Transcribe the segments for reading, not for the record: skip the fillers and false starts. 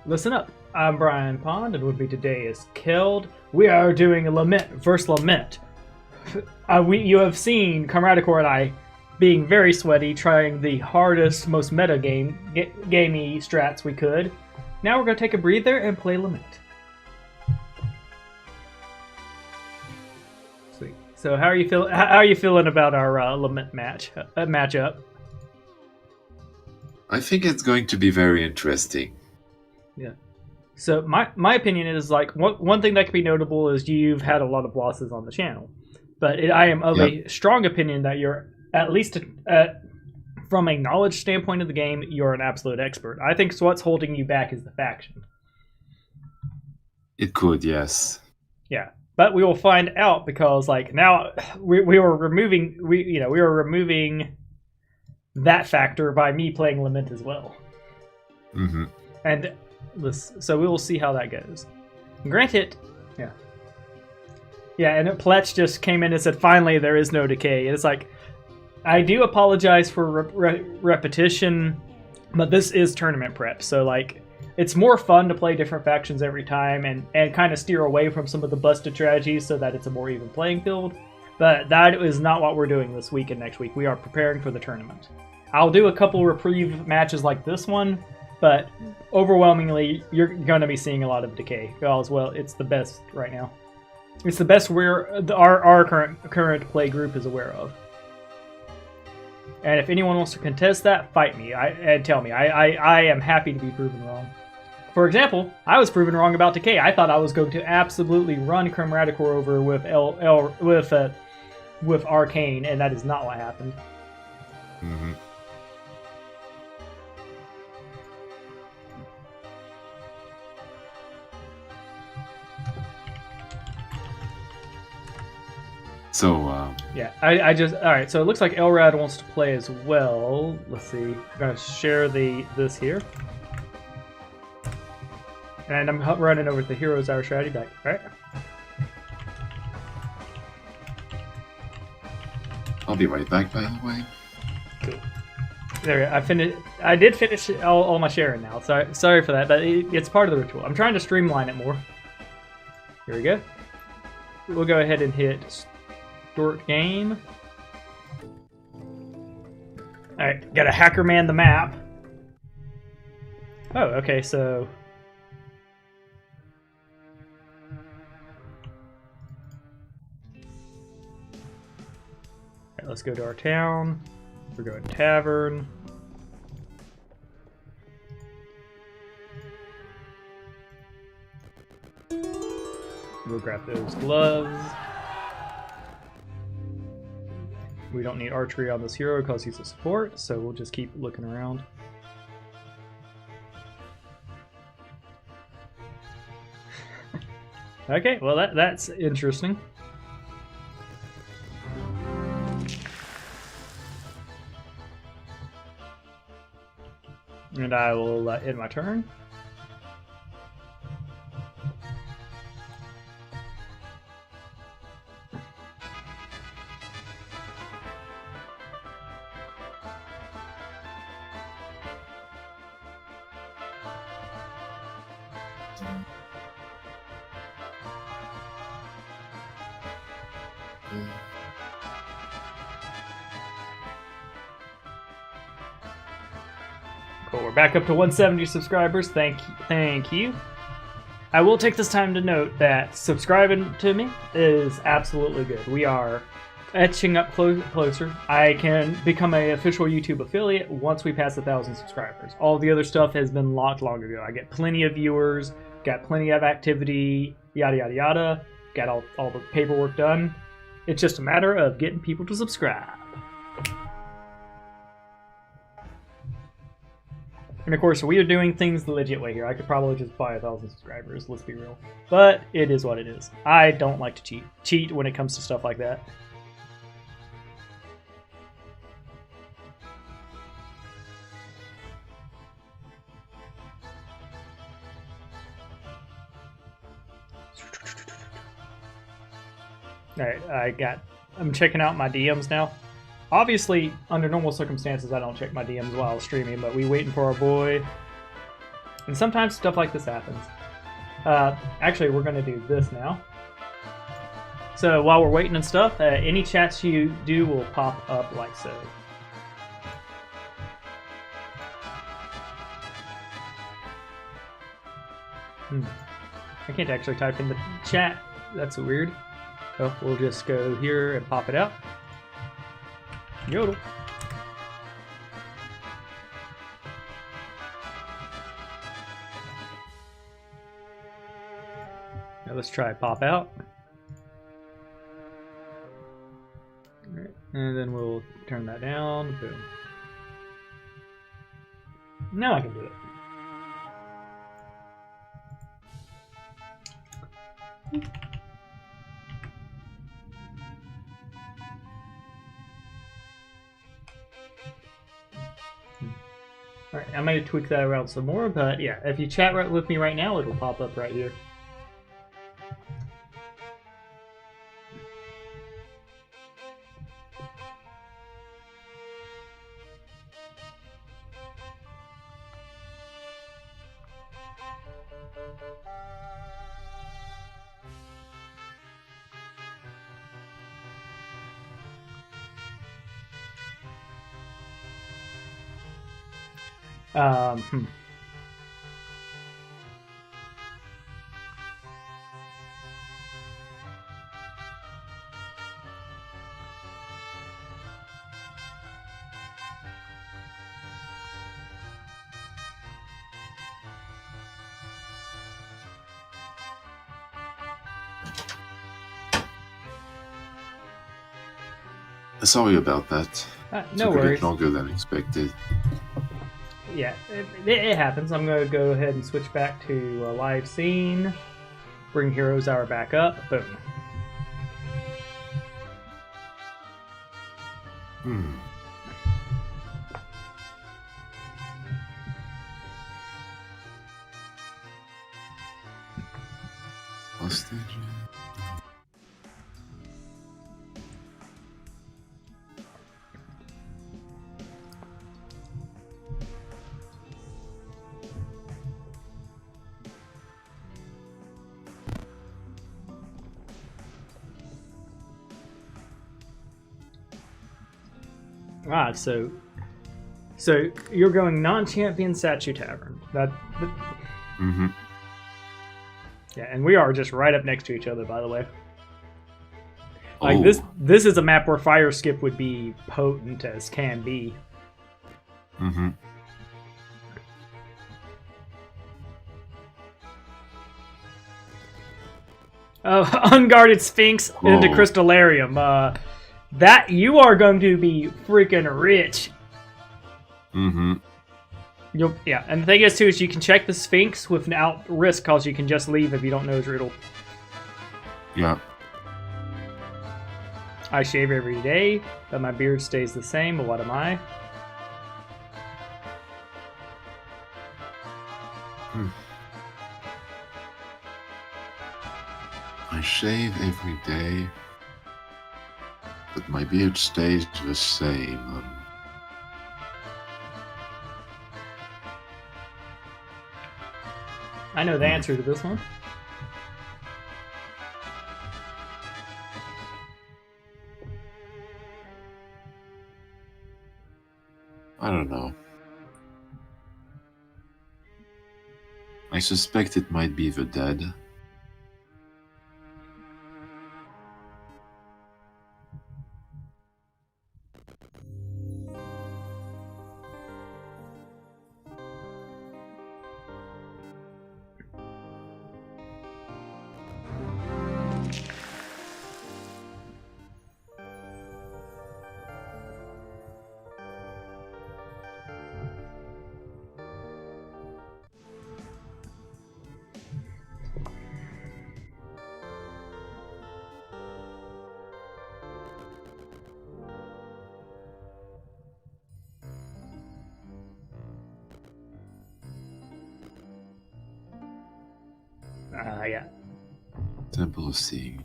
Listen up. I'm Brian Pond, and with me today is Keld. We are doing a Lament versus Lament. You have seen Commeradicore and I being very sweaty, trying the hardest, most meta gamey strats we could. Now we're going to take a breather and play Lament. Sweet. So how are you feeling about our Lament matchup? I think it's going to be very interesting. Yeah. So my opinion is, like, one thing that could be notable is you've had a lot of losses on the channel, but I am of a strong opinion that you're, at least from a knowledge standpoint of the game, you're an absolute expert. I think what's holding you back is the faction. It could, yes. Yeah, but we will find out, because like now we were removing that factor by me playing Lament as well. Mm-hmm. And so we will see how that goes. Granted, yeah, and Pletch just came in and said, finally, there is no decay. And it's like, I do apologize for repetition, but this is tournament prep. So, like, it's more fun to play different factions every time and kind of steer away from some of the busted strategies so that it's a more even playing field. But that is not what we're doing this week and next week. We are preparing for the tournament. I'll do a couple reprieve matches like this one, but overwhelmingly, you're going to be seeing a lot of decay. Because, well, it's the best right now. It's the best our current play group is aware of. And if anyone wants to contest that, fight me and tell me. I am happy to be proven wrong. For example, I was proven wrong about decay. I thought I was going to absolutely run Commeradicore over with Arcane, and that is not what happened. Mm-hmm. So, yeah, I just... Alright, so it looks like Elrad wants to play as well. Let's see. I'm going to share this here. And I'm running over to the Heroes Hour strategy deck. Alright. I'll be right back, by the way. Cool. There, I did finish all my sharing now. Sorry for that, but it's part of the ritual. I'm trying to streamline it more. Here we go. We'll go ahead and hit Start Game. Alright, gotta hacker man the map. Oh, okay, so... Alright, let's go to our town. We're going tavern. We'll grab those gloves. We don't need archery on this hero because he's a support, so we'll just keep looking around. Okay, well that's interesting. And I will end my turn. Cool, we're back up to 170 subscribers. Thank you. I will take this time to note that subscribing to me is absolutely good. We are etching up closer. I can become an official YouTube affiliate once we pass 1,000 subscribers. All the other stuff has been locked long ago. I get plenty of viewers, got plenty of activity, yada yada yada. Got all the paperwork done. It's just a matter of getting people to subscribe. And of course, we are doing things the legit way here. I could probably just buy 1,000 subscribers, let's be real. But it is what it is. I don't like to cheat when it comes to stuff like that. Alright, I'm checking out my DMs now. Obviously, under normal circumstances, I don't check my DMs while streaming, but we waiting for our boy. And sometimes stuff like this happens. Actually, we're going to do this now. So while we're waiting and stuff, any chats you do will pop up like so. I can't actually type in the chat. That's weird. So we'll just go here and pop it out. Yodel. Now let's try pop out. All right. And then we'll turn that down. Boom. Now I can do it. Alright, I might tweak that around some more, but yeah, if you chat with me right now, it'll pop up right here. Sorry about that. No Took worries. a bit longer than expected. Yeah, it happens. I'm going to go ahead and switch back to a live scene. Bring Heroes Hour back up. Boom. Hostage. Ah, so you're going non-champion Statue Tavern. Mm-hmm. Yeah, and we are just right up next to each other, by the way. Like Oh. this is a map where Fire Skip would be potent as can be. Mm-hmm. Unguarded Sphinx into Whoa. Crystallarium. That you are going to be freaking rich. Mm-hmm. Yeah, and the thing is too is you can check the Sphinx without risk, cause you can just leave if you don't know his riddle. Yeah. I shave every day, but my beard stays the same. But what am I? I shave every day, but my beard stays the same. I know the answer to this one. I don't know. I suspect it might be the dead. Yeah. Temple of Seeing.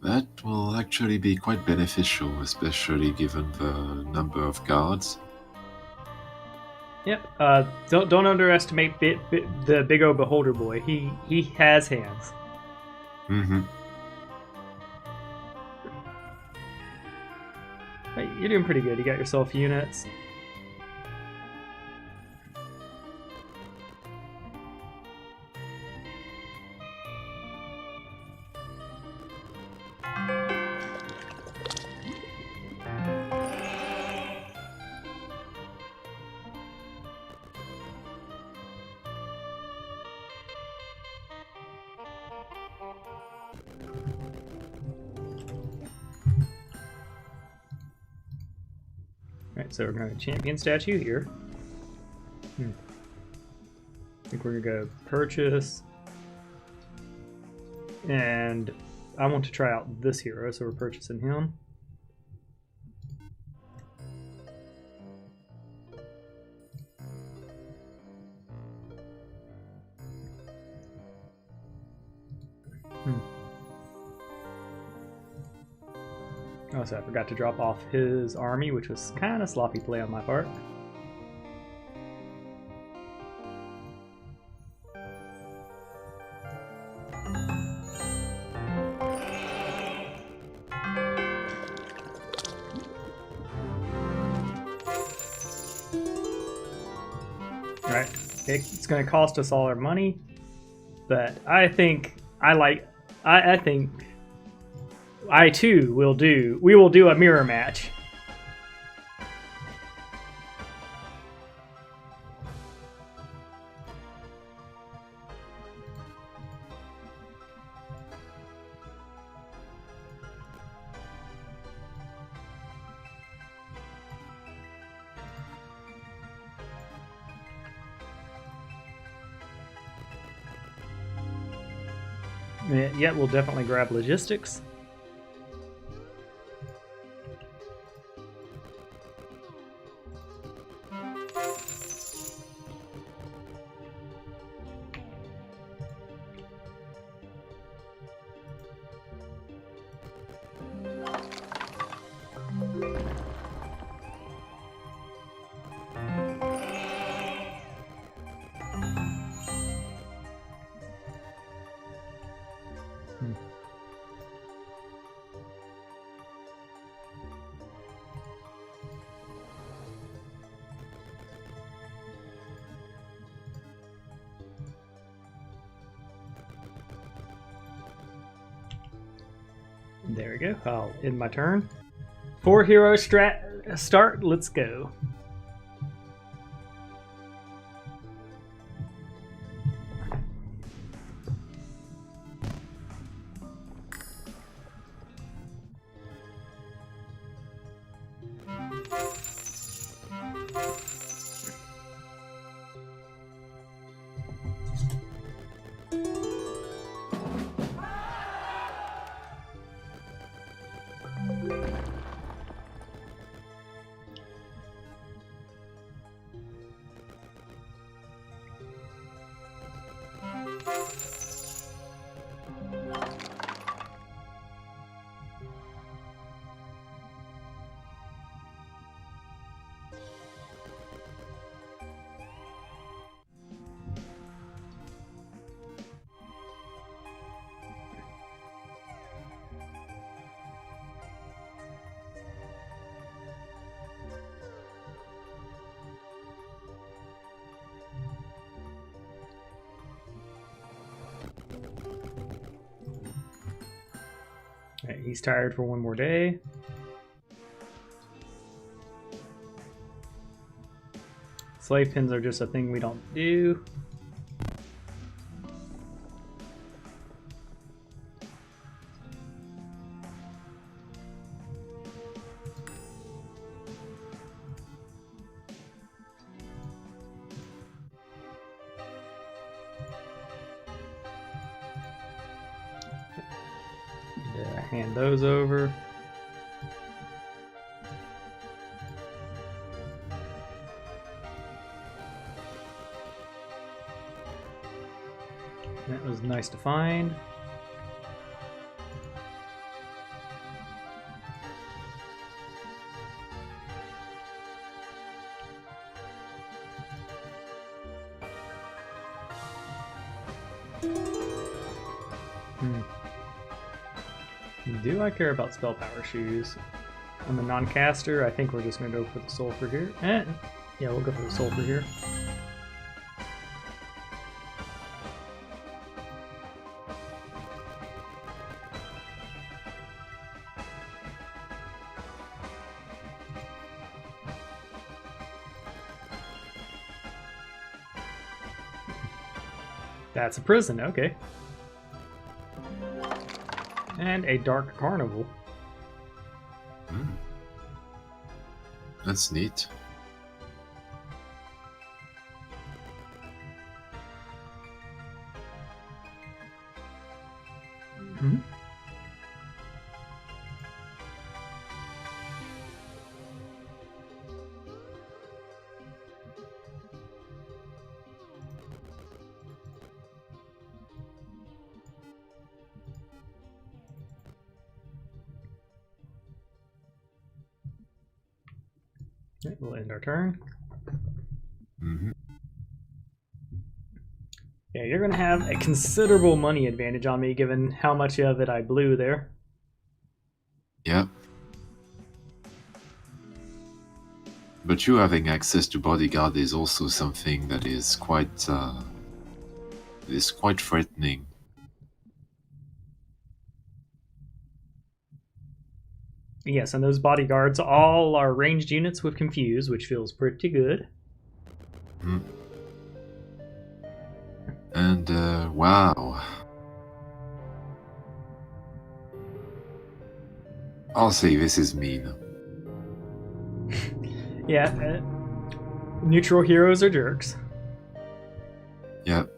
That will actually be quite beneficial, especially given the number of guards. Yep. Don't underestimate the big old beholder boy. He has hands. Mm-hmm. Hey, you're doing pretty good. You got yourself units. Alright, so we're going to champion statue here. I think we're going to go purchase. And I want to try out this hero, so we're purchasing him. Oh, so I forgot to drop off his army, which was kind of sloppy play on my part. Right, it's going to cost us all our money, but I think I think I too will do. We will do a mirror match. Yeah, we'll definitely grab logistics. There we go. I'll end my turn. 4 hero start. Let's go. Right, he's tired for one more day. Slave pins are just a thing we don't do. Hand those over. That was nice to find. Do I care about spell power shoes? I'm a non-caster. I think we're just going to go for the sulfur here. Yeah, we'll go for the sulfur here. That's a prison, okay. And a dark carnival. That's neat. Mm-hmm. Okay, we'll end our turn. Yeah, you're going to have a considerable money advantage on me given how much of it I blew there. Yep. But you having access to bodyguard is also something that is quite threatening. Yes, and those bodyguards all are ranged units with Confuse, which feels pretty good. And, wow. I'll say this is mean. Yeah, neutral heroes are jerks. Yep.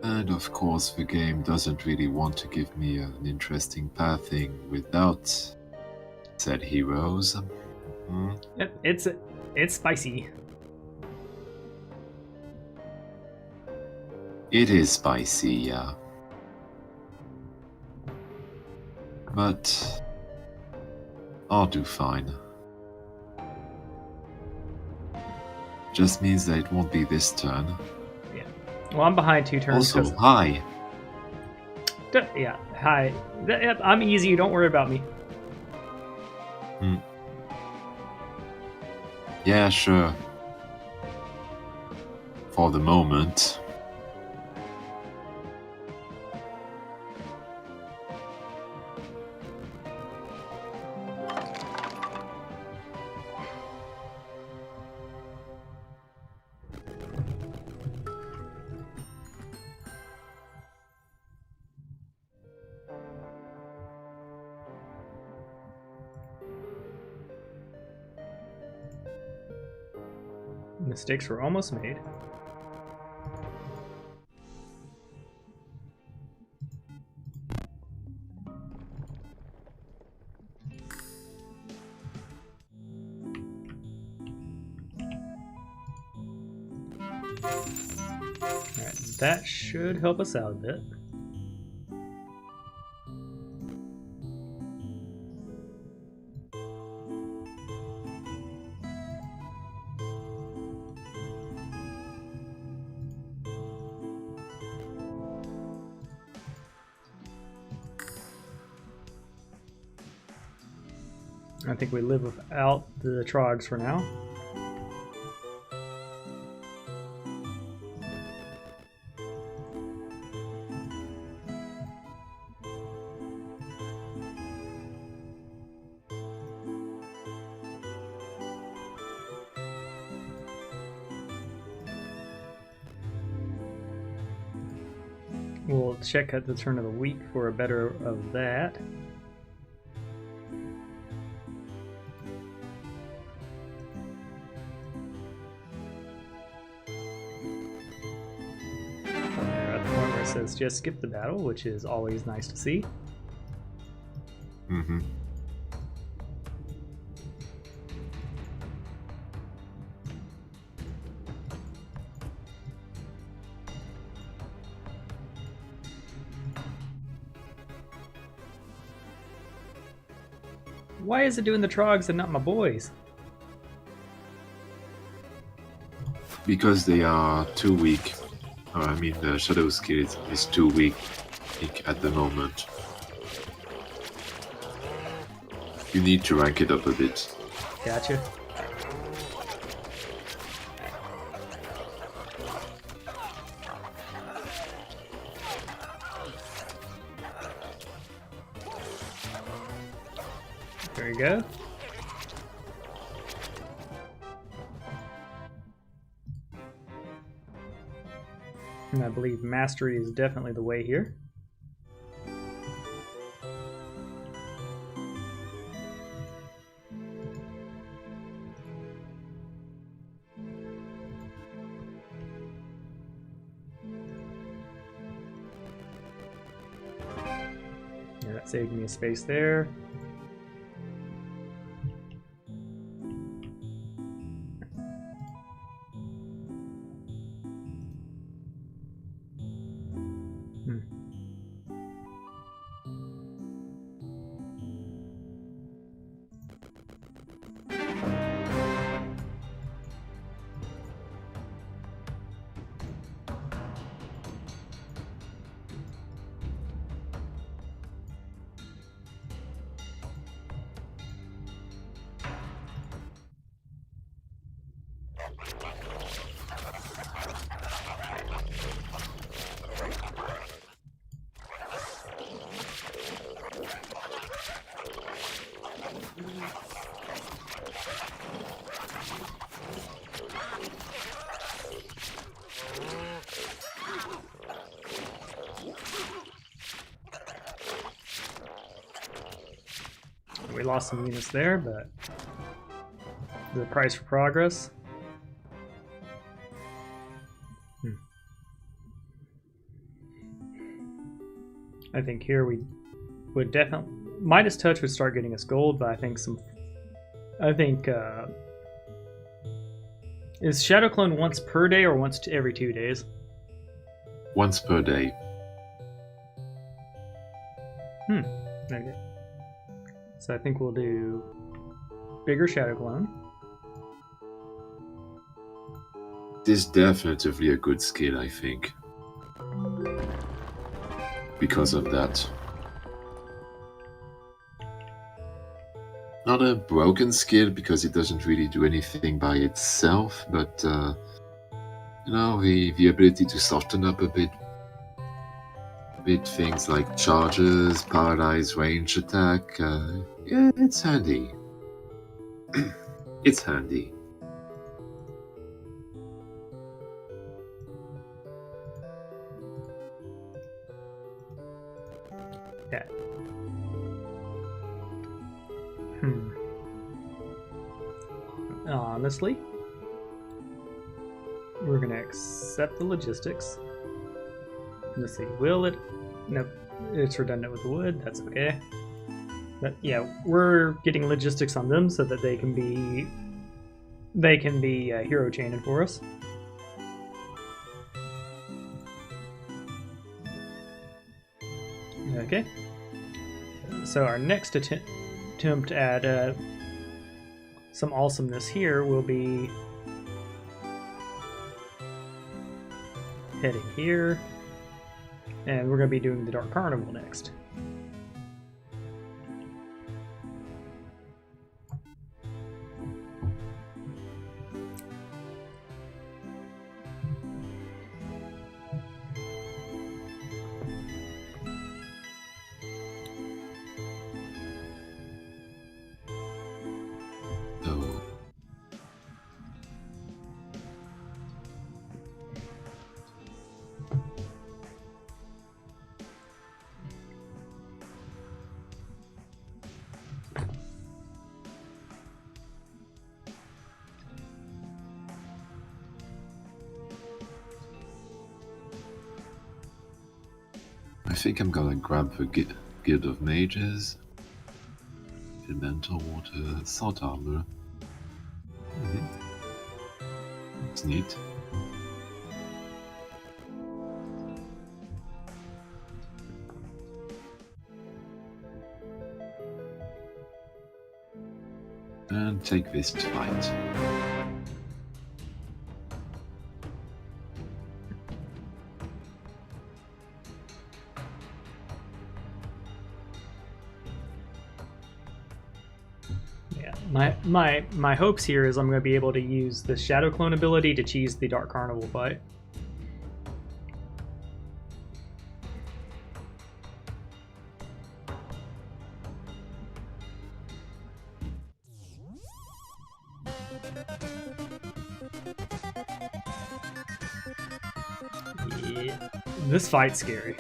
And of course, the game doesn't really want to give me an interesting pathing without said heroes. Yep, it's spicy. It is spicy, yeah. But I'll do fine. Just means that it won't be this turn. Yeah. Well, I'm behind 2 turns. Also, hi. Yeah, hi. Yep, I'm easy. Don't worry about me. Yeah, sure. For the moment. Mistakes were almost made. Alright, that should help us out a bit. I think we live without the Trogs for now. We'll check at the turn of the week for a better of that. We're at the point where it says just skip the battle, which is always nice to see. Why is it doing the trogs and not my boys? Because they are too weak. I mean, the shadow skill is too weak at the moment. You need to rank it up a bit. Gotcha. There you go. And I believe mastery is definitely the way here. Yeah, that saved me a space there. We lost some units there, but the price for progress. I think here we would definitely Midas Touch would start getting us gold, but I think is Shadow Clone once per day or once every 2 days? Once per day. Okay. So I think we'll do bigger Shadow Clone. It is definitely a good skill, I think. Because of that. Not a broken skill because it doesn't really do anything by itself, but you know, the ability to soften up a bit things like charges, paralyze, range attack. Yeah, it's handy. It's handy. Yeah. Honestly, we're gonna accept the logistics. Let's see, will it? Nope, it's redundant with the wood. That's okay. But yeah, we're getting logistics on them so that they can be hero chaining for us. Okay. So our next attempt to add some awesomeness here will be heading here, and we're going to be doing the Dark Carnival next. I think I'm gonna grab the Guild of Mages, Elemental Water, Salt Armor. It's neat. And take this fight. Yeah, my hopes here is I'm going to be able to use the Shadow Clone ability to cheese the Dark Carnival fight. Yeah, this fight's scary.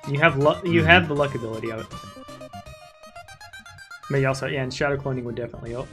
You have luck. You have the luck ability of it. But you also, yeah, and Shadow Cloning would definitely help.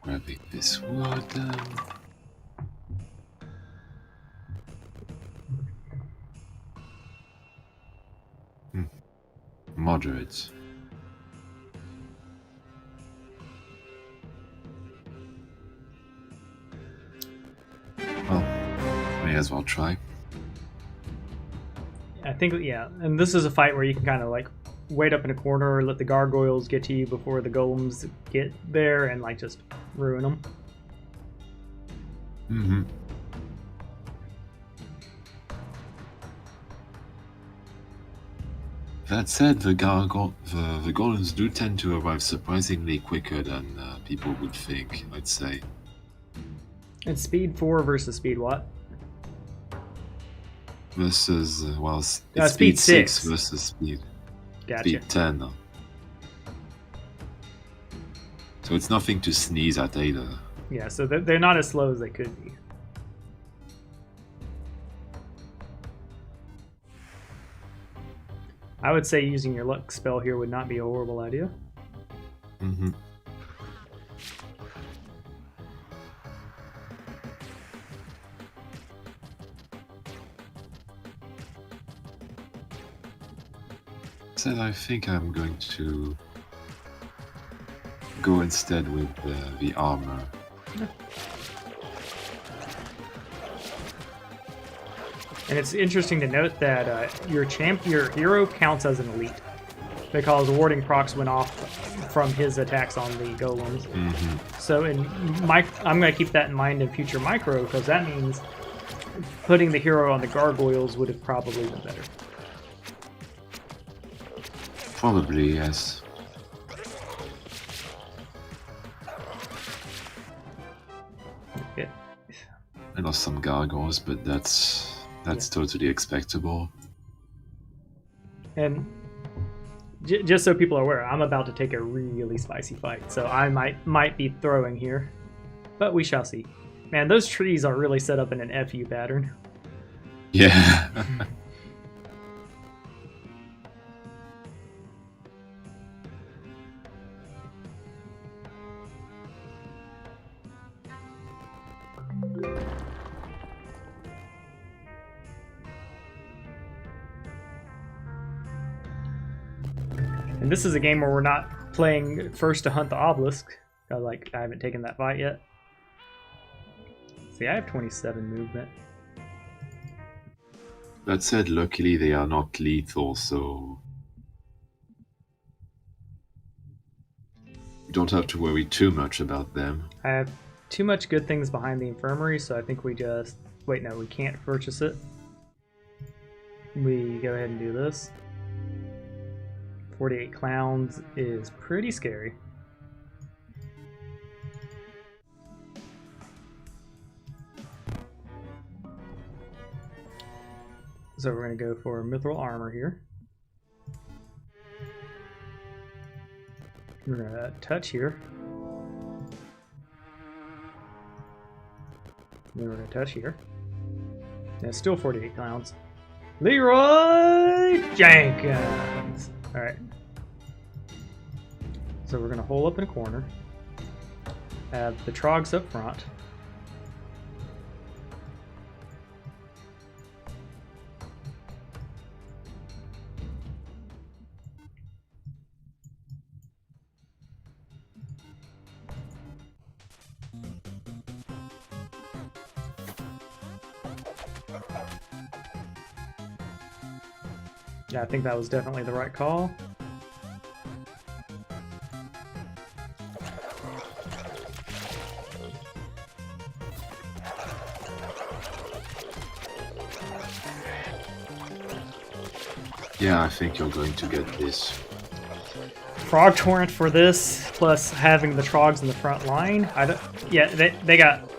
Grabbing this wood. Moderate. Well, may as well try. I think, yeah, and this is a fight where you can kind of like wait up in a corner, let the gargoyles get to you before the golems get there, and like just ruin them. Mm-hmm. That said, the golems do tend to arrive surprisingly quicker than people would think, I'd say. It's speed 4 versus speed what? Versus, well, it's speed 6 versus speed, Gotcha. speed 10. So it's nothing to sneeze at either. Yeah, so they're not as slow as they could be. I would say using your luck spell here would not be a horrible idea. Mm-hmm. Said I think I'm going to go instead with the armor. And it's interesting to note that your hero counts as an elite because warding procs went off from his attacks on the golems. Mm-hmm. So I'm going to keep that in mind in future micro because that means putting the hero on the gargoyles would have probably been better. Probably, yes. Yeah. I lost some gargoyles, but that's totally expectable. And just so people are aware, I'm about to take a really spicy fight, so I might be throwing here, but we shall see. Man, those trees are really set up in an FU pattern. Yeah. And this is a game where we're not playing first to hunt the obelisk. I haven't taken that fight yet. See, I have 27 movement. That said, luckily they are not lethal, so you don't have to worry too much about them. I have too much good things behind the infirmary, so I think we just... Wait, no, we can't purchase it. we go ahead and do this. 48 clowns is pretty scary. So we're going to go for mithril armor here. We're going to touch here. Then we're going to touch here. And it's still 48 clowns. Leroy Jenkins! Alright. So we're going to hole up in a corner. Have the trogs up front. Yeah, I think that was definitely the right call. Yeah, I think you're going to get this. Frog torrent for this, plus having the trogs in the front line. I don't. Yeah, they got.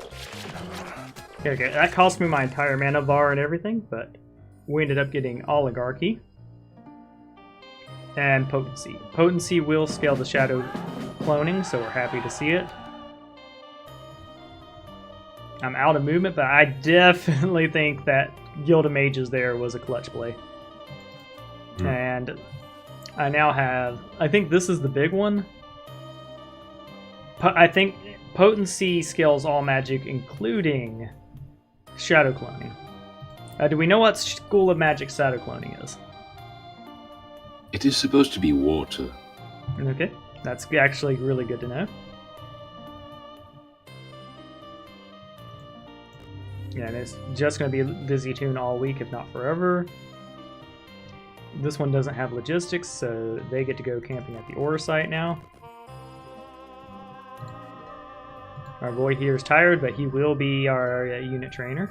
Okay, that cost me my entire mana bar and everything, but we ended up getting oligarchy and potency. Potency will scale the shadow cloning, so we're happy to see it. I'm out of movement, but I definitely think that Guild of Mages there was a clutch play. And I now have, I think this is the big one. I think potency scales all magic, including shadow cloning. Do we know what school of magic shadow cloning is? It is supposed to be water. Okay, that's actually really good to know. Yeah, and it's just going to be Dizzy Tune all week, if not forever. This one doesn't have logistics, so they get to go camping at the ore site now. Our boy here is tired, but he will be our unit trainer.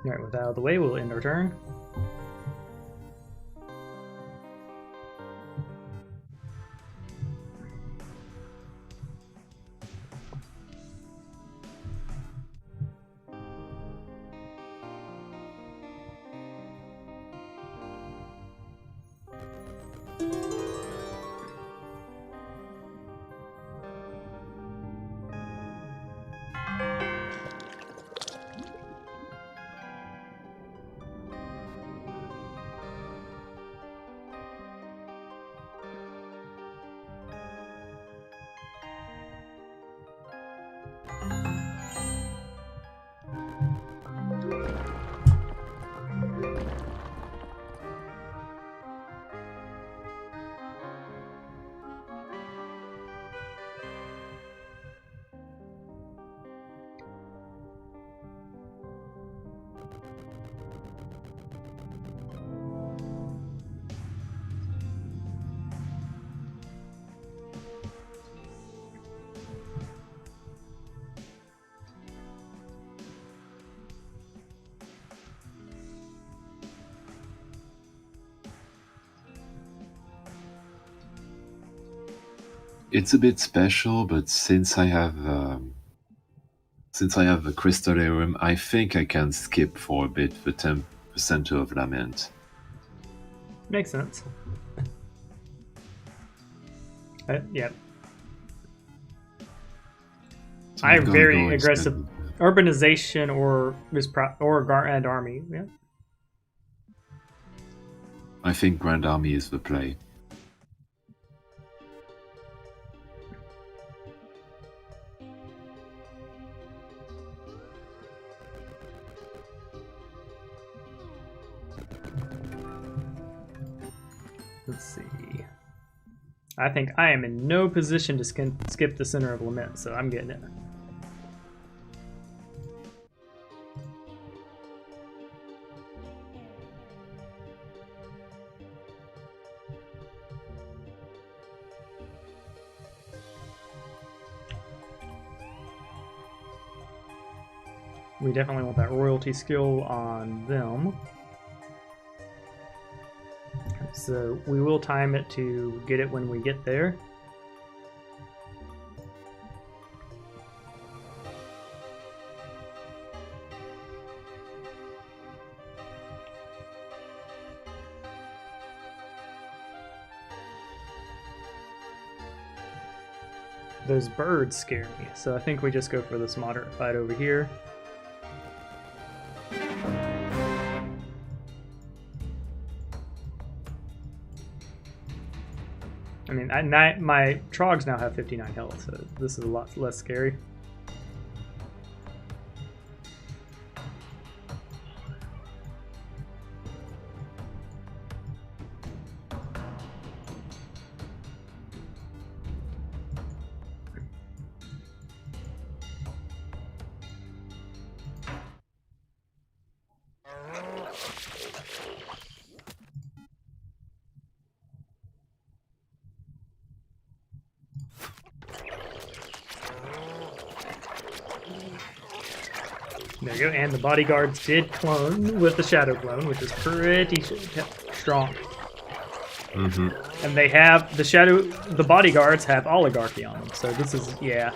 Alright, with that out of the way, we'll end our turn. It's a bit special, but since I have the Crystallarium, I think I can skip for a bit the 10% of Lament. Makes sense. Yeah. So I am very go aggressive. Urbanization or Grand Army. Yeah. I think Grand Army is the play. Let's see. I think I am in no position to skip the Center of Lament, so I'm getting it. We definitely want that royalty skill on them. So we will time it to get it when we get there. Those birds scare me, so I think we just go for this moderate fight over here. I mean, my Trogs now have 59 health, so this is a lot less scary. There you go, and the bodyguards did clone with the shadow clone, which is pretty strong. Mm-hmm. And they have the bodyguards have oligarchy on them, so this is, yeah.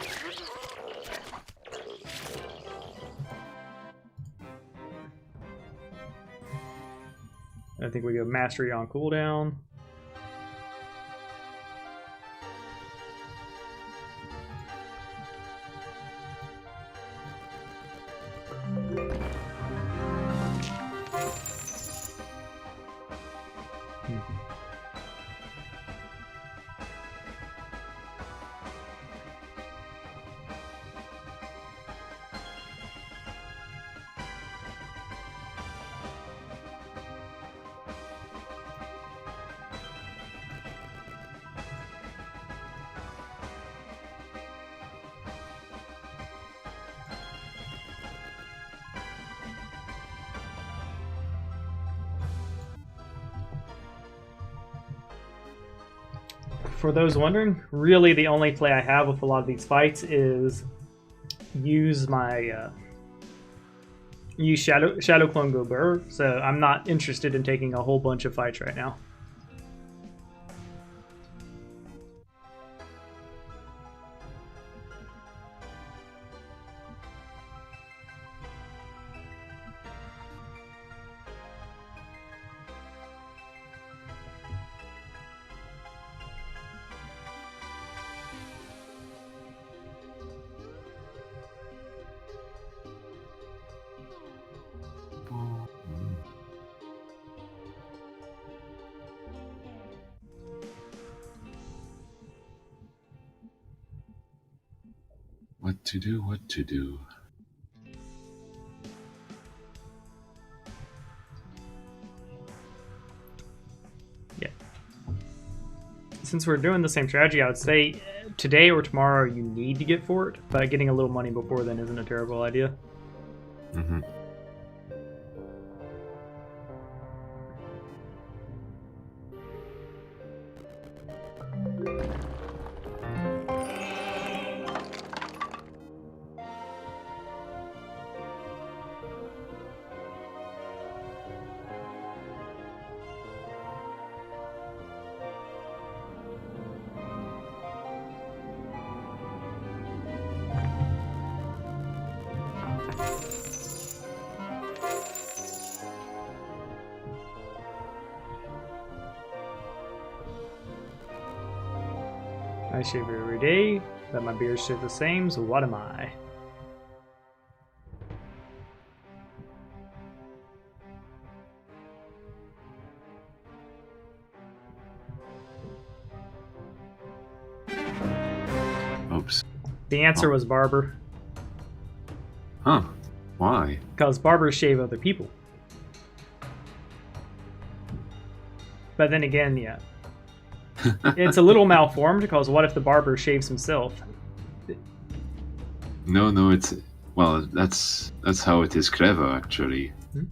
I think we go mastery on cooldown. For those wondering, really the only play I have with a lot of these fights is use my Shadow Clone Gober, so I'm not interested in taking a whole bunch of fights right now. What to do, what to do. Yeah. Since we're doing the same strategy, I would say today or tomorrow you need to get for it, but getting a little money before then isn't a terrible idea. Mm-hmm. I shave every day, but my beard stays the same, so what am I? Oops. The answer was barber. Huh. Why? Because barbers shave other people. But then again, yeah. It's a little malformed, because what if the barber shaves himself? No, it's... Well, that's how it is clever, actually. Hmm?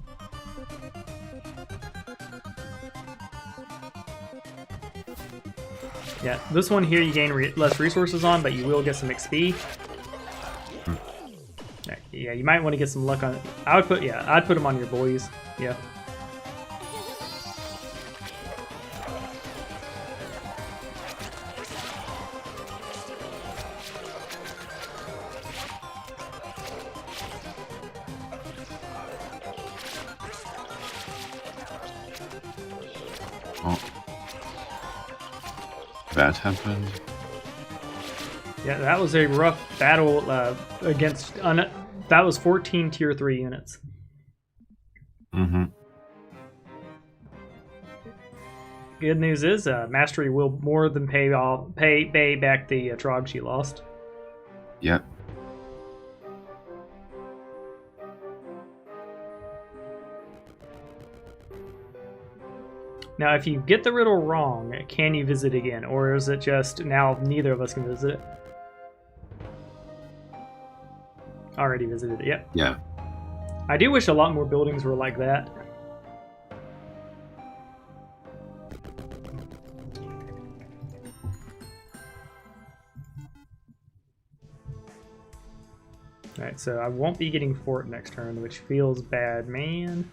Yeah, this one here you gain less resources on, but you will get some XP. Hmm. There, Yeah, you might want to get some luck on it. I'd put them on your boys. Yeah. Oh. That happened. Yeah, that was a rough battle against... that was 14 tier 3 units. Mm-hmm. Good news is, Mastery will more than pay back the Trog she lost. Yep. Now, if you get the riddle wrong, can you visit again? Or is it just now neither of us can visit it? Already visited it, yep. Yeah. I do wish a lot more buildings were like that. Alright, so I won't be getting Fort next turn, which feels bad, man.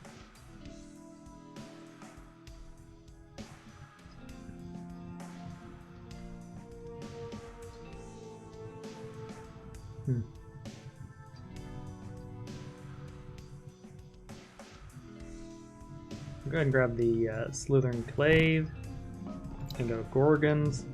Go ahead and grab the Slytherin Glaive and go Gorgons.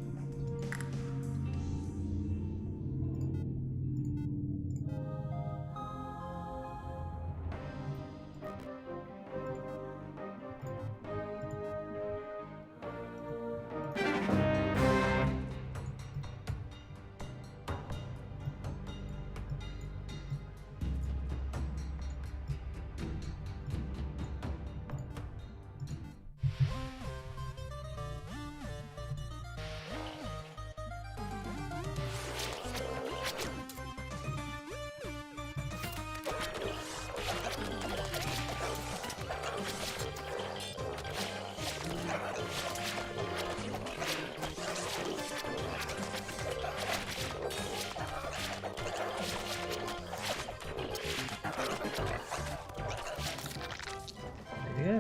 Yeah.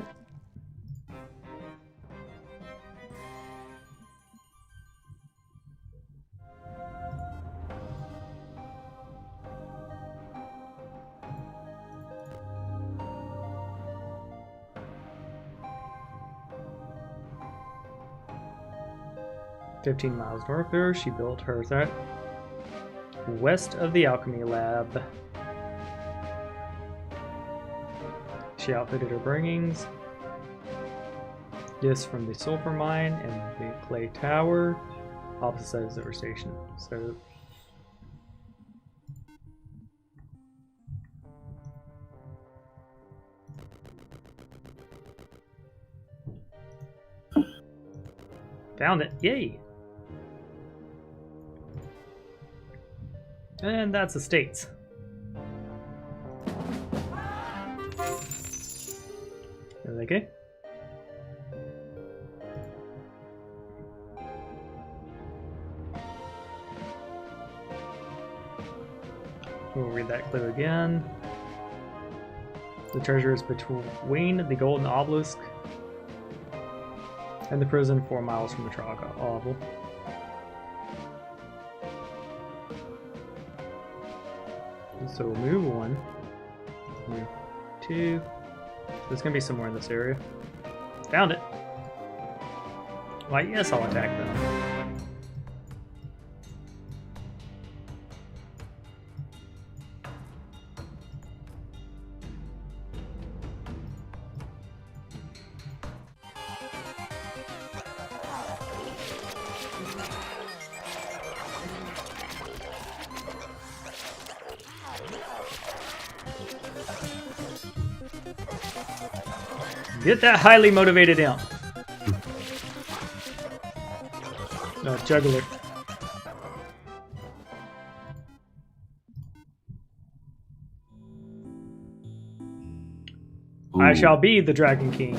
"15 miles north of her, she built her threat west of the alchemy lab. She outfitted her bringings. Gifts from the sulfur mine and the clay tower, opposite sides of her station." So found it, yay! And that's estates. Okay. We'll read that clue again. The treasure is between the Golden Obelisk and the prison 4 miles from the Trog Oval. So we'll move 1, move 2. There's gonna be somewhere in this area. Found it! Why, yes, I'll attack them. Get that highly motivated imp. No, juggler. Ooh. I shall be the Dragon King.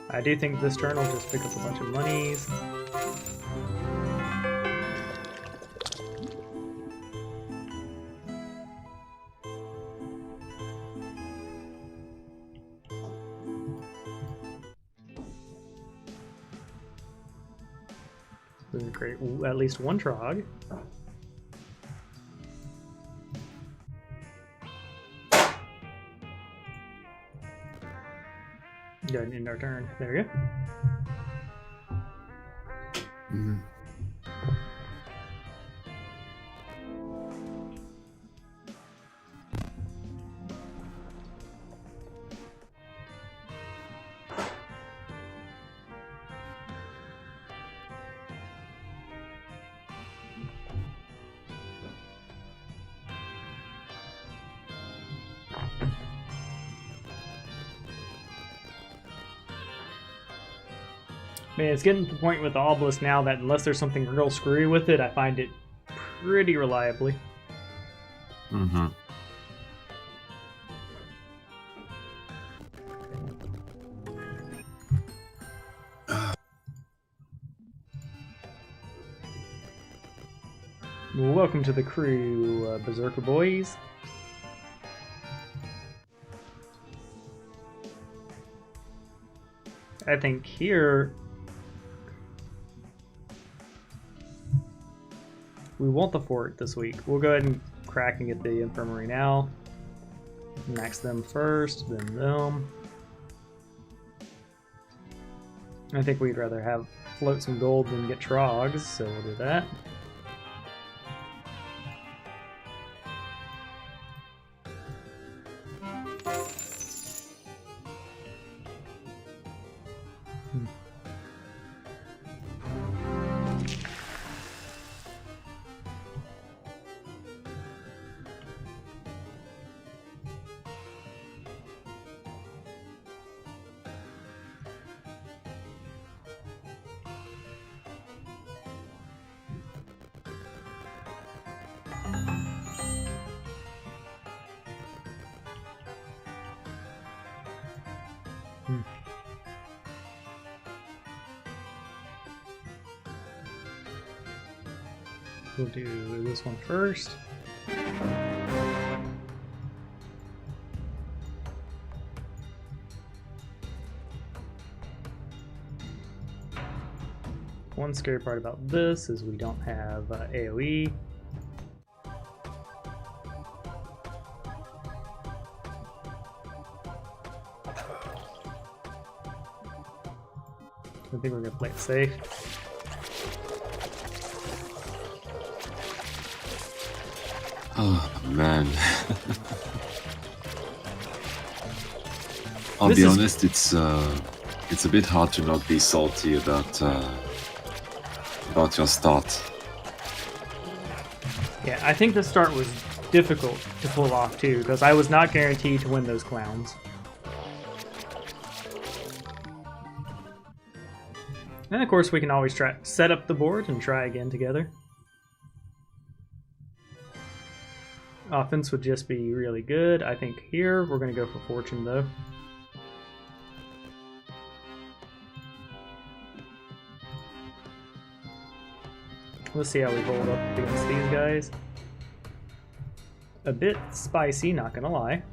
I do think this turn will just pick up a bunch of monies. This is great. Ooh, at least one Trog. Go ahead and end our turn. There we go. Mhm. Man, it's getting to the point with the Obelisk now that unless there's something real screwy with it, I find it pretty reliably. Mm-hmm. Welcome to the crew, Berserker boys. I think here we want the fort this week. We'll go ahead and crack and get the infirmary now. Max them first, then them. I think we'd rather have float some gold than get trogs, so we'll do that. We'll do this one first. One scary part about this is we don't have AoE. I think we're gonna play it safe. Oh man. I'll This be is- honest, it's a bit hard to not be salty about your start. Yeah, I think the start was difficult to pull off too, because I was not guaranteed to win those clowns. And of course we can always try set up the board and try again together. Offense would just be really good. I think here we're going to go for fortune though. Let's see how we hold up against these guys. A bit spicy, not gonna lie.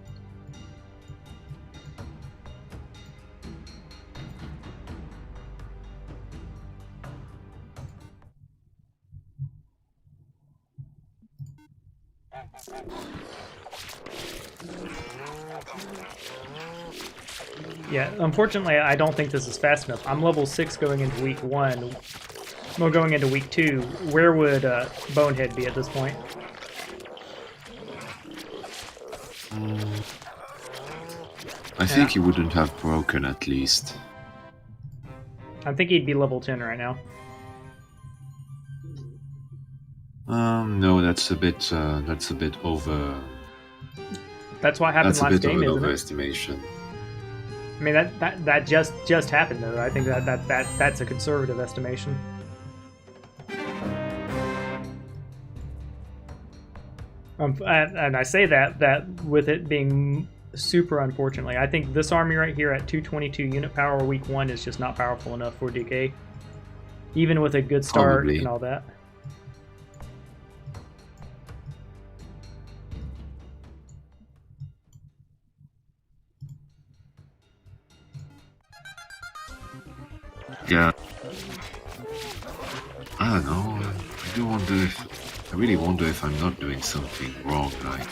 Yeah, unfortunately, I don't think this is fast enough. I'm level 6 going into week 1. Well, going into week 2. Where would Bonehead be at this point? I think he wouldn't have broken at least. I think he'd be level 10 right now. No, that's a bit over. That's what happened That's a last bit of game, an isn't it? overestimation. I mean, that just happened though. I think that's a conservative estimation. And I say that with it being super unfortunately. I think this army right here at 222 unit power week 1 is just not powerful enough for DK. Even with a good start Probably. and all that. Yeah. I don't know. I do wonder if I really wonder if I'm not doing something wrong. Like,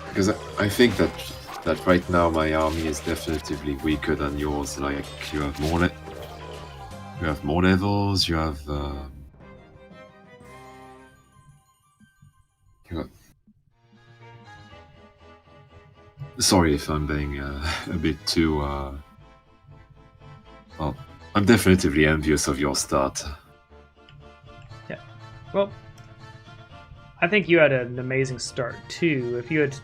because I think that right now my army is definitively weaker than yours. Like, you have more levels. You have. Sorry if I'm being a bit too. Well, I'm definitively envious of your start. Yeah. Well, I think you had an amazing start too. If you had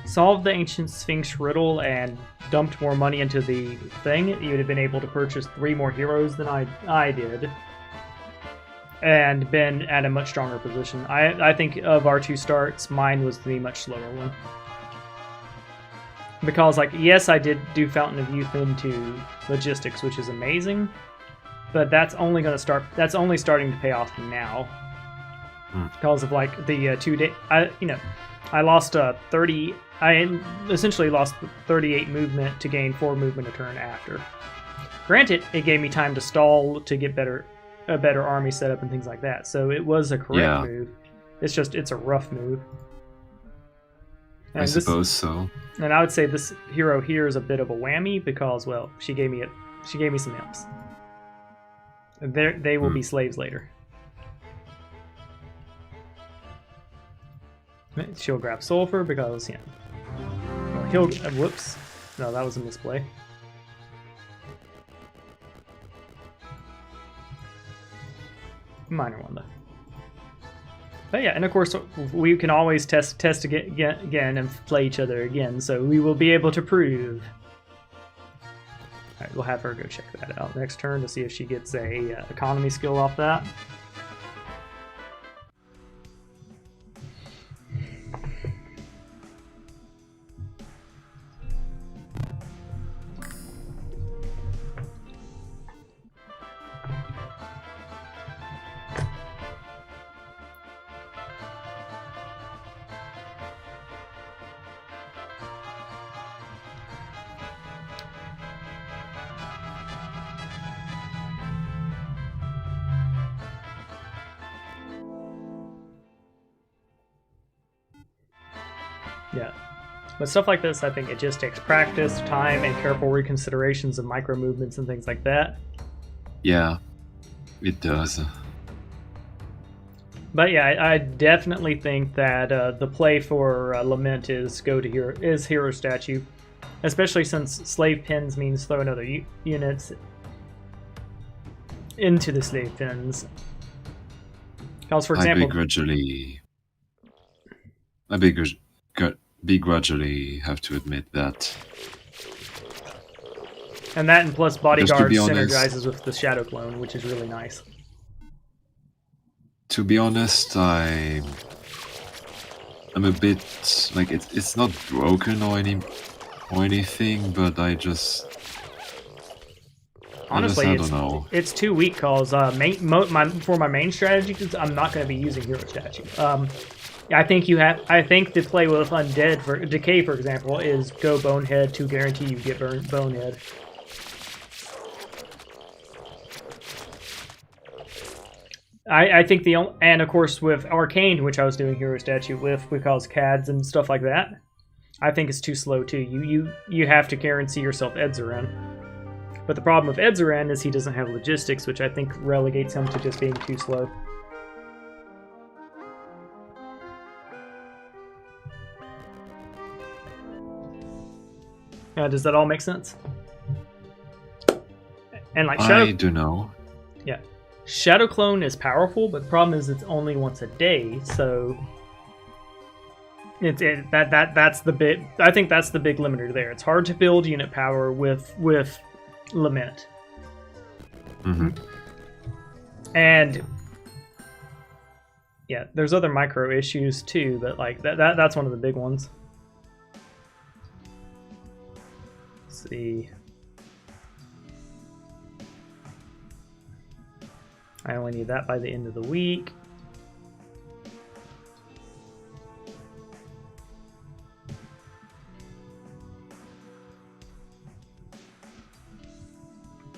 solved the ancient Sphinx riddle and dumped more money into the thing, you would have been able to purchase 3 more heroes than I did. And been at a much stronger position. I think of our 2 starts, mine was the much slower one. Because, like, yes, I did do Fountain of Youth into logistics, which is amazing, but that's only starting to pay off now. Because of, like, the 2 day, I lost 30. I essentially lost 38 movement to gain 4 movement a turn after. Granted, it gave me time to stall to get a better army setup and things like that. So it was a correct move. It's a rough move. And I suppose so. And I would say this hero here is a bit of a whammy because, well, she gave me some imps. They will be slaves later. She'll grab sulfur because, well, whoops. No, that was a misplay. Minor one though. But yeah, and of course we can always test again and play each other again, so we will be able to prove. Alright, we'll have her go check that out next turn to see if she gets a economy skill off that. Yeah. But stuff like this, I think it just takes practice, time, and careful reconsiderations of micro movements and things like that. Yeah, it does. But yeah, I definitely think that the play for Lament is hero statue, especially since slave pins means throw another units into the slave pins. Because, for example, I begrudgingly have to admit that. And that, and plus Bodyguard synergizes with the Shadow Clone, which is really nice. To be honest, I'm a bit like it's not broken or anything, but honestly, I don't know. It's too weak because for my main strategy, I'm not going to be using hero statue. I think the play with Undead for Decay, for example, is go Bonehead to guarantee you get Bonehead. I think and of course with Arcane, which I was doing hero statue with because CADs and stuff like that, I think it's too slow too. You have to guarantee yourself Edzeran. But the problem with Edzeran is he doesn't have logistics, which I think relegates him to just being too slow. Does that all make sense? And like I do know. Yeah. Shadow Clone is powerful, but the problem is it's only once a day, so that's the bit. I think that's the big limiter there. It's hard to build unit power with Lament. Mm-hmm. And Yeah, there's other micro issues too, but like that's one of the big ones. Let's see. I only need that by the end of the week.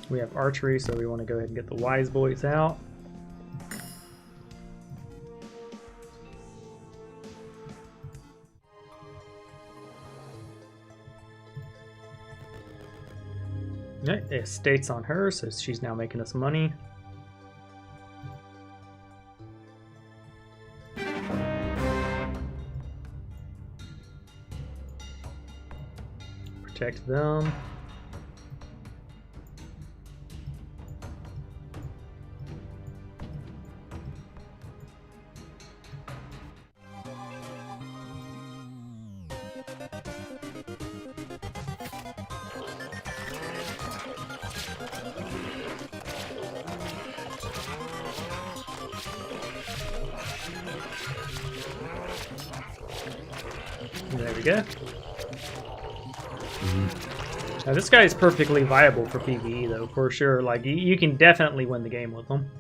We have archery, so we want to go ahead and get the wise boys out. Okay, estate's on her, so she's now making us money. Protect them. There we go. Now this guy is perfectly viable for PvE though, for sure. Like you can definitely win the game with him.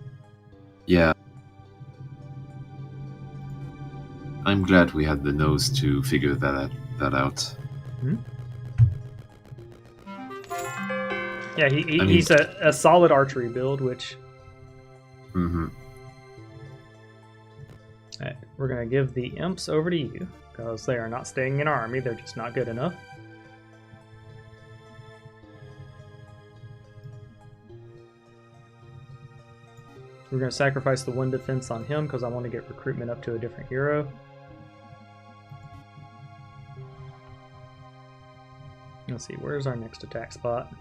Yeah. I'm glad we had the nose to figure that out. Hmm? Yeah, he's a solid archery build, which... Mm-hmm. Alright, we're going to give the imps over to you, because they are not staying in our army, they're just not good enough. We're going to sacrifice the one defense on him, because I want to get recruitment up to a different hero. Let's see, where's our next attack spot?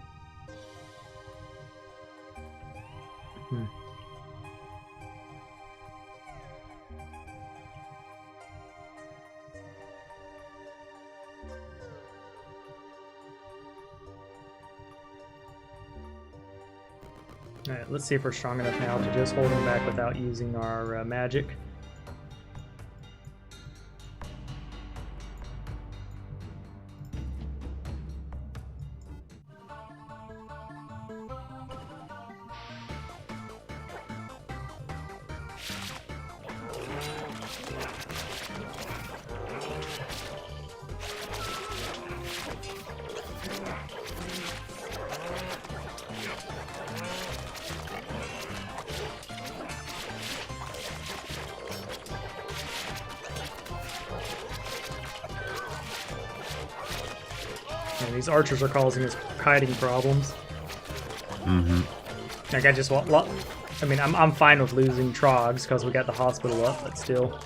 Alright, let's see if we're strong enough now to just hold him back without using our magic. And these archers are causing us kiting problems. Mm-hmm. Like I just want, I mean, I'm fine with losing trogs because we got the hospital up, but still.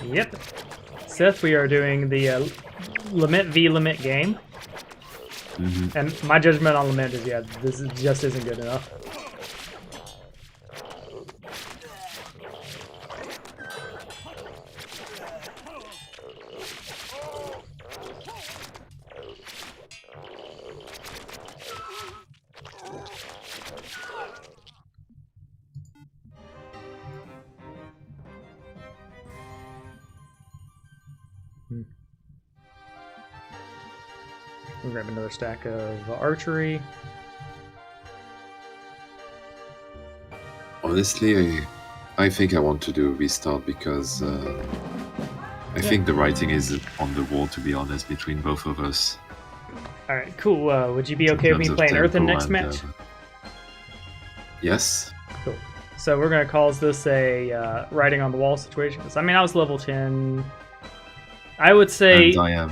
Yep. Seth, we are doing the Lament v Lament game. Mm-hmm. And my judgment on Lament is, yeah, this just isn't good enough. We'll grab another stack of archery. Honestly, I think I want to do a restart because I think the writing is on the wall, to be honest, between both of us. All right, cool. Would you be In okay with me terms of playing Earthen tempo next and, match? Yes. Cool. So we're gonna call this a writing on the wall situation. 'Cause, I mean, I was level 10. I would say, And I am.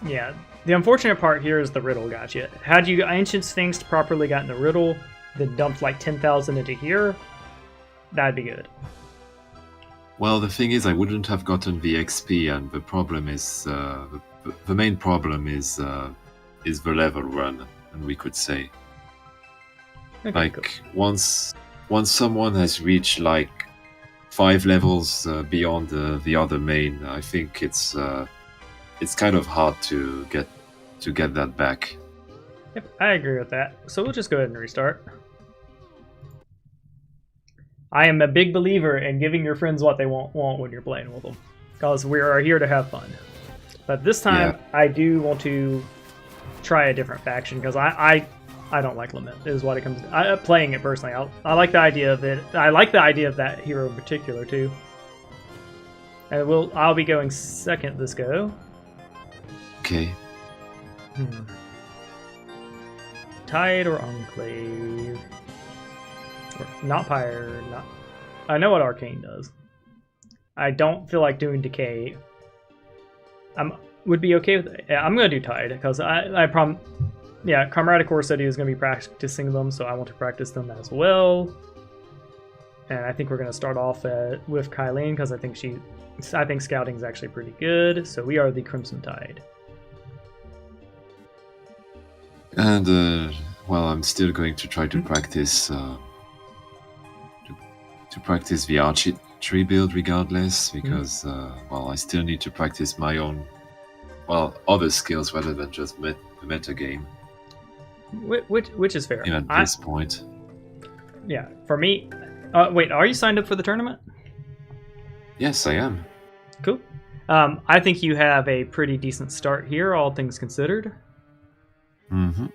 yeah. The unfortunate part here is the riddle got you. Had you Ancient Sphinx properly gotten the riddle, then dumped like 10,000 into here, that'd be good. Well, the thing is, I wouldn't have gotten the XP, and the problem is the main problem is the level run, and we could say, Okay, like, cool. once someone has reached like 5 levels beyond the other main, I think it's kind of hard to get that back. Yep, I agree with that. So we'll just go ahead and restart. I am a big believer in giving your friends what they want when you're playing with them, because we are here to have fun. But this time, I do want to try a different faction, because I don't like Lament, is what it comes to. Playing it personally, I like the idea of it. I like the idea of that hero in particular, too. And I'll be going second this go. Okay. Tide or Enclave? Or not Pyre, not... I know what Arcane does. I don't feel like doing Decay. Would be okay with it. Yeah, I'm going to do Tide, because yeah, Commeradicore said he was going to be practicing them, so I want to practice them as well. And I think we're going to start off with Kylene, because I think scouting is actually pretty good. So we are the Crimson Tide. And well, I'm still going to try to practice to practice the archery build regardless, because well, I still need to practice my own, well, other skills rather than just the meta game. Which is fair. At this point. Yeah, for me. Wait, are you signed up for the tournament? Yes, I am. Cool. I think you have a pretty decent start here, all things considered. Mm-hmm.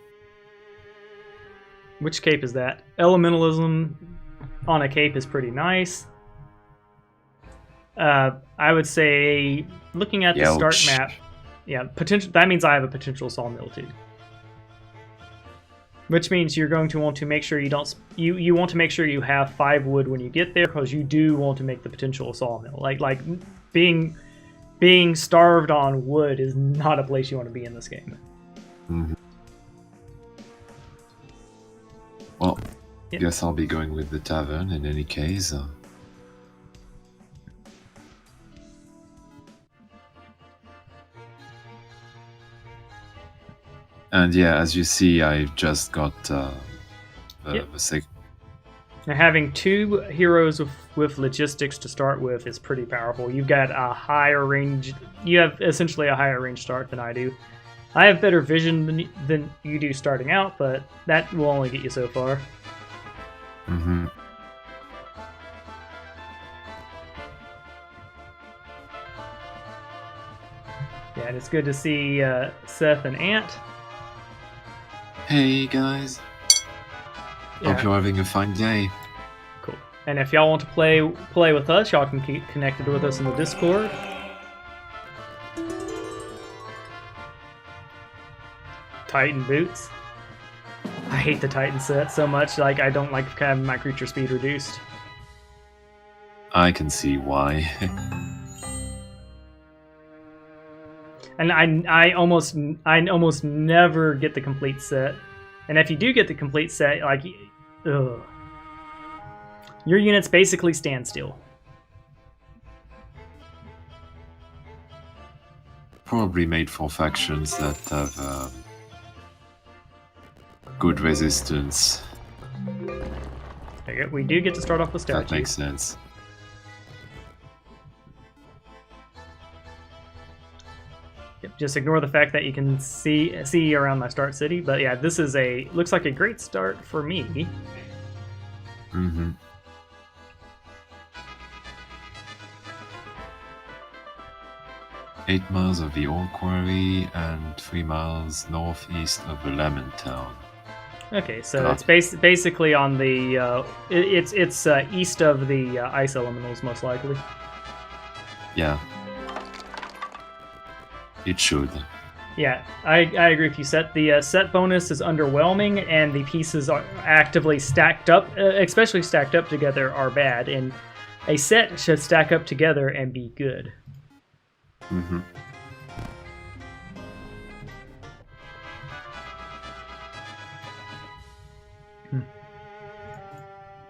Which cape is that? Elementalism on a cape is pretty nice. I would say, looking at the start map, yeah, potential. That means I have a potential sawmill too. Which means you're going to want to make sure you don't. You want to make sure you have 5 wood when you get there, because you do want to make the potential sawmill. Like being starved on wood is not a place you want to be in this game. Mm-hmm. Well, I guess I'll be going with the tavern in any case. And yeah, as you see, I just got the second. Now, having 2 heroes with logistics to start with is pretty powerful. You've got a higher range. You have essentially a higher range start than I do. I have better vision than you do starting out, but that will only get you so far. Mm-hmm. Yeah, and it's good to see Seth and Ant. Hey guys. Hope you're having a fine day. Cool. And if y'all want to play with us, y'all can keep connected with us in the Discord. Titan boots. I hate the Titan set so much. Like, I don't like having my creature speed reduced. I can see why. And I almost never get the complete set. And if you do get the complete set, like, ugh, your units basically stand still. Probably made for factions that have good resistance. Okay, we do get to start off with statues. That makes sense. Yep, just ignore the fact that you can see around my start city. But yeah, this is looks like a great start for me. Mm-hmm. Eight miles of the Old Quarry and 3 miles northeast of the Lemon Town. Okay, so it's basically on the it's east of the ice elementals, most likely. Yeah. It should. Yeah, I agree with you. The set bonus is underwhelming, and the pieces are actively stacked up, especially stacked up together, are bad. And a set should stack up together and be good. Mm-hmm.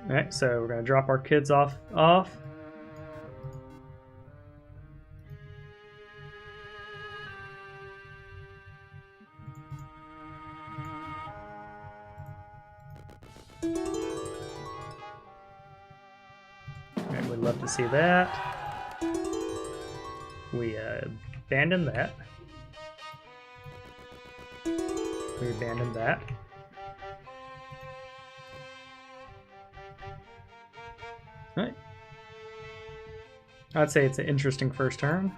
All right, so we're gonna drop our kids off. Alright, we'd love to see that. We abandon that. We abandon that. Alright. I'd say it's an interesting first turn.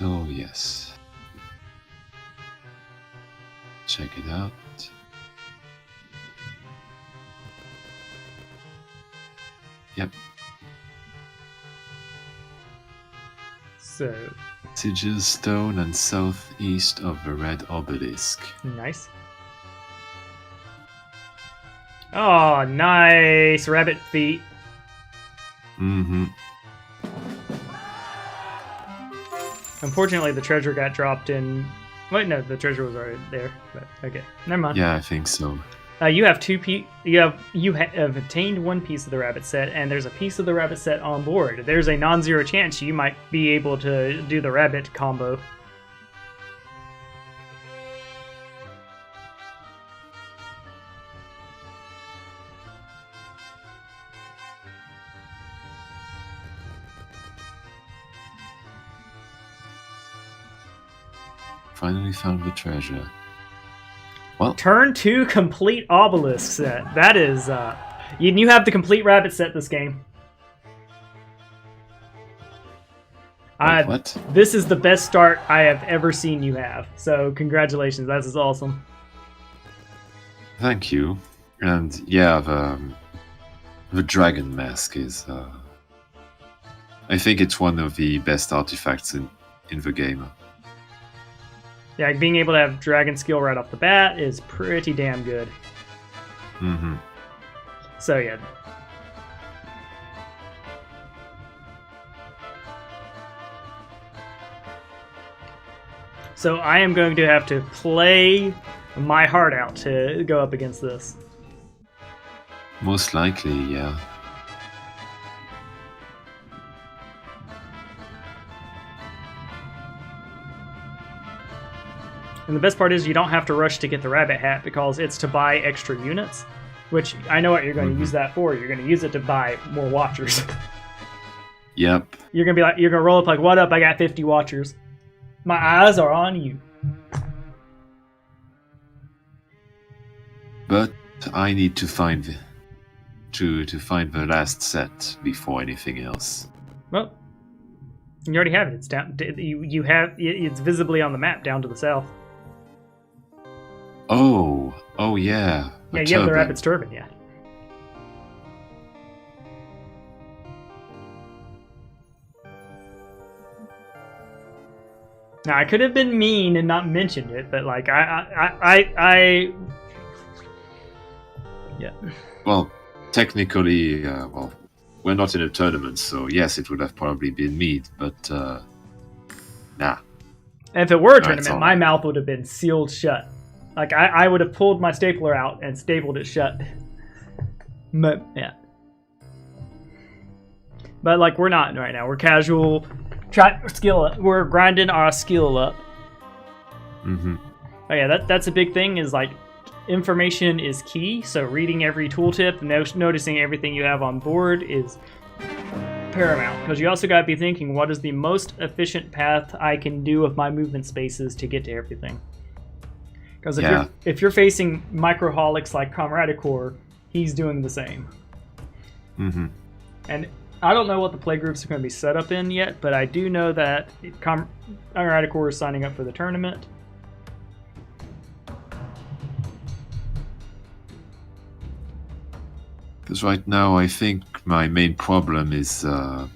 Oh, yes. Check it out. Yep. So, Sigil Stone and southeast of the red obelisk. nice. Oh, nice! Rabbit feet. Mm-hmm. Unfortunately, the treasure got dropped in... Wait, no, the treasure was already there. But okay, never mind. Yeah, I think so. You have you have obtained one piece of the rabbit set, and there's a piece of the rabbit set on board. There's a non-zero chance you might be able to do the rabbit combo. Finally found the treasure. Well, Turn 2 complete obelisk set. That is, you have the complete rabbit set this game. wait, what? This is the best start I have ever seen you have. So congratulations, that is awesome. Thank you. And yeah, the dragon mask is... I think it's one of the best artifacts in the game. Yeah, being able to have dragon skill right off the bat is pretty damn good. Mm-hmm. So yeah. So I am going to have to play my heart out to go up against this. Most likely, yeah. And the best part is you don't have to rush to get the rabbit hat because it's to buy extra units, which I know what you're going to use that for. You're going to use it to buy more watchers. Yep. You're going to roll up like, what up? I got 50 watchers. My eyes are on you. But I need to find the last set before anything else. Well, you already have it. It's down. You have it's visibly on the map down to the south. Oh yeah. Yeah, you have the rabbit's turban. Yeah. Now I could have been mean and not mentioned it, but like I yeah. Well, technically, we're not in a tournament, so yes, it would have probably been mead, but nah. And if it were a tournament, all my right. mouth would have been sealed shut. Like I would have pulled my stapler out and stapled it shut. But yeah. But like we're not right now. We're casual. Skill up. We're grinding our skill up. Mm-hmm. Oh yeah, that's a big thing. Is like information is key. So reading every tooltip, noticing everything you have on board is paramount. Because you also got to be thinking, what is the most efficient path I can do with my movement spaces to get to everything? Because if you're facing microholics like Commeradicore, he's doing the same. Mm-hmm. And I don't know what the play groups are going to be set up in yet, but I do know that Commeradicore is signing up for the tournament. Because right now, I think my main problem is on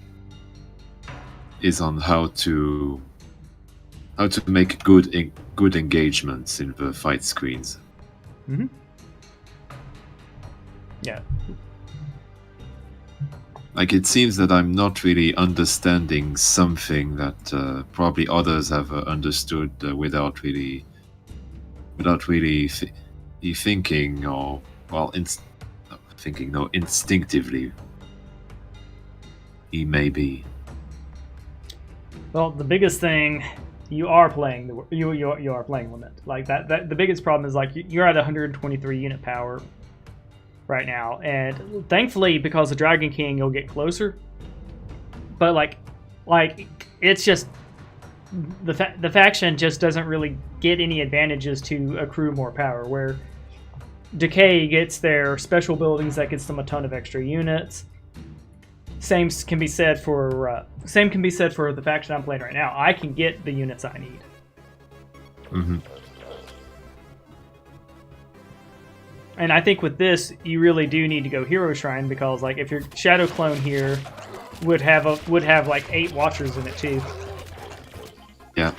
how to make good engagements in the fight screens. Mm-hmm. Yeah. Like, it seems that I'm not really understanding something that probably others have understood without really thinking, or instinctively. He may be. Well, the biggest thing, you are playing you are playing Lament. Like that the biggest problem is like you're at 123 unit power right now, and thankfully because of Dragon King you'll get closer. But like it's just the faction just doesn't really get any advantages to accrue more power, where Decay gets their special buildings that gets them a ton of extra units. Same can be said for the faction I'm playing right now. I can get the units I need. Mm-hmm. And I think with this, you really do need to go Hero Shrine, because like if your Shadow Clone here would have like 8 Watchers in it too. Yeah.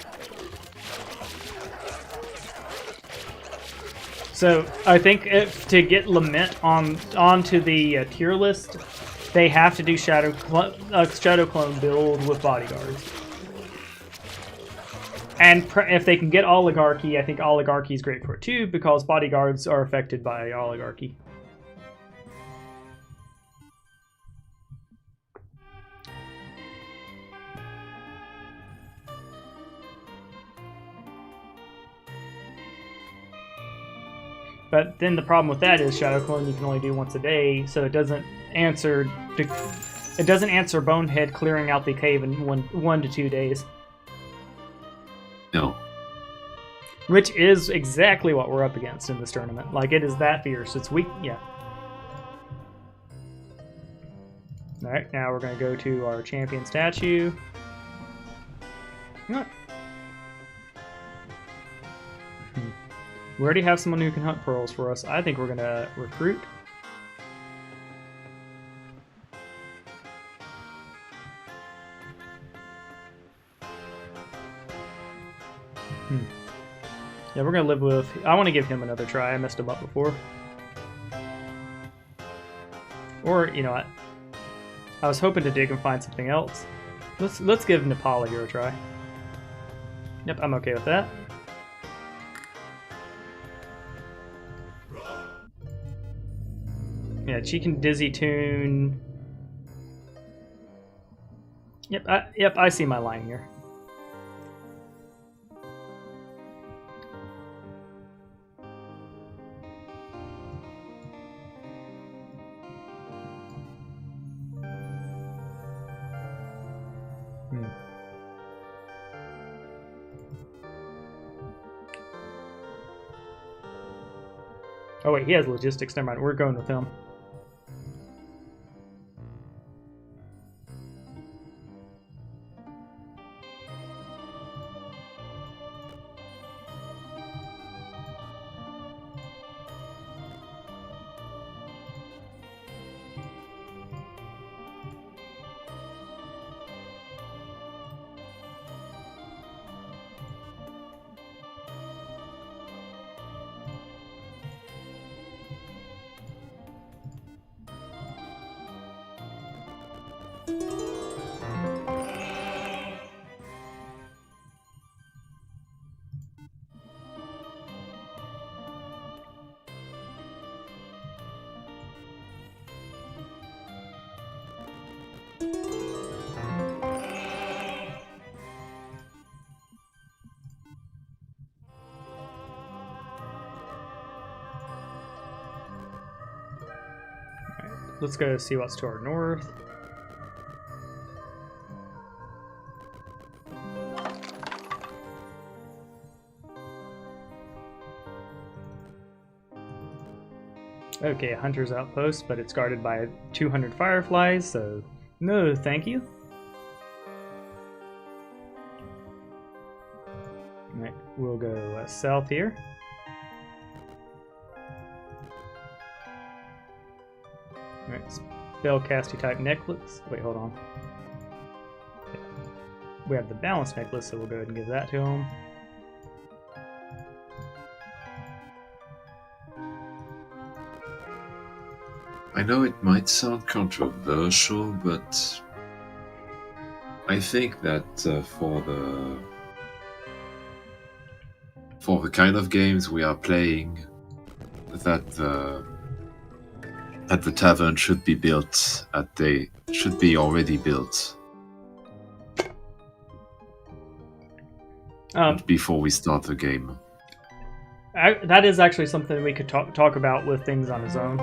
So I think to get Lament onto the tier list, they have to do Shadow Clone build with Bodyguards. And if they can get Oligarchy, I think Oligarchy is great for it too, because Bodyguards are affected by Oligarchy. But then the problem with that is Shadow Clone you can only do once a day, so it doesn't answer Bonehead clearing out the cave in 1 to 2 days. No. Which is exactly what we're up against in this tournament. Like, it is that fierce. It's weak. Yeah. Alright, now we're going to go to our champion statue. What? We already have someone who can hunt pearls for us. I think we're going to recruit. Yeah, we're going to live with... I want to give him another try. I messed him up before. Or, you know what? I was hoping to dig and find something else. Let's give Nepali here a try. Yep, I'm okay with that. Yeah, she can Dizzy Tune. Yep, I see my line here. Oh wait, he has logistics. Never mind. We're going with him. Let's go see what's to our north. Okay, a hunter's outpost, but it's guarded by 200 fireflies, so No, thank you. Alright, we'll go south here. Alright, spellcasty type necklace. Wait, hold on. Yeah. We have the balance necklace, so we'll go ahead and give that to him. I know it might sound controversial, but I think that for the kind of games we are playing, that the tavern should be built should be already built before we start the game. That is actually something we could talk about with things on his own.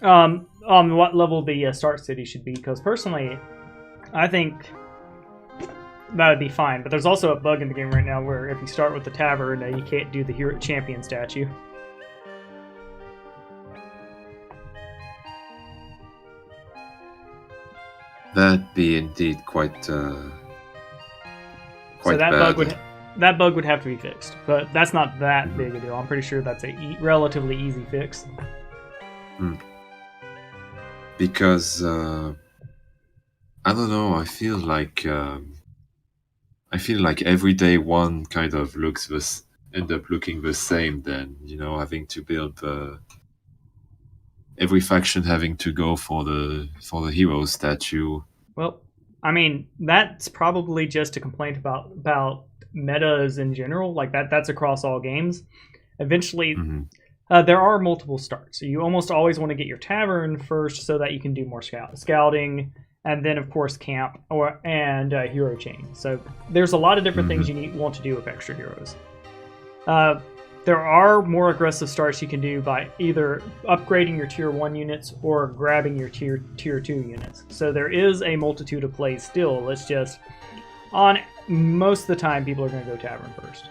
What level the start city should be, because personally, I think that would be fine. But there's also a bug in the game right now where if you start with the tavern, you can't do the hero champion statue. That'd be indeed quite So bad. That bug would have to be fixed, but that's not that big a deal. I'm pretty sure that's a relatively easy fix. Because I don't know. I feel like every day one kind of end up looking the same. Then having to build every faction having to go for the hero statue. Well, I mean, that's probably just a complaint about metas in general. Like that's across all games. Eventually, there are multiple starts. So you almost always want to get your tavern first so that you can do more scouting, and then of course camp and hero chain. So there's a lot of different things you want to do with extra heroes. There are more aggressive starts you can do by either upgrading your tier 1 units or grabbing your tier 2 units. So there is a multitude of plays still. It's just, on most of the time, people are going to go tavern first.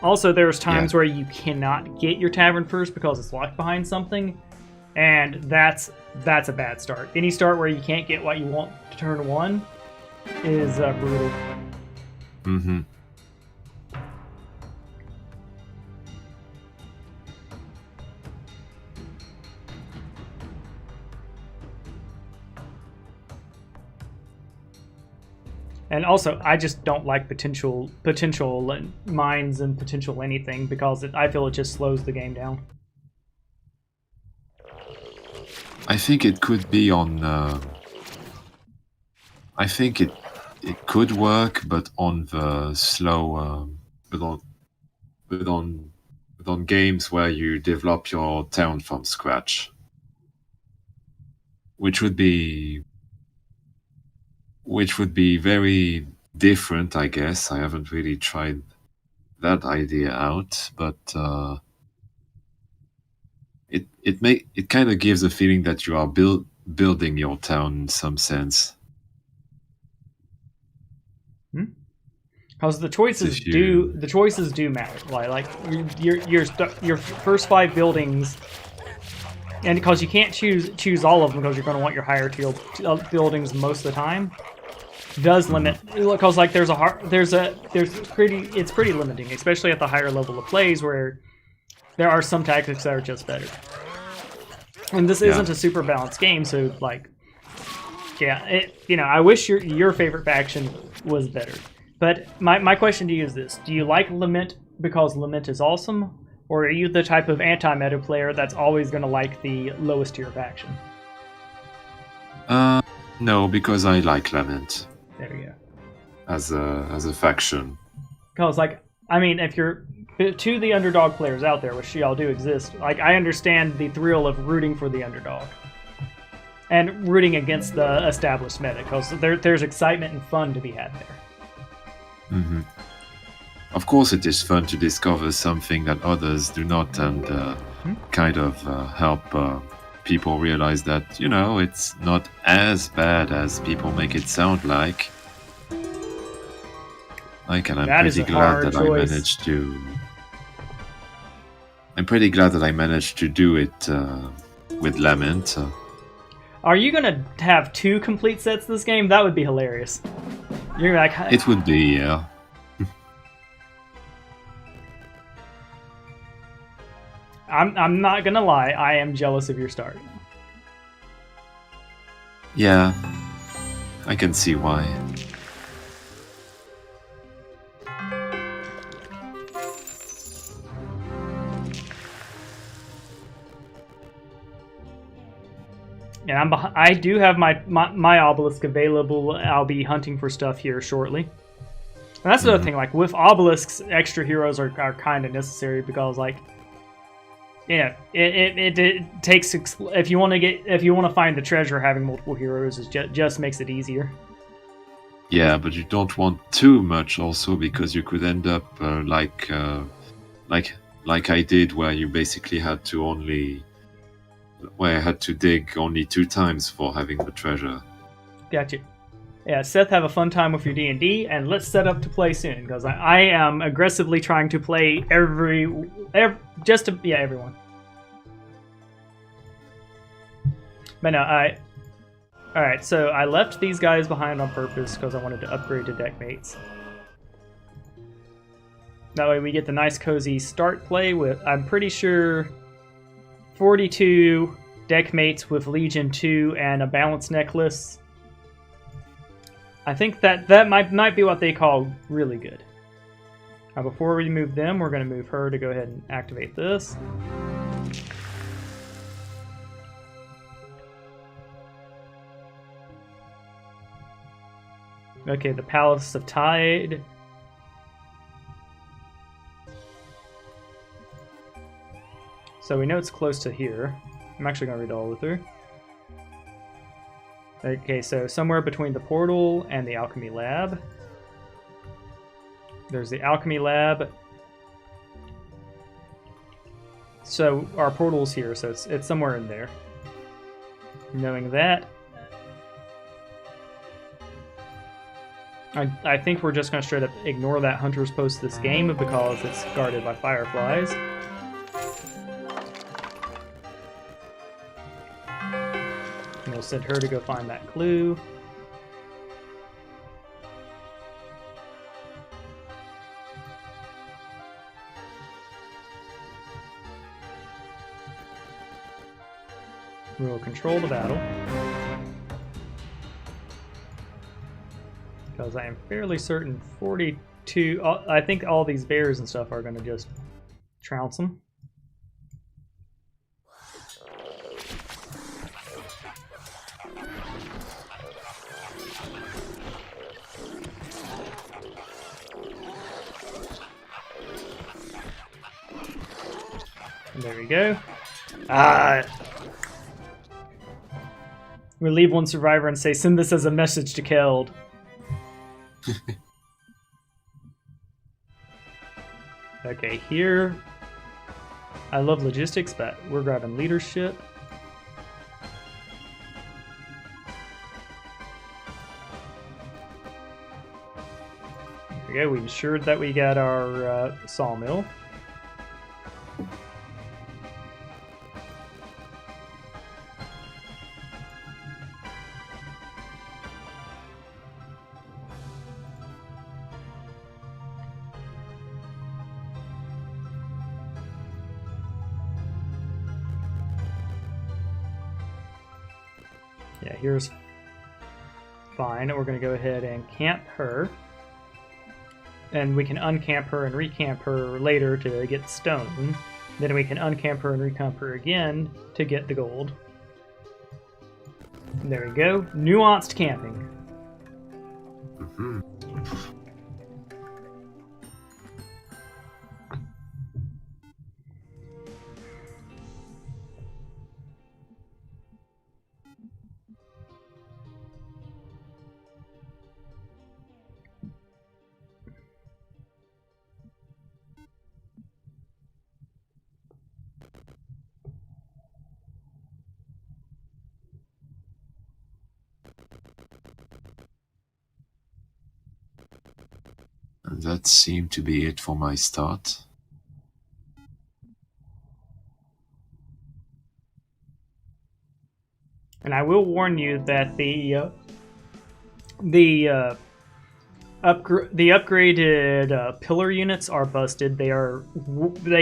Also, there's times where you cannot get your tavern first because it's locked behind something, and that's a bad start. Any start where you can't get what you want to turn 1 is brutal. And also, I just don't like potential mines and potential anything because I feel it just slows the game down. I think it could be on. I think it could work, but on the slow, but on games where you develop your town from scratch, which would be very different, I guess. I haven't really tried that idea out, but it kind of gives a feeling that you are building your town in some sense. Because the choices do matter. Like your first 5 buildings, and because you can't choose all of them because you're going to want your higher tier buildings most of the time, does limit, because like it's pretty limiting, especially at the higher level of plays where there are some tactics that are just better. And this isn't a super balanced game, so like, I wish your favorite faction was better. But my question to you is this: do you like Lament because Lament is awesome, or are you the type of anti-meta player that's always going to like the lowest tier faction? No, because I like Lament. There we go. As a faction. Because, like, I mean, if you're to the underdog players out there, which y'all do exist, like, I understand the thrill of rooting for the underdog and rooting against the established meta, because there's excitement and fun to be had there. Of course, it is fun to discover something that others do not, and kind of help people realize that, it's not as bad as people make it sound like. And I'm pretty glad that I managed to do it with Lament. Are you gonna have 2 complete sets this game? That would be hilarious. You're like, It would be, yeah. I'm not gonna lie, I am jealous of your start. Yeah, I can see why. And I do have my obelisk available. I'll be hunting for stuff here shortly. And that's another thing. Like with obelisks, extra heroes are kind of necessary because, like, yeah, it takes if you want to find the treasure, having multiple heroes is just makes it easier. Yeah, but you don't want too much also, because you could end up like I did, where you basically had to dig only 2 times for having the treasure. Gotcha. Yeah, Seth, have a fun time with your D&D, and let's set up to play soon, because I am aggressively trying to play everyone. But no, Alright, so I left these guys behind on purpose because I wanted to upgrade to deck mates. That way we get the nice cozy start play with, I'm pretty sure, 42 deck mates with Legion 2 and a balance necklace. I think that might be what they call really good. Now before we move them, we're going to move her to go ahead and activate this. Okay, the Palace of Tide. So we know it's close to here. I'm actually going to read all of it through. Okay, so somewhere between the portal and the alchemy lab. There's the alchemy lab. So our portal's here, so it's somewhere in there. Knowing that, I think we're just going to straight up ignore that hunter's post this game because it's guarded by fireflies. And we'll send her to go find that clue. We will control the battle. Because I am fairly certain 42... I think all these bears and stuff are going to just trounce them. And there we go. We leave one survivor and say, send this as a message to Keld. Okay, here... I love logistics, but we're grabbing leadership. There we go, we ensured that we got our sawmill. Yeah, here's fine. We're going to go ahead and camp her. And we can uncamp her and recamp her later to get stone. Then we can uncamp her and recamp her again to get the gold. And there we go. Nuanced camping. Mm-hmm. And that seemed to be it for my start. And I will warn you that the upgraded pillar units are busted. They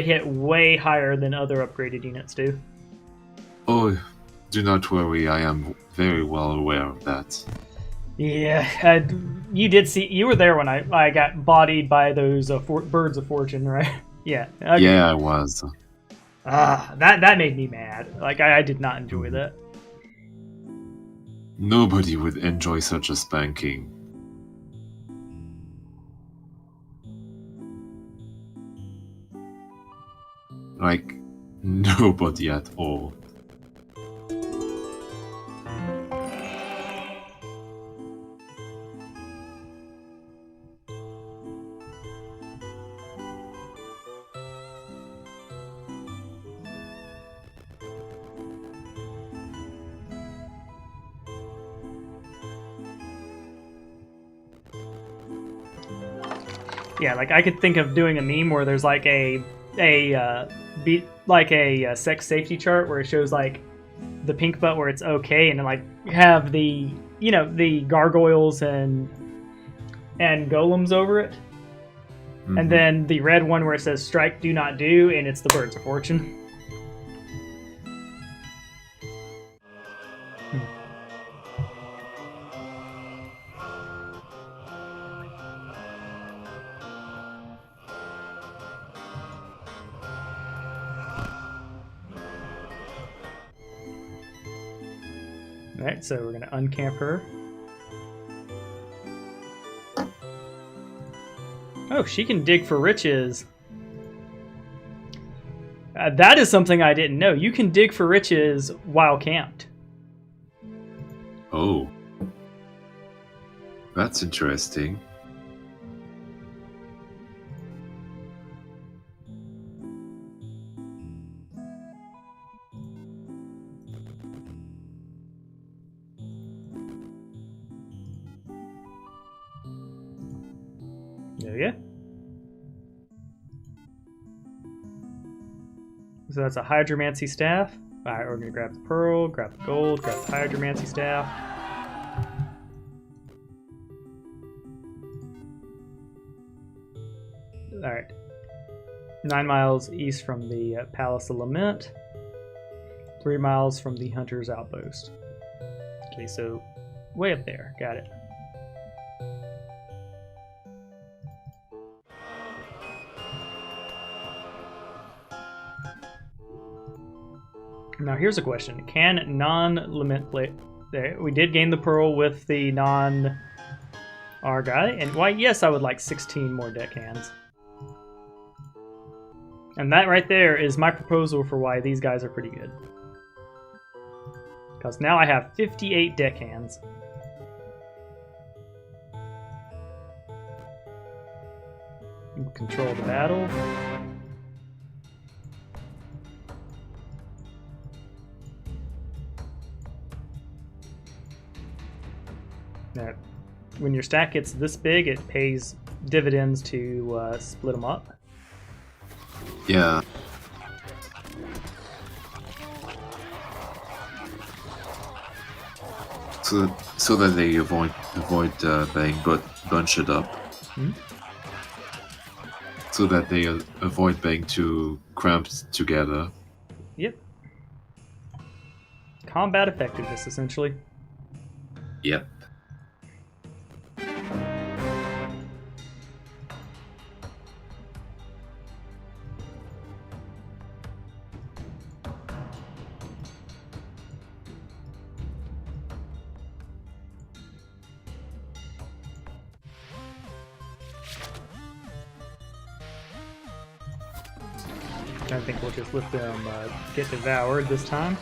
hit way higher than other upgraded units do. Oh, do not worry. I am very well aware of that. Yeah, you were there when I got bodied by those birds of fortune, right? Yeah. Okay. Yeah, I was. That made me mad. Like I did not enjoy that. Nobody would enjoy such a spanking. Like, nobody at all. Yeah, like I could think of doing a meme where there's like a sex safety chart where it shows like the pink butt where it's okay, and then like have the the gargoyles and golems over it, and then the red one where it says strike do not do, and it's the birds of fortune. Alright, so we're gonna uncamp her. Oh, she can dig for riches. That is something I didn't know. You can dig for riches while camped. Oh. That's interesting. There you go. So that's a hydromancy staff. Alright, we're gonna grab the pearl, grab the gold, grab the hydromancy staff. Alright. 9 miles east from the Palace of Lament. 3 miles from the Hunter's Outpost. Okay, so way up there. Got it. Now here's a question. Can non-lament play... There, we did gain the pearl with the non-R guy, and why, yes, I would like 16 more deckhands. And that right there is my proposal for why these guys are pretty good. Because now I have 58 deckhands. We'll control the battle. Now, when your stack gets this big, it pays dividends to split them up. Yeah. So that they avoid being bunched up. Hmm? So that they avoid being too cramped together. Yep. Combat effectiveness, essentially. Yep. I think we'll just let them get devoured this time.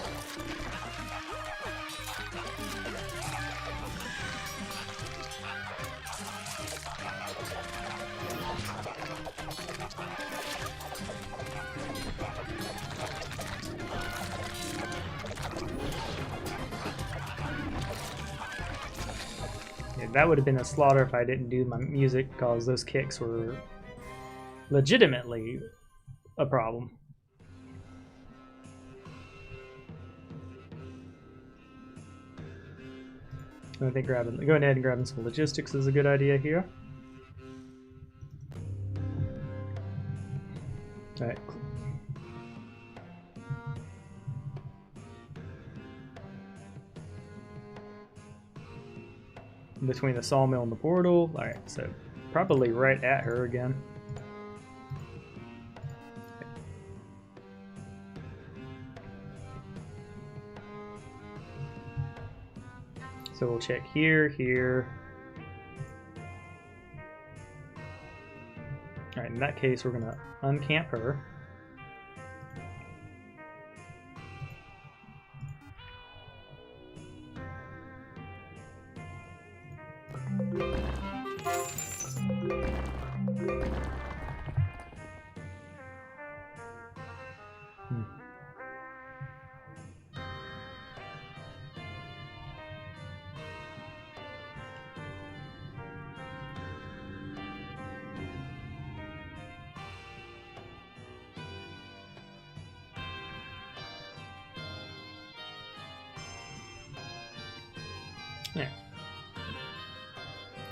Yeah, that would have been a slaughter if I didn't do my music, because those kicks were legitimately a problem. I think going ahead and grabbing some logistics is a good idea here. All right. Between the sawmill and the portal. All right, so probably right at her again. So we'll check here, here. All right, in that case, we're gonna uncamp her. Yeah.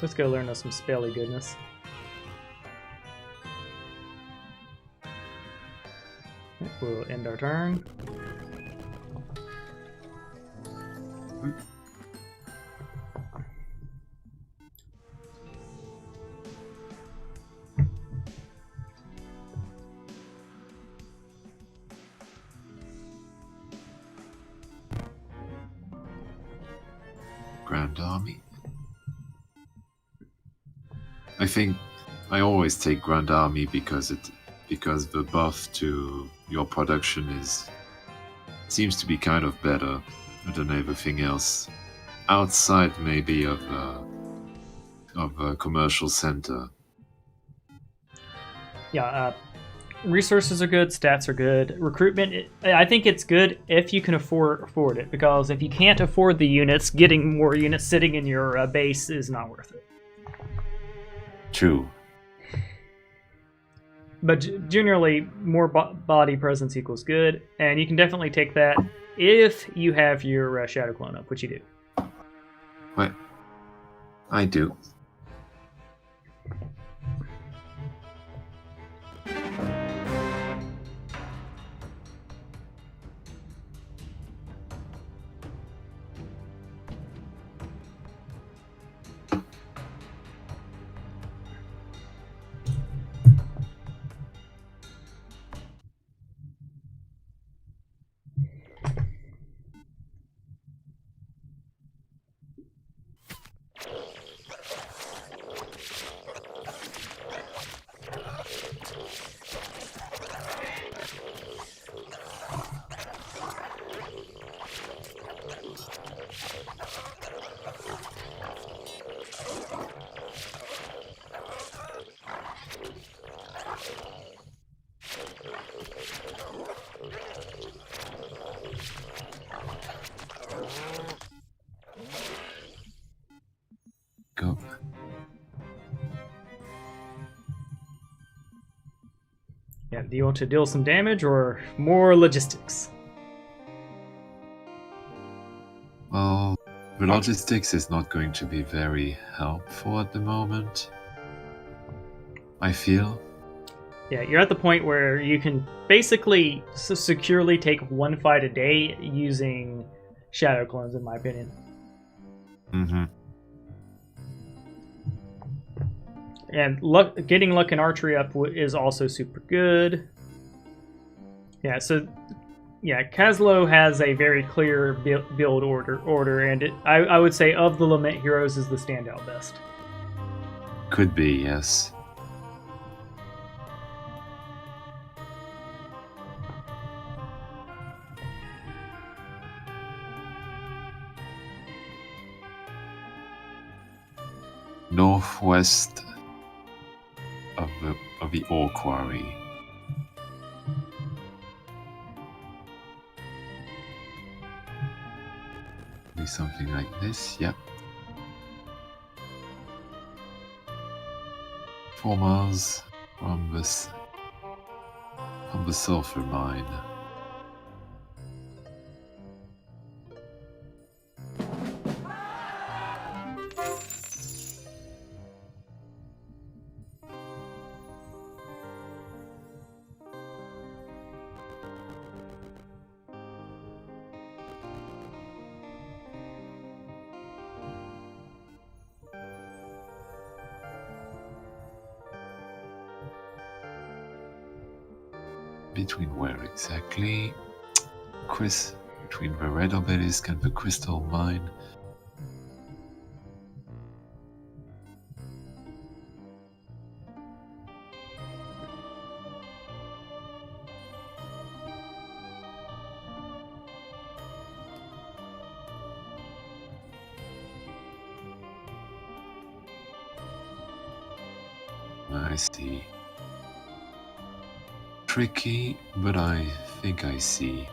Let's go learn us some spelly goodness. We'll end our turn. Grand Army. I think I always take Grand Army because the buff to your production seems to be kind of better than everything else, outside maybe of a commercial center. Yeah, resources are good, stats are good. Recruitment, I think it's good if you can afford it, because if you can't afford the units, getting more units sitting in your base is not worth it. True. But generally, more body presence equals good, and you can definitely take that if you have your Shadow Clone up, which you do. What? I do. Go. Yeah, do you want to deal some damage or more logistics? Well, the logistics is not going to be very helpful at the moment, I feel. Yeah, you're at the point where you can basically securely take one fight a day using Shadow Clones, in my opinion. Mm-hmm. And getting luck and archery up is also super good. Yeah, so yeah, Kaslo has a very clear build order, and I would say of the Lament heroes is the standout best. Could be, yes. Northwest of the ore quarry. Maybe something like this, yep. 4 miles from the sulfur mine. Between where exactly? Between the red obelisk and the crystal mine. I see. Tricky, but I think I see.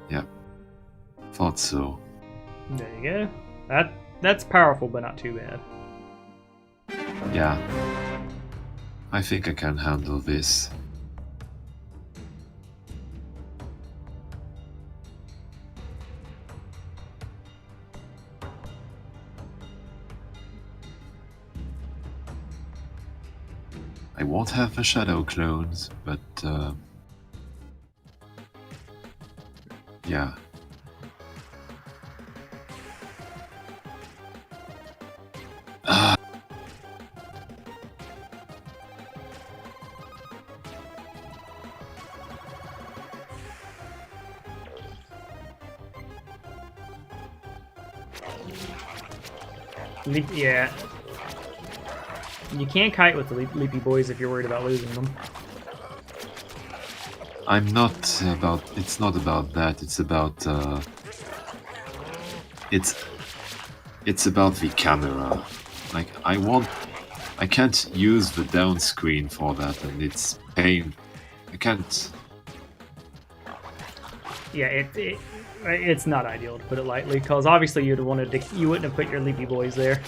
Yep. Thought so. There you go. That's powerful, but not too bad. Yeah. I think I can handle this. I won't have the shadow clones, but yeah. Yeah. You can't kite with the Leapy Boys if you're worried about losing them. I'm not about. It's not about that. It's about. It's about the camera. Like I can't use the down screen for that, and it's pain. I can't. Yeah, it's not ideal, to put it lightly, because obviously you wouldn't have put your Leapy Boys there.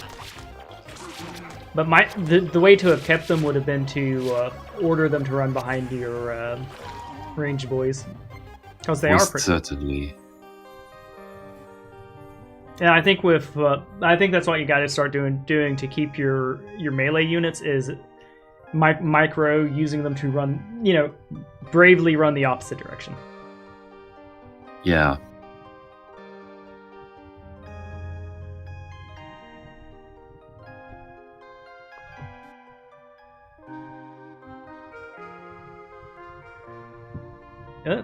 But the way to have kept them would have been to order them to run behind your ranged boys, because they are pretty. Certainly. And I think I think that's what you got to start doing to keep your melee units is micro using them to run, bravely run the opposite direction. Yeah.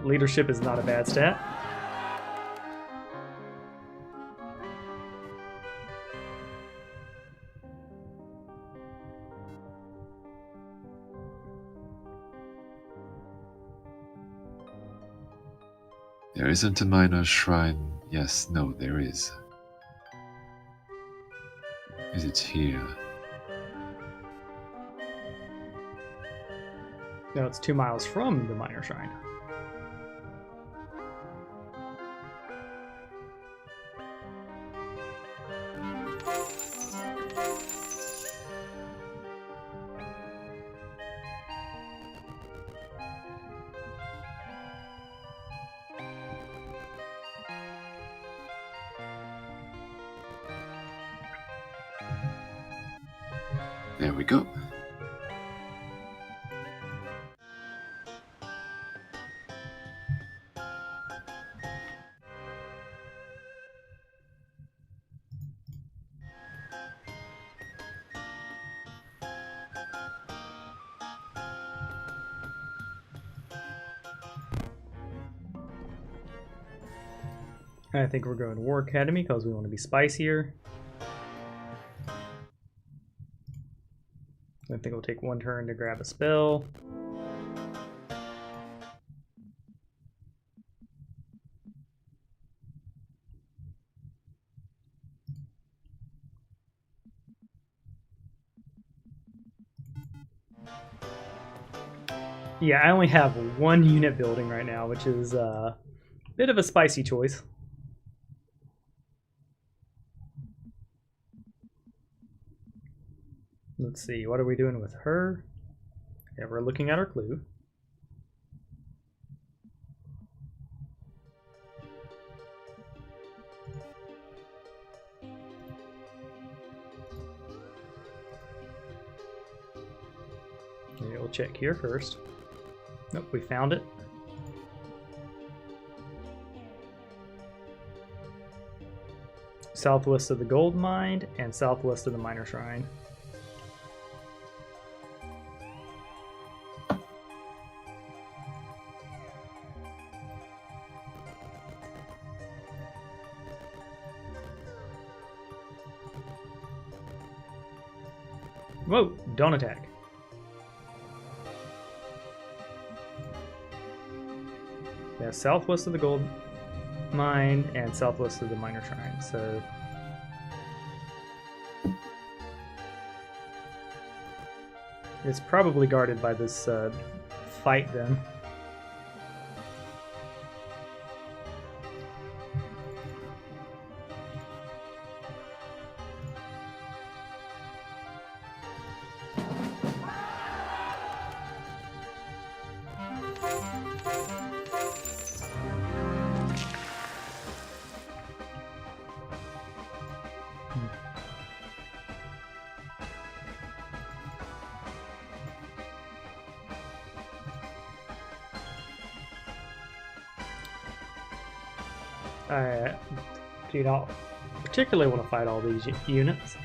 Leadership is not a bad stat. There isn't a minor shrine. Yes, no, there is. Is it here? No, it's 2 miles from the minor shrine. There we go. I think we're going to War Academy because we want to be spicier. I think we'll take 1 turn to grab a spell. Yeah, I only have one unit building right now, which is a bit of a spicy choice. Let's see, what are we doing with her? Yeah, we're looking at our clue. Okay, we'll check here first. Nope, we found it. Southwest of the gold mine and southwest of the miner shrine. Whoa, don't attack. Yeah, southwest of the gold mine and southwest of the miner shrine, so... It's probably guarded by this fight then. I do not particularly want to fight all these units.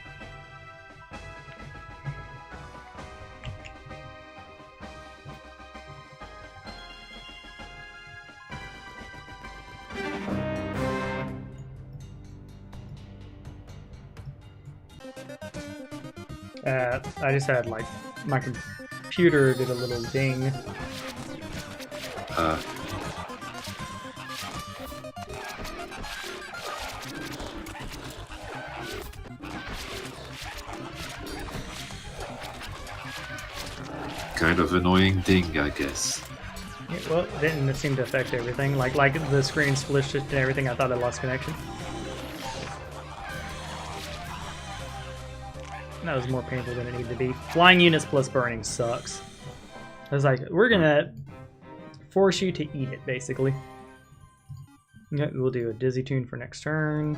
I just had like my computer did a little ding. Kind of annoying thing, I guess. Yeah, well, it didn't seem to affect everything. Like the screen splished and everything. I thought I lost connection. That was more painful than it needed to be. Flying units plus burning sucks. I was like, we're gonna force you to eat it, basically. Yeah, we'll do a dizzy tune for next turn.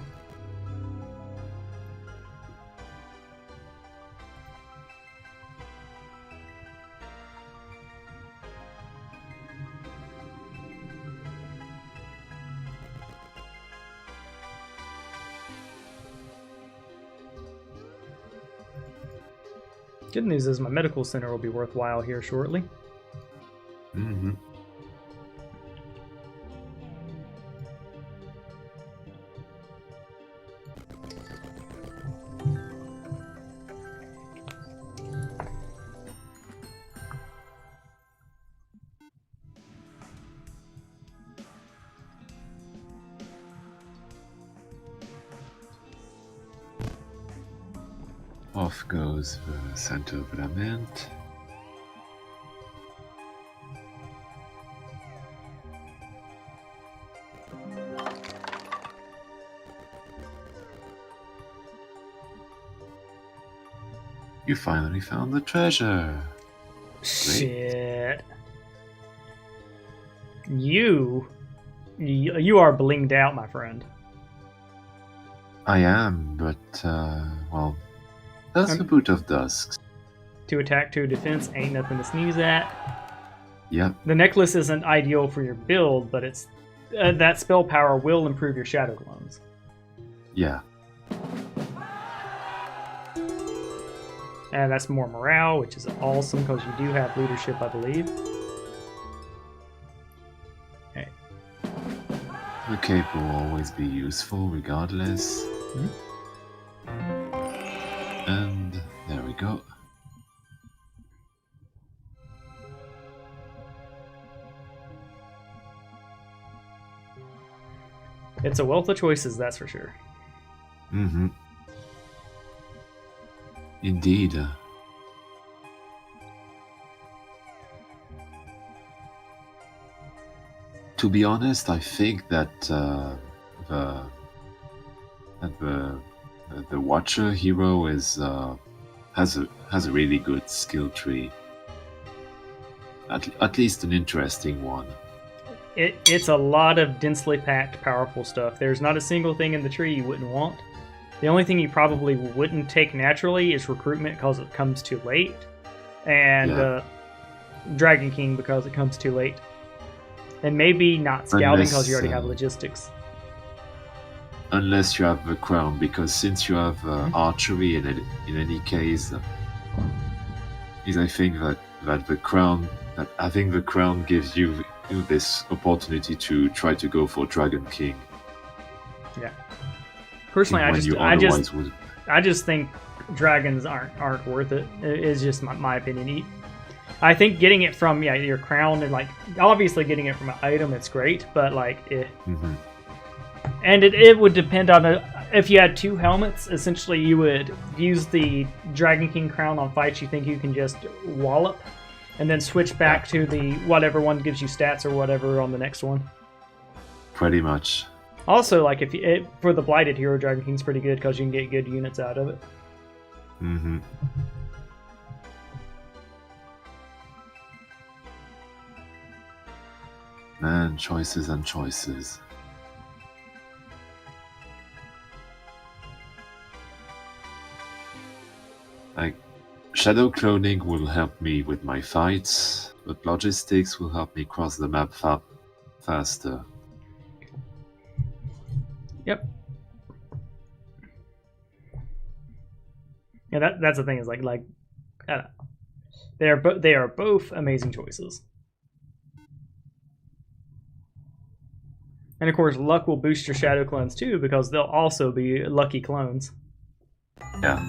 Good news is my medical center will be worthwhile here shortly. Mm-hmm. Off goes the Center of Lament. You finally found the treasure. Shit. You are blinged out, my friend. I am, but, well, that's the boot of dusk. 2 attack, 2 defense, ain't nothing to sneeze at. Yep. The necklace isn't ideal for your build, but it's that spell power will improve your shadow clones. Yeah. And that's more morale, which is awesome because you do have leadership, I believe. Okay. The cape will always be useful regardless. Mm-hmm. And there we go. It's a wealth of choices, that's for sure. Mm-hmm. Indeed. To be honest, I think that the that the Watcher hero is has a really good skill tree. At least an interesting one. It's a lot of densely packed, powerful stuff. There's not a single thing in the tree you wouldn't want. The only thing you probably wouldn't take naturally is recruitment because it comes too late, and Dragon King because it comes too late, and maybe not scouting because you already have logistics. Unless you have the crown, because since you have archery in any case, is I think that the crown that having the crown gives you this opportunity to try to go for Dragon King. Yeah. Personally, I just think dragons aren't worth it. It's just my opinion. I think getting it from your crown and like obviously getting it from an item, it's great, but like and it would depend on if you had two helmets. Essentially, you would use the Dragon King crown on fights you think you can just wallop, and then switch back to the whatever one gives you stats or whatever on the next one. Pretty much. Also, like for the Blighted hero, Dragon King's pretty good because you can get good units out of it. Mm-hmm. Man, choices and choices. Like, shadow cloning will help me with my fights, but logistics will help me cross the map faster. Yep. Yeah, that's the thing is like I don't know. They are both amazing choices. And of course, luck will boost your shadow clones too because they'll also be lucky clones. Yeah.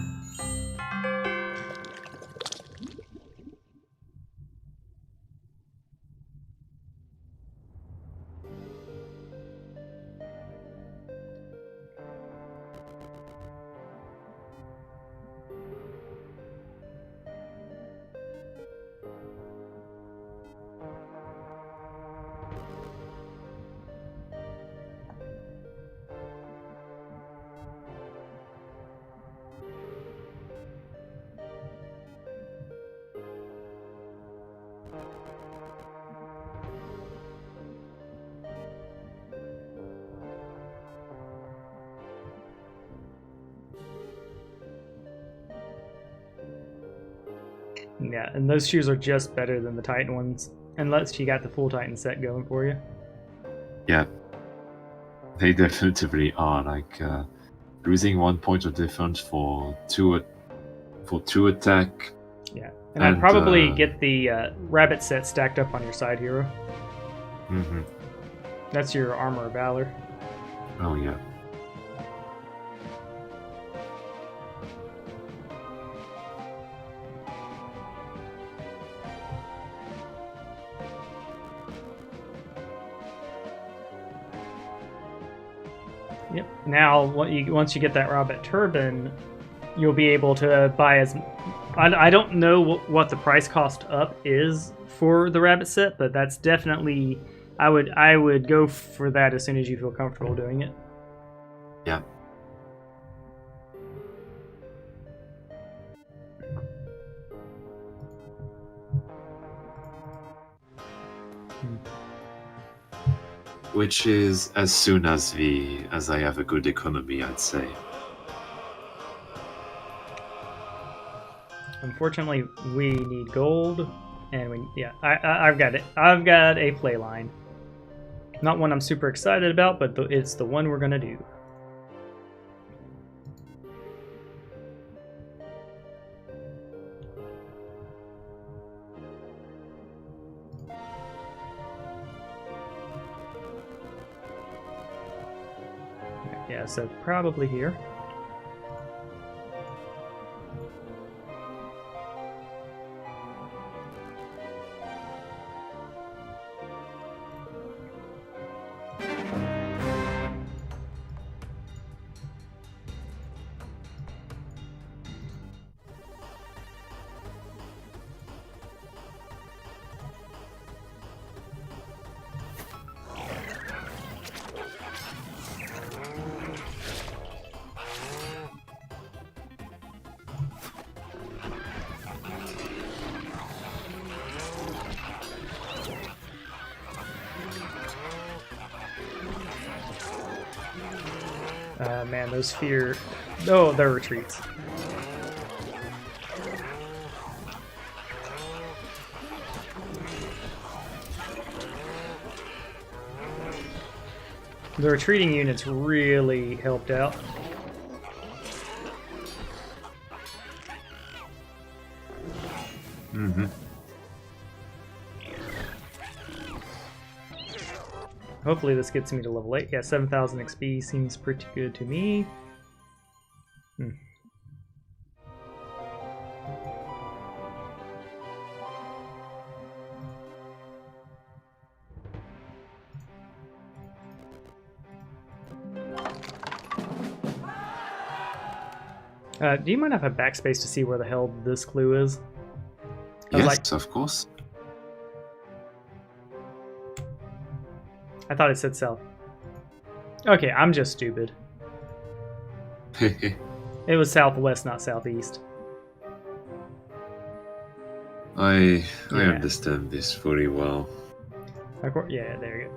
Yeah, and those shoes are just better than the Titan ones, unless you got the full Titan set going for you. Yeah. They definitely are. Like losing 1 point of defense for two attack. Yeah, and I'd probably get the rabbit set stacked up on your side hero. Mm-hmm. That's your armor of valor. Oh yeah. Yep. Now, once you get that rabbit turban, you'll be able to buy as. I don't know what the price cost up is for the rabbit set, but that's definitely. I would go for that as soon as you feel comfortable doing it. Yeah. Which is as soon as I have a good economy, I'd say. Unfortunately, we need gold, and I've got it. I've got a play line. Not one I'm super excited about, but it's the one we're gonna do. Yeah, so probably here. Man, those fear... Oh, they're retreats. The retreating units really helped out. Mm-hmm. Hopefully this gets me to level 8. Yeah, 7,000 XP seems pretty good to me. Do you mind if I backspace to see where the hell this clue is? Yes, of course. I thought it said south. Okay, I'm just stupid. It was southwest, not southeast. I understand this fully well. Yeah, there you go.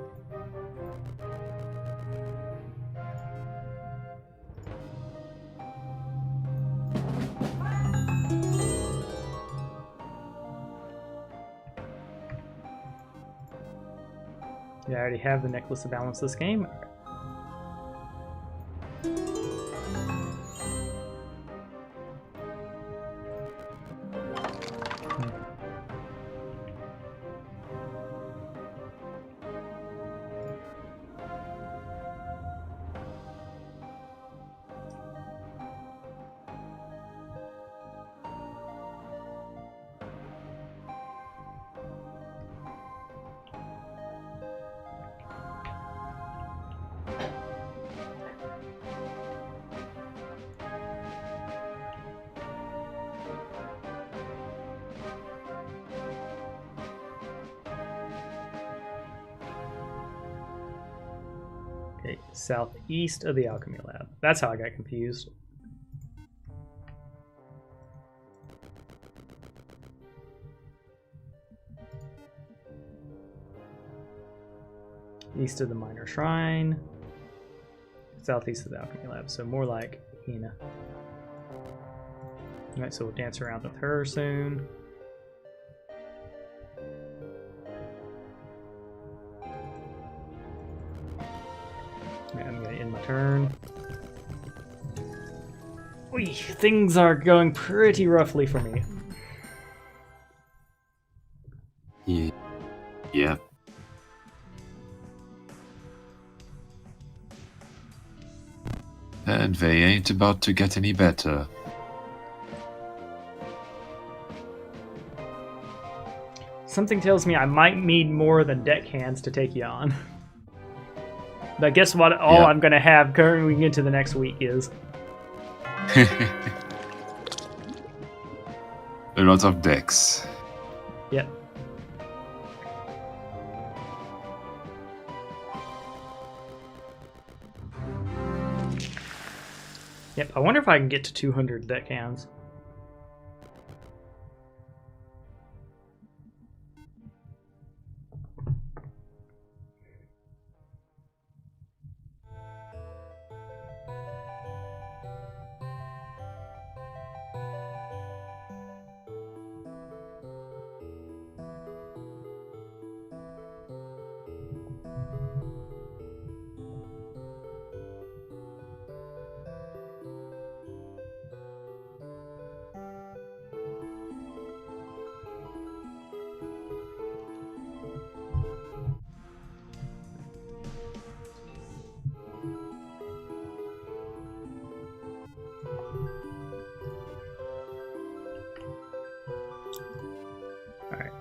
Yeah, I already have the necklace to balance this game. Okay, southeast of the alchemy lab. That's how I got confused. East of the minor shrine. Southeast of the alchemy lab, so more like Hina. Alright, so we'll dance around with her soon. Yeah, I'm gonna end my turn. Whee, things are going pretty roughly for me. Yeah. And they ain't about to get any better. Something tells me I might need more than deckhands to take you on. But guess what? All I'm gonna have going into the next week is A lot of decks. Yep. Yep, I wonder if I can get to 200 deckhands.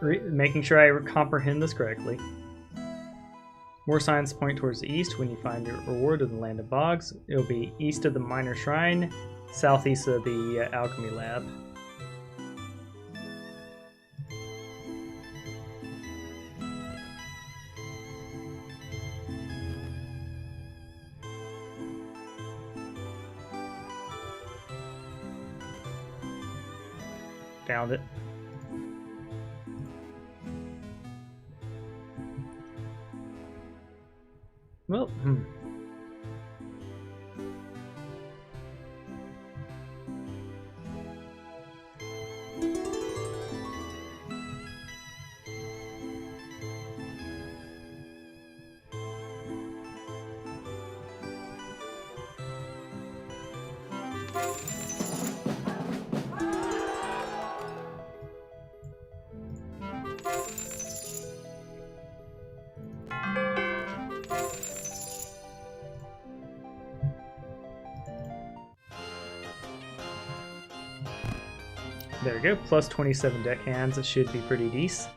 Making sure I comprehend this correctly. More signs point towards the east when you find your reward in the land of bogs. It'll be east of the minor shrine, southeast of the alchemy lab. Found it. Well, There we go, plus 27 deckhands. It should be pretty decent.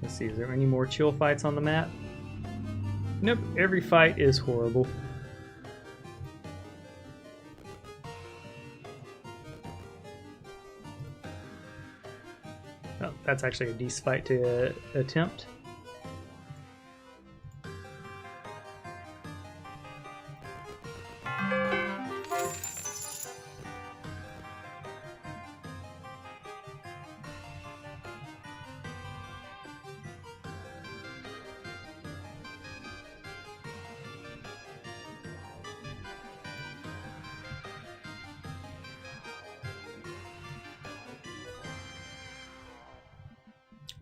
Let's see, is there any more chill fights on the map? Nope, every fight is horrible. Oh, that's actually a decent fight to attempt.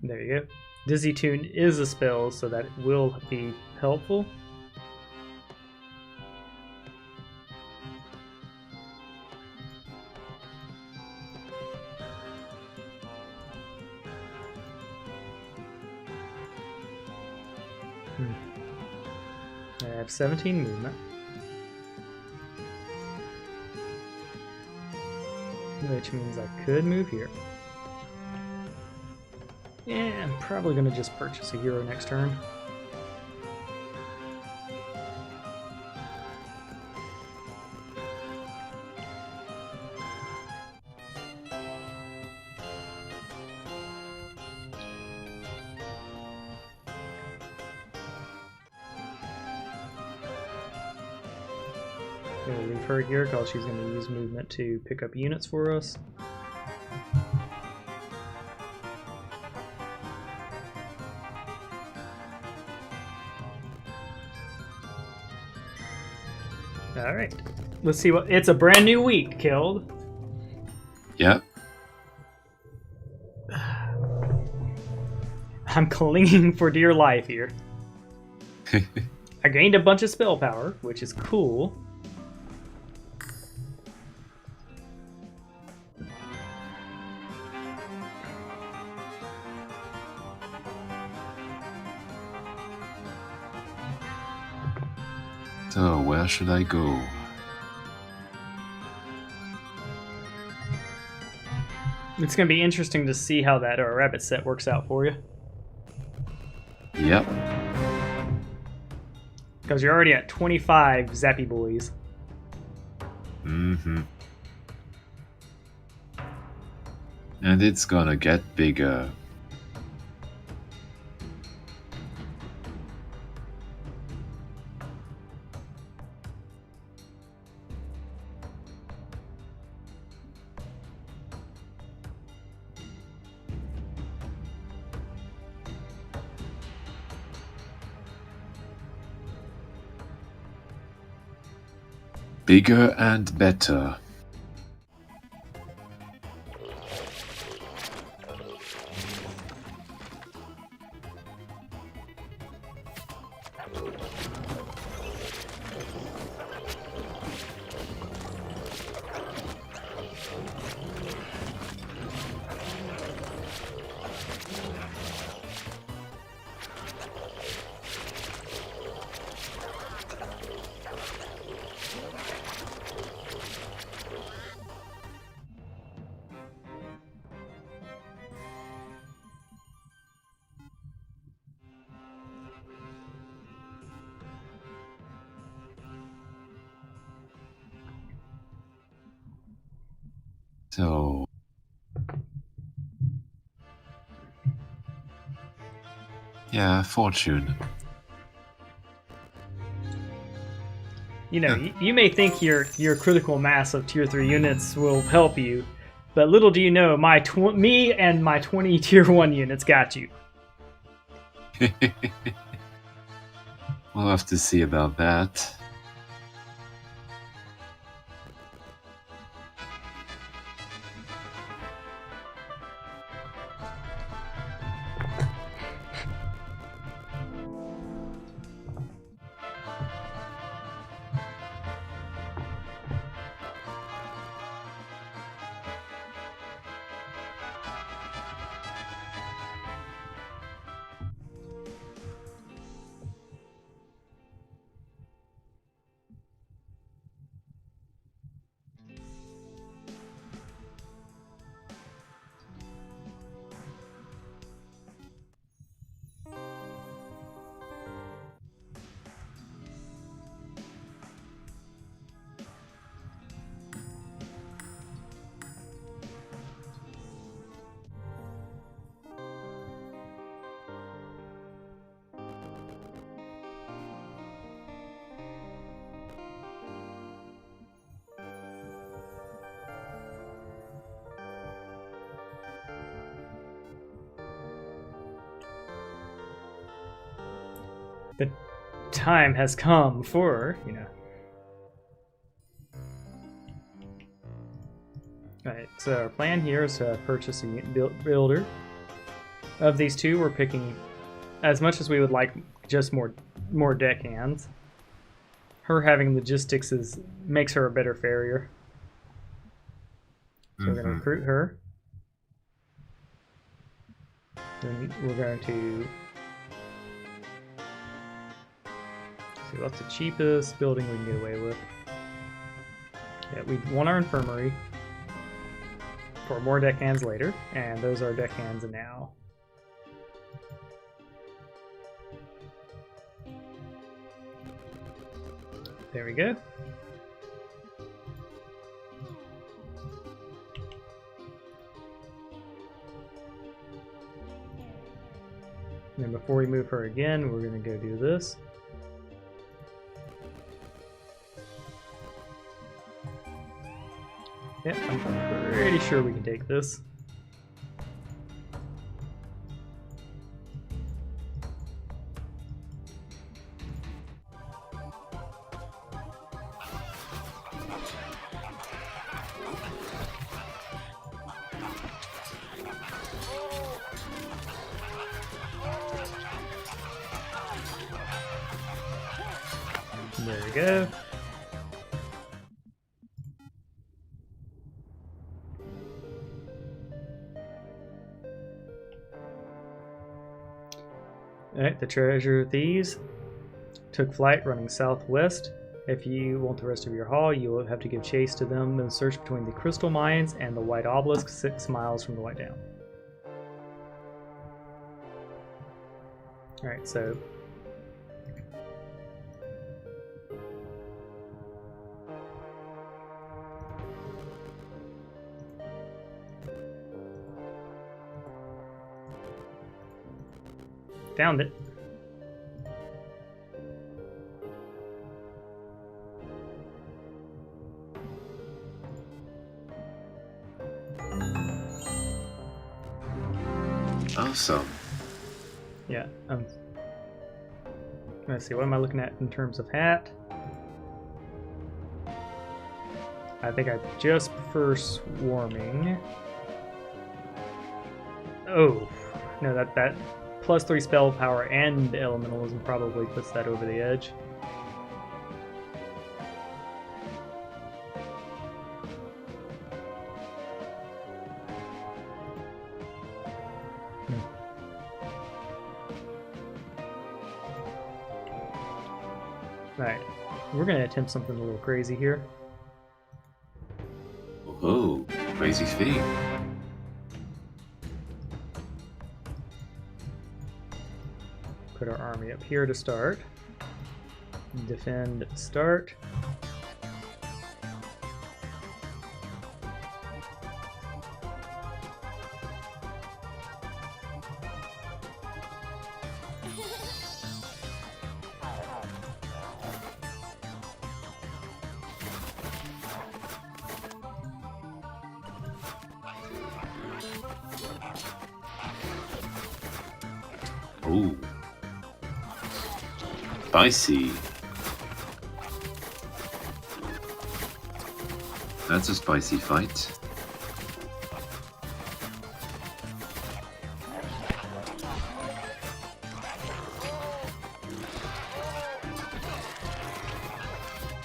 There you go. Dizzy Tune is a spell, so that will be helpful. I have 17 movement. Which means I could move here. Yeah, I'm probably going to just purchase a hero next turn. Gonna leave her here because she's going to use movement to pick up units for us. Alright, let's see what. It's a brand new week, Keld. Yeah. I'm clinging for dear life here. I gained a bunch of spell power, which is cool. So, where should I go? It's going to be interesting to see how that rabbit set works out for you. Yep. Because you're already at 25 Zappy Boys. Mm-hmm. And it's gonna get bigger. Bigger and better. So, yeah, fortune. You know, you may think your critical mass of tier 3 units will help you, but little do you know, me and my 20 tier 1 units got you. We'll have to see about that. The time has come for, Alright, so our plan here is to purchase a builder. Of these two, we're picking, as much as we would like just more deckhands, her having logistics makes her a better farrier. So we're going to recruit her. Then we're going to see what's the cheapest building we can get away with. Yeah, we want our infirmary for more deckhands later, and those are deckhands now. There we go. And then before we move her again, we're going to go do this. Yeah, I'm pretty sure we can take this. There we go. Alright, the treasure thieves took flight running southwest. If you want the rest of your haul, you will have to give chase to them and search between the crystal mines and the White Obelisk 6 miles from the White Down. Alright, so found it. Awesome. Yeah. Let's see. What am I looking at in terms of hat? I think I just prefer swarming. Oh no, that +3 spell power and elementalism probably puts that over the edge. Alright, we're going to attempt something a little crazy here. Oh, crazy thing. Put our army up here to start. Defend, start. Ooh. Spicy. That's a spicy fight.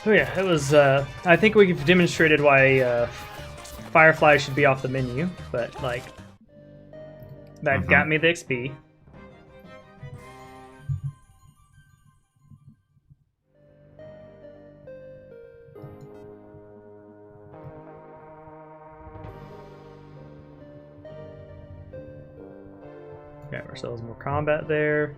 Oh yeah, it was, I think we've demonstrated why Firefly should be off the menu, but, like, that got me the XP. Got ourselves more combat there.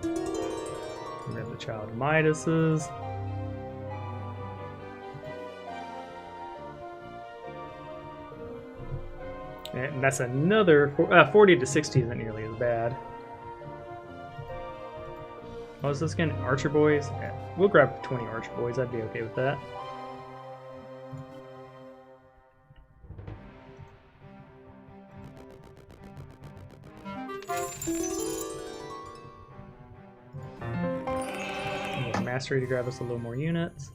We have the Child Midas's. And that's another 40 to 60 isn't nearly as bad. What was this again? Archer boys? Okay. We'll grab 20 archer boys. I'd be okay with that. Mastery to grab us a little more units.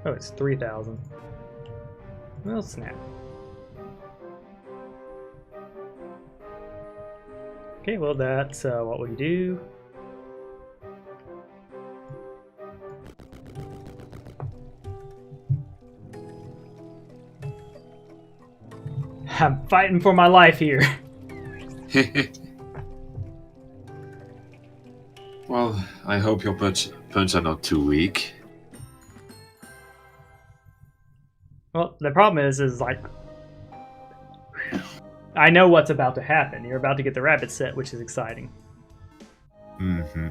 Oh, it's 3,000. Well, snap. Okay, well that's what we do. I'm fighting for my life here. Well, I hope your punch are not too weak. Well, the problem is like, I know what's about to happen. You're about to get the rabbit set, which is exciting. Mm-hmm.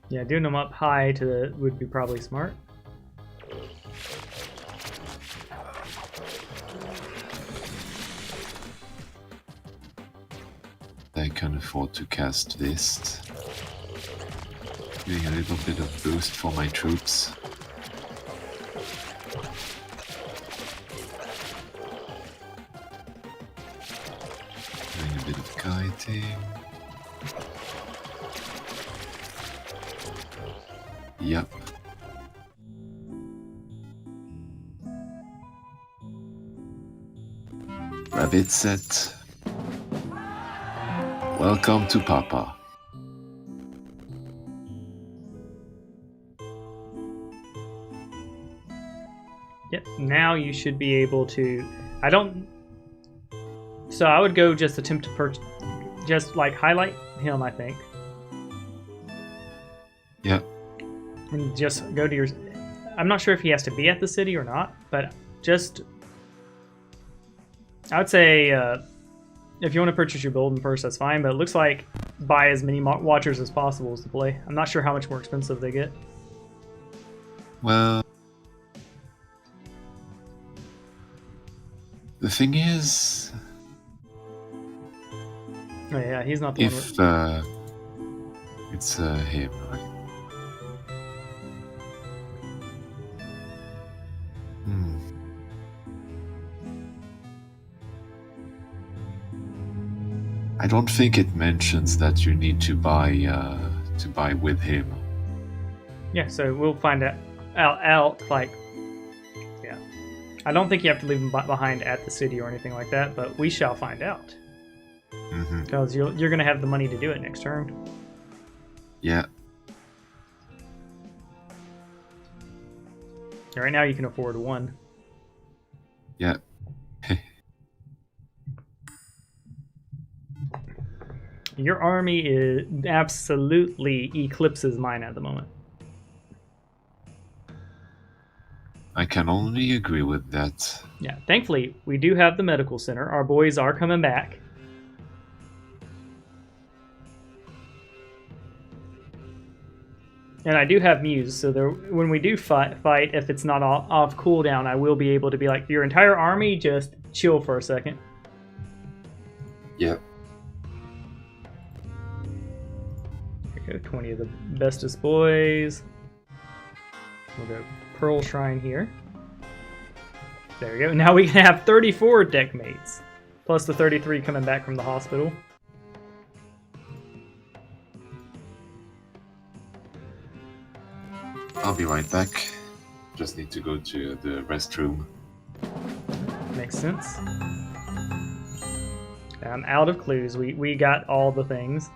Yeah, doing them up high to the would be probably smart. I can afford to cast this. Doing a little bit of boost for my troops. Doing a bit of kiting. Yep. Rabbit set. Welcome to Papa. Yep, now you should be able to... So I would go just attempt to purchase... Just like highlight him, I think. Yep. And just go to your... I'm not sure if he has to be at the city or not, but just... I would say if you want to purchase your golden purse, that's fine, but it looks like buy as many watchers as possible is the play. I'm not sure how much more expensive they get. Well... The thing is... Oh yeah, he's not the one with... It's him, right? I don't think it mentions that you need to buy with him. Yeah, so we'll find out like... Yeah. I don't think you have to leave him behind at the city or anything like that, but we shall find out. Because you're going to have the money to do it next turn. Yeah. Right now you can afford one. Yeah. Your army is absolutely eclipses mine at the moment. I can only agree with that. Yeah, thankfully, we do have the medical center. Our boys are coming back. And I do have Muse, so when we do fight, if it's not off cooldown, I will be able to be like, your entire army, just chill for a second. Yep. There we go, 20 of the bestest boys. We'll go Pearl Shrine here. There we go. Now we can have 34 deck mates, plus the 33 coming back from the hospital. I'll be right back. Just need to go to the restroom. Makes sense. I'm out of clues. We got all the things.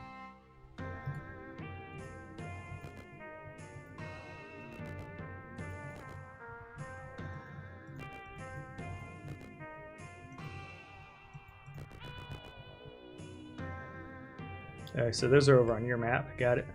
Alright, so those are over on your map. Got it.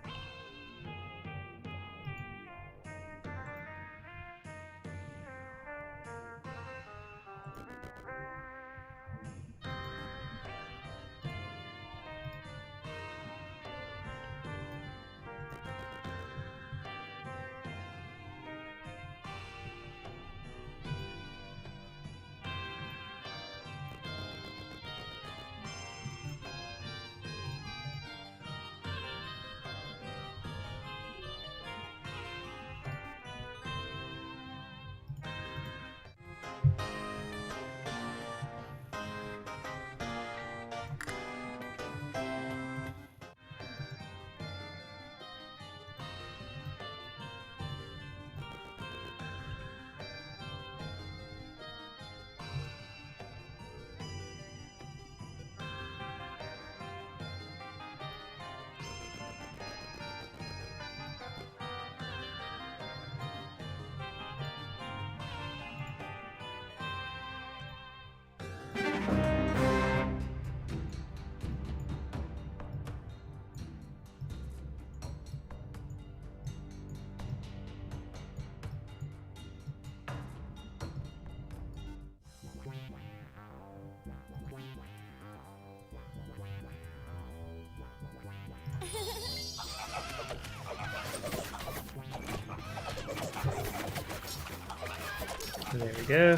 There we go.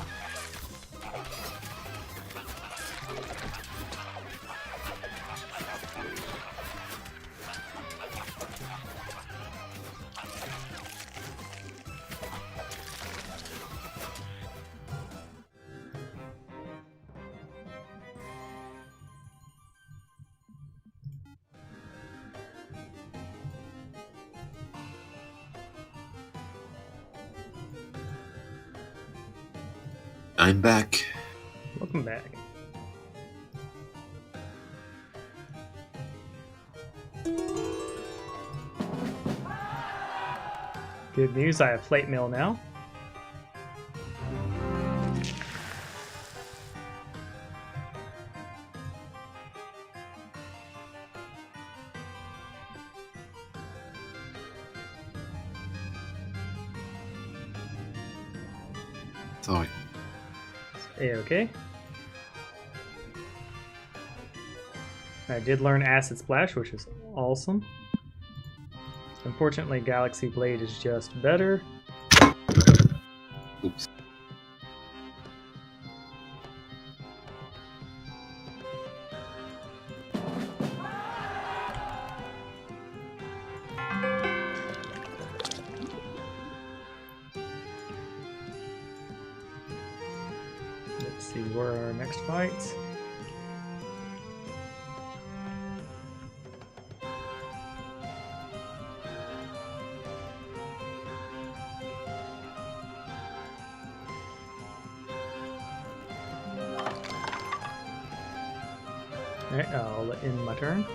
I'm back. Welcome back. Good news, I have plate mail now. Sorry. A-okay. I did learn Acid Splash, which is awesome. Unfortunately, Galaxy Blade is just better. Oops. Let's see where are our next fights. Alright, I'll end my turn.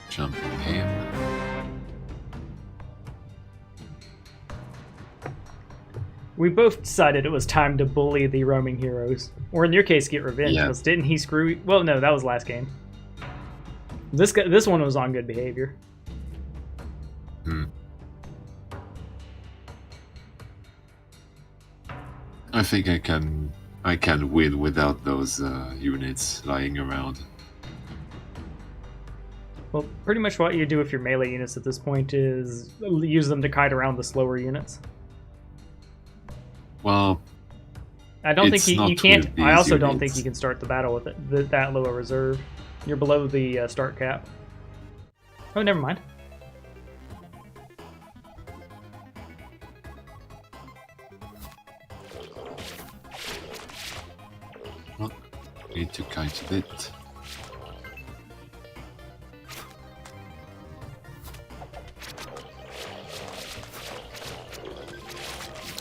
Jumping him. We both decided it was time to bully the roaming heroes. Or in your case, get revenge. Yeah. Because didn't he screw... Well, no, that was last game. This one was on good behavior. I think I can win without those units lying around. Well, pretty much what you do with your melee units at this point is use them to kite around the slower units. Well, I don't think you can't. I also don't units. think you can start the battle with it, that low a reserve. You're below the start cap. Oh, never mind. Well, need to kite a bit.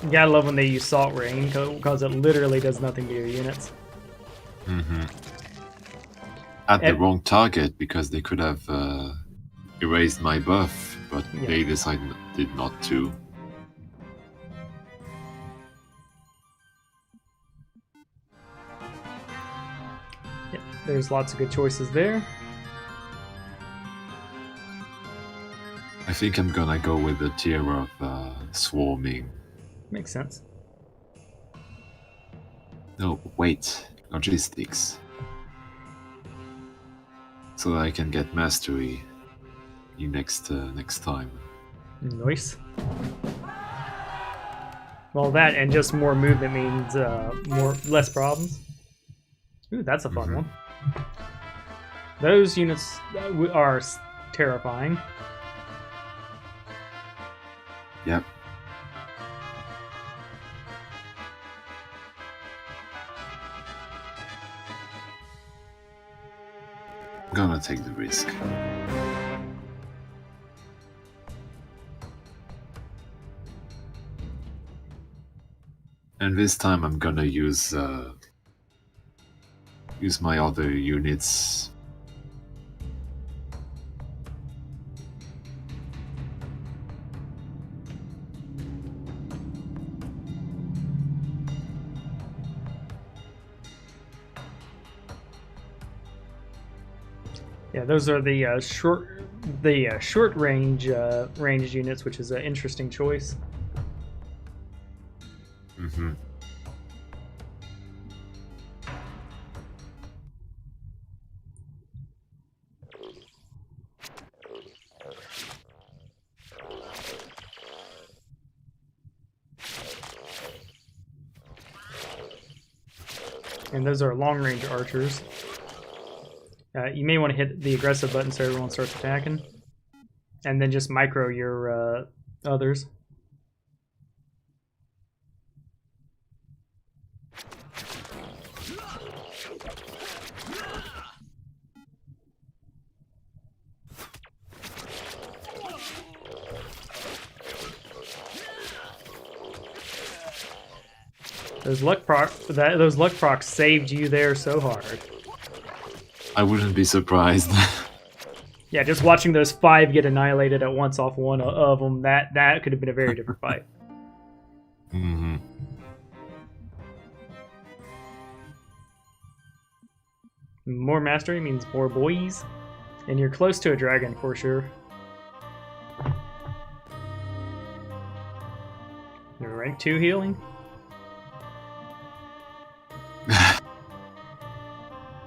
You gotta love when they use Salt Rain, because it literally does nothing to your units. Mm-hmm. At the wrong target, because they could have erased my buff, but they decided not to. Yep, there's lots of good choices there. I think I'm gonna go with the tier of swarming. Makes sense. No, wait. Logistics. So that I can get mastery next time. Nice. Well, that and just more movement means less problems. Ooh, that's a fun one. Those units are terrifying. Yep. I'm gonna take the risk. And this time I'm gonna use my other units. Yeah, those are the short range ranged units, which is an interesting choice. Mm-hmm. And those are long range archers. You may want to hit the aggressive button so everyone starts attacking. And then just micro your others. Those luck procs saved you there so hard. I wouldn't be surprised. Yeah, just watching those 5 get annihilated at once off one of them, that could have been a very different fight. Mm-hmm. More mastery means more boys. And you're close to a dragon for sure. You're rank 2 healing?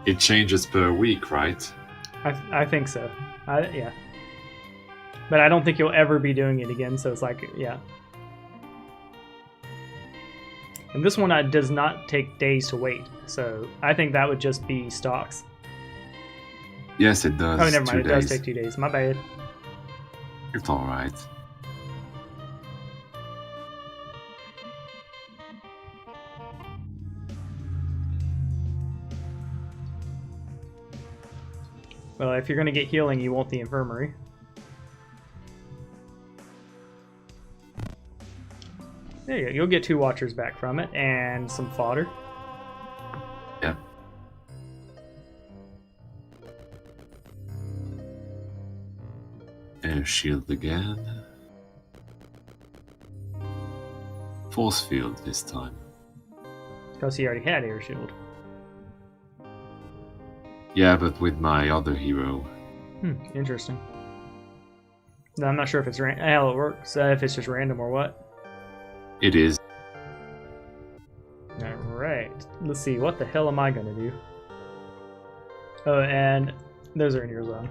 It changes per week, right? I think so. Yeah. But I don't think you'll ever be doing it again, so it's like, yeah. And this one does not take days to wait, so I think that would just be stocks. Yes, it does. Oh, never mind. 2 It does days. take 2 days. My bad. It's alright. Well, if you're going to get healing, you want the infirmary. There you go. You'll get 2 watchers back from it, and some fodder. Yep. Air shield again. Force field this time. Because he already had air shield. Yeah, but with my other hero. Interesting. No, I'm not sure if it's how it works, if it's just random or what. It is. let's see, what the hell am I gonna do? Oh, and those are in your zone.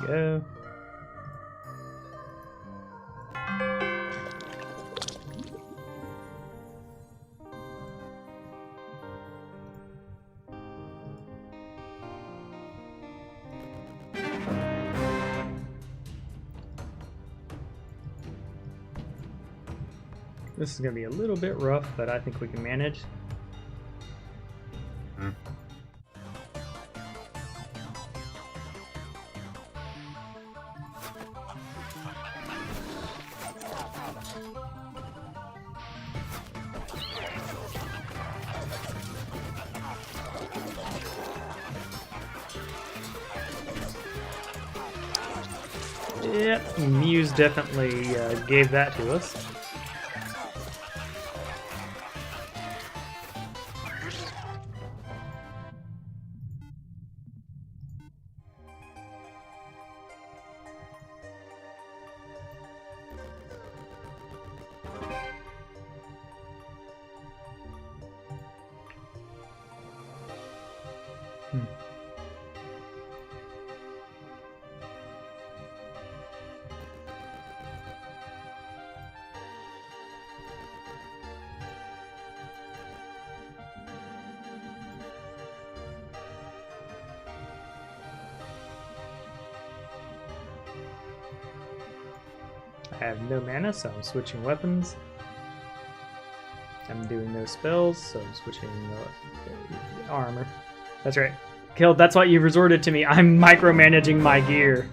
Go. This is going to be a little bit rough, but I think we can manage. Yep, Muse definitely gave that to us. I have no mana, so I'm switching weapons. I'm doing no spells, so I'm switching armor. That's right. Keld, that's why you've resorted to me. I'm micromanaging my gear.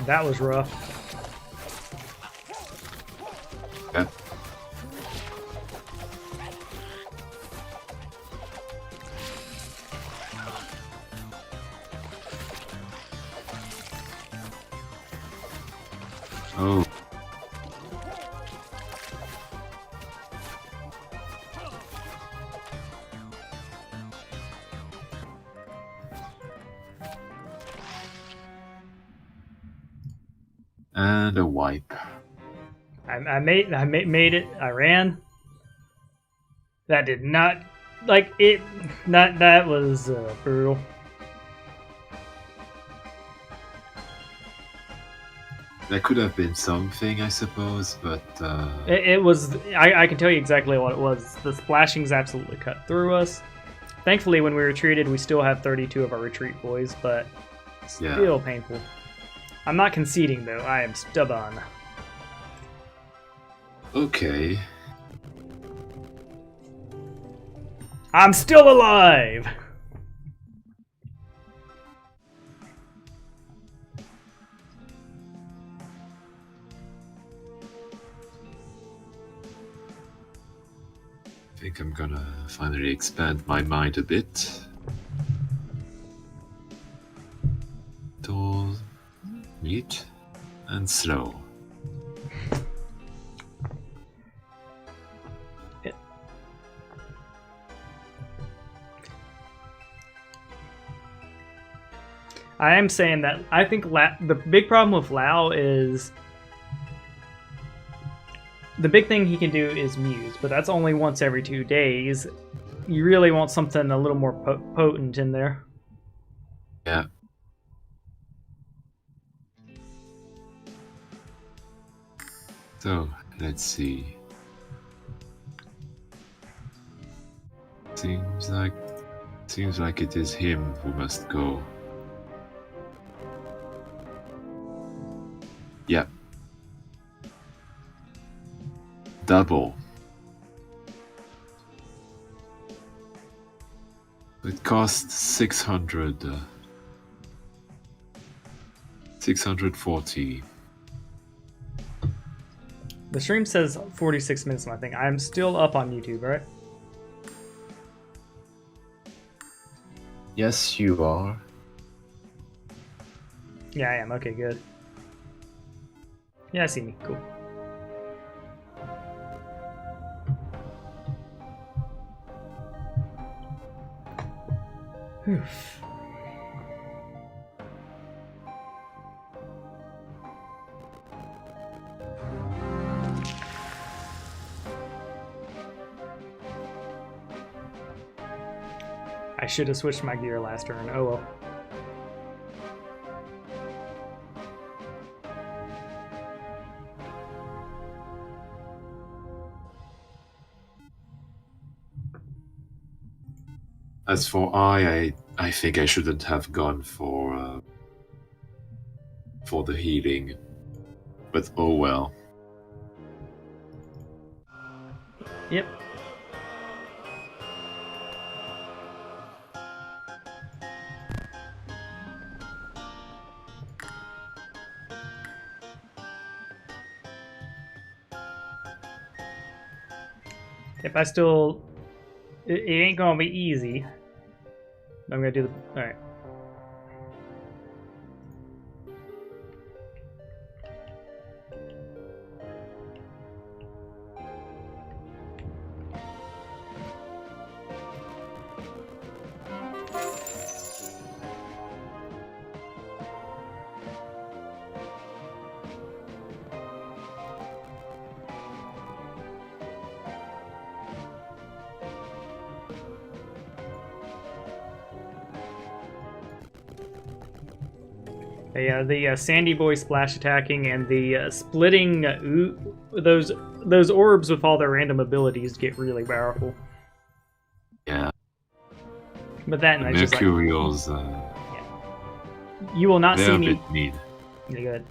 That was rough. Yeah. Oh. And a wipe. I made it. I ran. That did not, like it. That was brutal. There could have been something, I suppose, but It was. I can tell you exactly what it was. The splashings absolutely cut through us. Thankfully, when we retreated, we still have 32 of our retreat boys, but still painful. I'm not conceding, though. I am stubborn. okay. I'm still alive! I think I'm gonna finally expand my mind a bit. Tall, neat, and slow. I am saying that I think the big problem with Lao is the big thing he can do is muse, but that's only once every 2 days. You really want something a little more potent in there. Yeah. So, let's see. Seems like it is him who must go. Yeah. Double. It costs 640. The stream says 46 minutes, and I think I'm still up on YouTube, right? Yes, you are. Yeah, I am. Okay, good. Yeah, I see me. Cool. Whew. I should have switched my gear last turn. Oh well. As for I think I shouldn't have gone for the healing, but oh well. Yep. If I still... It ain't gonna be easy. I'm gonna do the... Alright. Yeah, the Sandy Boy splash attacking and the splitting those orbs with all their random abilities get really powerful. Yeah. But that and I just like, Mercurials. you will not they're see a me. bit mean. Yeah, good.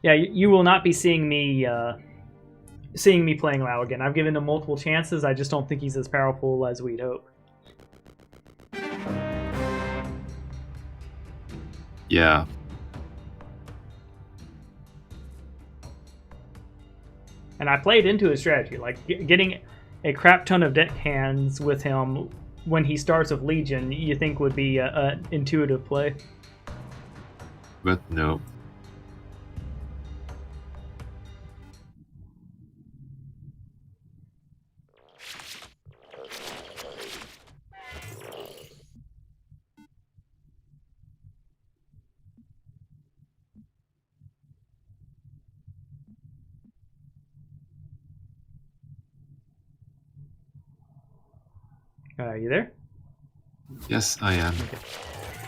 Yeah, you will not be seeing me playing Lao again. I've given him multiple chances. I just don't think he's as powerful as we'd hope. Yeah. And I played into his strategy, like getting a crap ton of deck hands with him when he starts with Legion, you think would be an intuitive play. But no. You there? Yes, I am. Okay.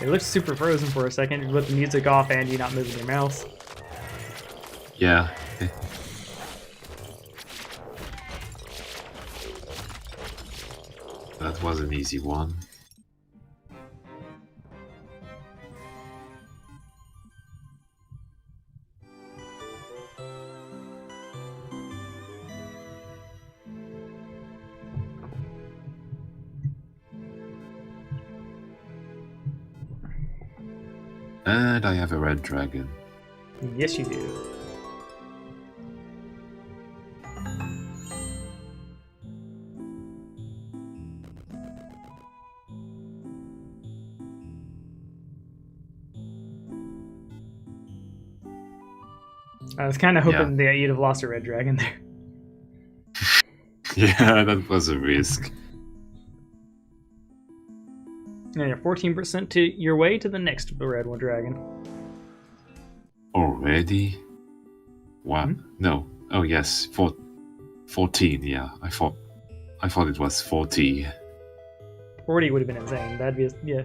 It looks super frozen for a second with the music off and you not moving your mouse. Yeah. That was an easy one. And I have a red dragon. Yes, you do. I was kind of hoping that you'd have lost a red dragon there. Yeah, that was a risk. And you're 14% to your way to the next red one dragon. Already? What? No. Oh yes, 14. Yeah, I thought it was 40. 40 would have been insane. That'd be yeah.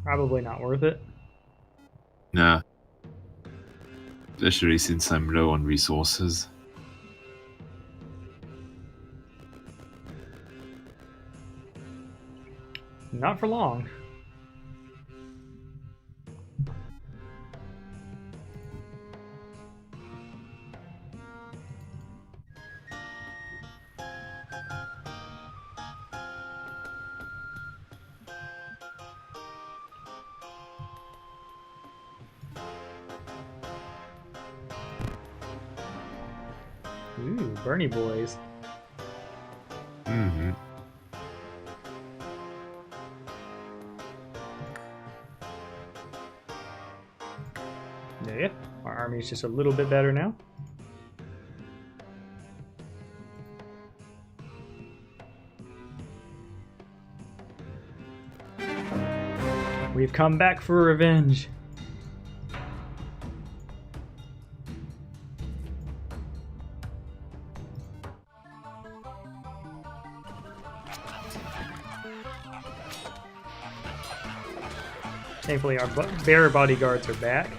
Probably not worth it. Nah. Especially since I'm low on resources. Not for long. Ooh, Bernie boys. Mm-hmm. Yeah, our army's just a little bit better now. We've come back for revenge. Thankfully, our bear bodyguards are back.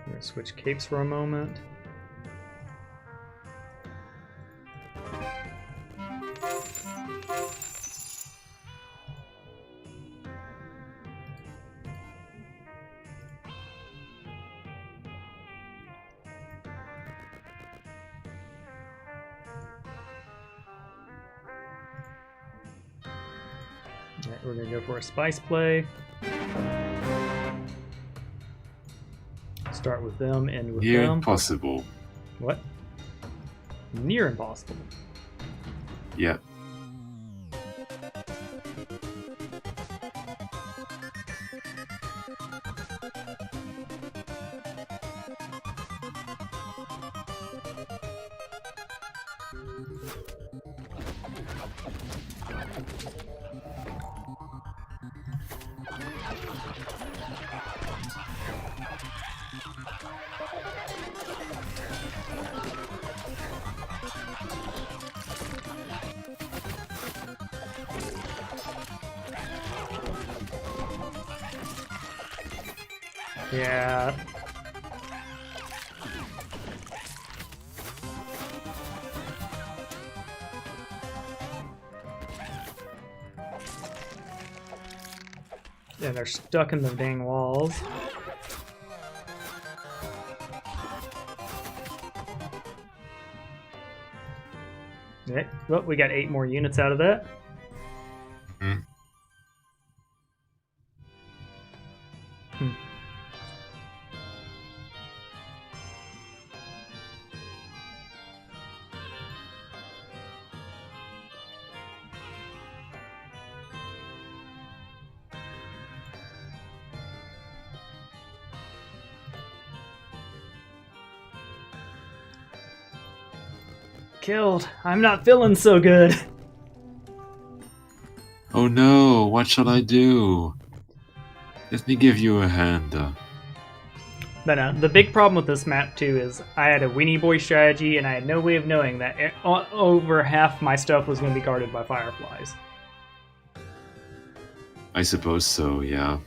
I'm gonna switch capes for a moment. Alright, we're gonna go for a spice play. Start with them, end with Near them. impossible. What? Near impossible. Yeah. Yeah. And they're stuck in the dang walls. Okay. Well, we got 8 more units out of that. Hmm. Hmm. Killed. I'm not feeling so good. Oh no, what shall I do? Let me give you a hand. But the big problem with this map too is I had a Weenie Boy strategy, and I had no way of knowing that over half my stuff was going to be guarded by fireflies. I suppose so, yeah.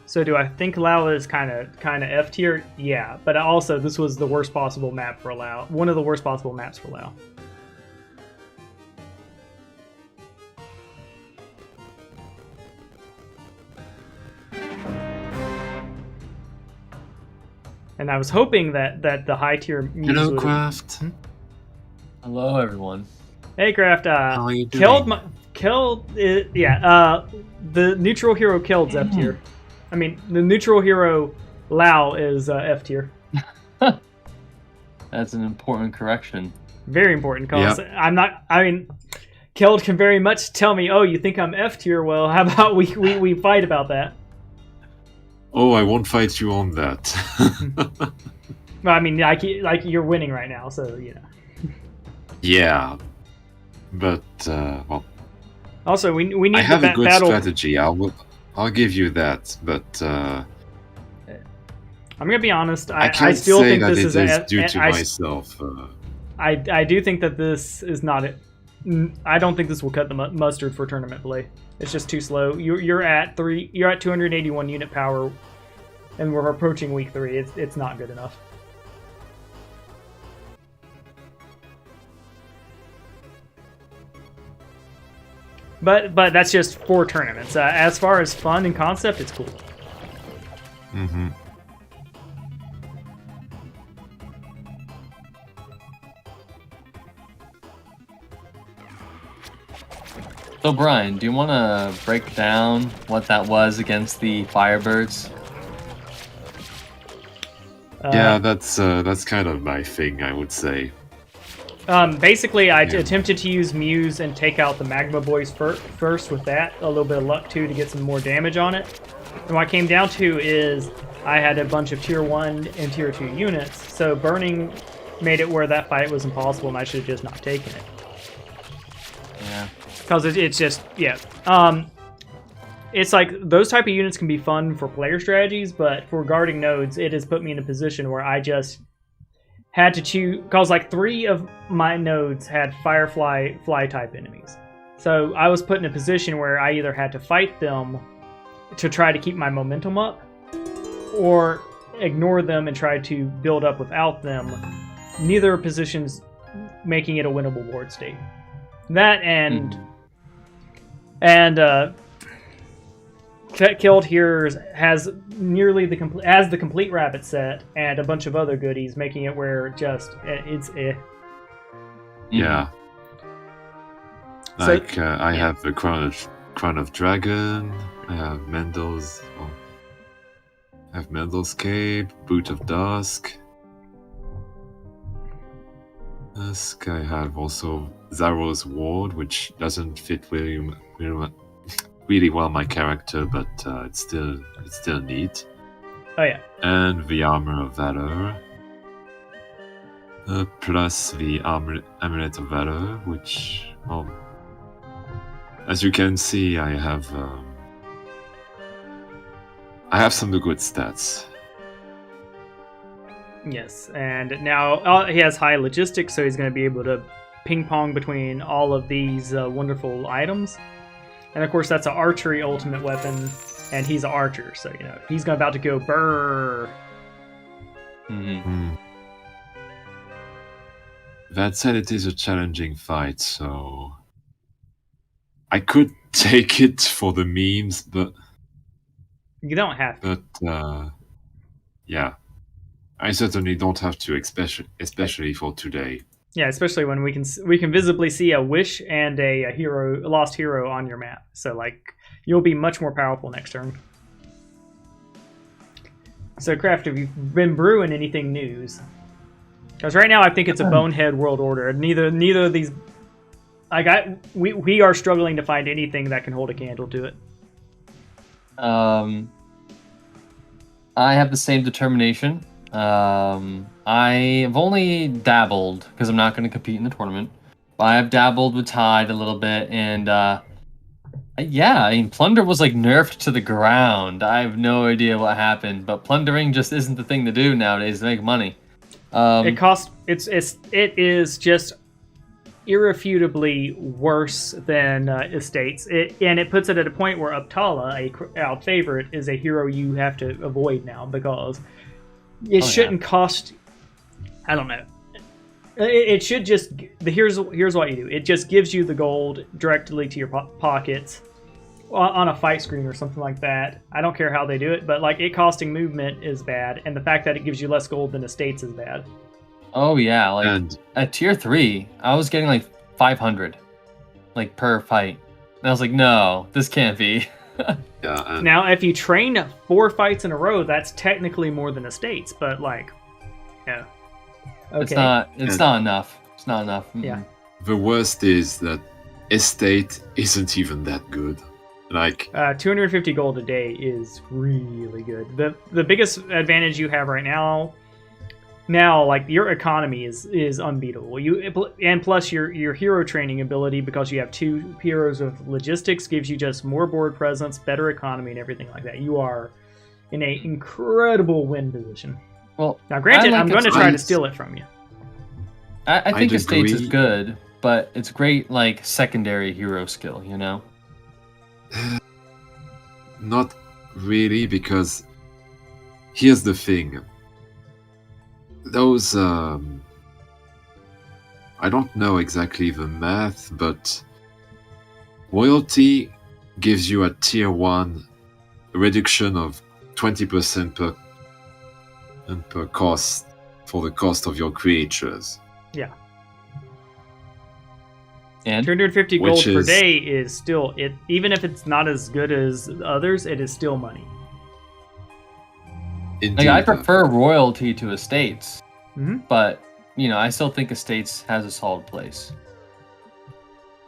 So do I think Lao is kind of F tier? Yeah, but also this was the worst possible map for Lao. One of the worst possible maps for Lao. And I was hoping that the high tier. Hello, Craft. Hello, everyone. Hey, Craft. How are you doing? The neutral hero Keld's F tier. I mean, the neutral hero Lao is F tier. That's an important correction. Very important, because I'm not. I mean, Keld can very much tell me, "Oh, you think I'm F tier? Well, how about we fight about that?" Oh, I won't fight you on that. Well, I mean, like you're winning right now, so you know. Yeah, but well. Also, we need I have the a good battle. strategy. I'll give you that, but I'm gonna be honest. I I can't still say think that this it is is due to myself. I do think that this is not it. I don't think this will cut the mustard for tournament play. It's just too slow. You're at 281 unit power, and we're approaching week 3. It's not good enough. But that's just 4 tournaments. As far as fun and concept, it's cool. Mm-hmm. So, Brian, do you want to break down what that was against the Firebirds? Yeah, that's kind of my thing, I would say. Basically, I attempted to use Muse and take out the Magma Boys first with that. A little bit of luck, too, to get some more damage on it. And what I came down to is I had a bunch of Tier 1 and Tier 2 units, so burning made it where that fight was impossible, and I should have just not taken it. Yeah. Because it's just, yeah. It's like, those type of units can be fun for player strategies, but for guarding nodes, it has put me in a position where I just had to choose, because like 3 of my nodes had Firefly fly type enemies. So I was put in a position where I either had to fight them to try to keep my momentum up, or ignore them and try to build up without them. Neither positions making it a winnable ward state. That and Keld here has nearly the complete rabbit set and a bunch of other goodies, making it where just it's Yeah. Like I have the Crown of Dragon. I have Mendel's Cape, Boot of Dusk. I have also Zaro's Ward, which doesn't fit really well my character, but it's still neat. Oh yeah. And the Armor of Valor, plus the Amulet of Valor, which, as you can see, I have some good stats. Yes, and now he has high logistics, so he's going to be able to ping pong between all of these wonderful items. And of course, that's an archery ultimate weapon, and he's an archer, so you know he's about to go brrr. That said, it is a challenging fight, so I could take it for the memes, but You don't have to. But yeah, I certainly don't have to, especially for today. Yeah, especially when we can visibly see a wish and a lost hero on your map. So like you'll be much more powerful next turn. So Kraft, have you been brewing anything news? Because right now I think it's a bonehead world order. Neither of these, we are struggling to find anything that can hold a candle to it. I have the same determination. I have only dabbled because I'm not going to compete in the tournament. But I have dabbled with Tide a little bit, and yeah, I mean, Plunder was like nerfed to the ground. I have no idea what happened, but plundering just isn't the thing to do nowadays to make money. It is just irrefutably worse than Estates. It puts it at a point where Uptala, our favorite, is a hero you have to avoid now because it shouldn't cost. I don't know. It should just. Here's what you do. It just gives you the gold directly to your pockets on a fight screen or something like that. I don't care how they do it, but like it costing movement is bad, and the fact that it gives you less gold than Estates is bad. Oh yeah, like at tier 3, I was getting like 500, like per fight, and I was like, no, this can't be. Yeah. Now, if you train 4 fights in a row, that's technically more than Estates, but like, yeah. Okay. It's not enough. It's not enough. Mm-mm. Yeah. The worst is that Estate isn't even that good. Like 250 gold a day is really good. The biggest advantage you have right now, like your economy is unbeatable. And plus your hero training ability, because you have 2 heroes of logistics, gives you just more board presence, better economy, and everything like that. You are in an incredible win position. Well, now granted, I'm going to try to steal it from you. I think Estates is good, but it's great like secondary hero skill, you know? Not really, because here's the thing. Those I don't know exactly the math, but royalty gives you at tier 1 a reduction of 20% per cost for the cost of your creatures. Yeah. And 250 gold per day is still it. Even if it's not as good as others, it is still money. Indeed. Like, I prefer royalty to Estates, but I still think Estates has a solid place.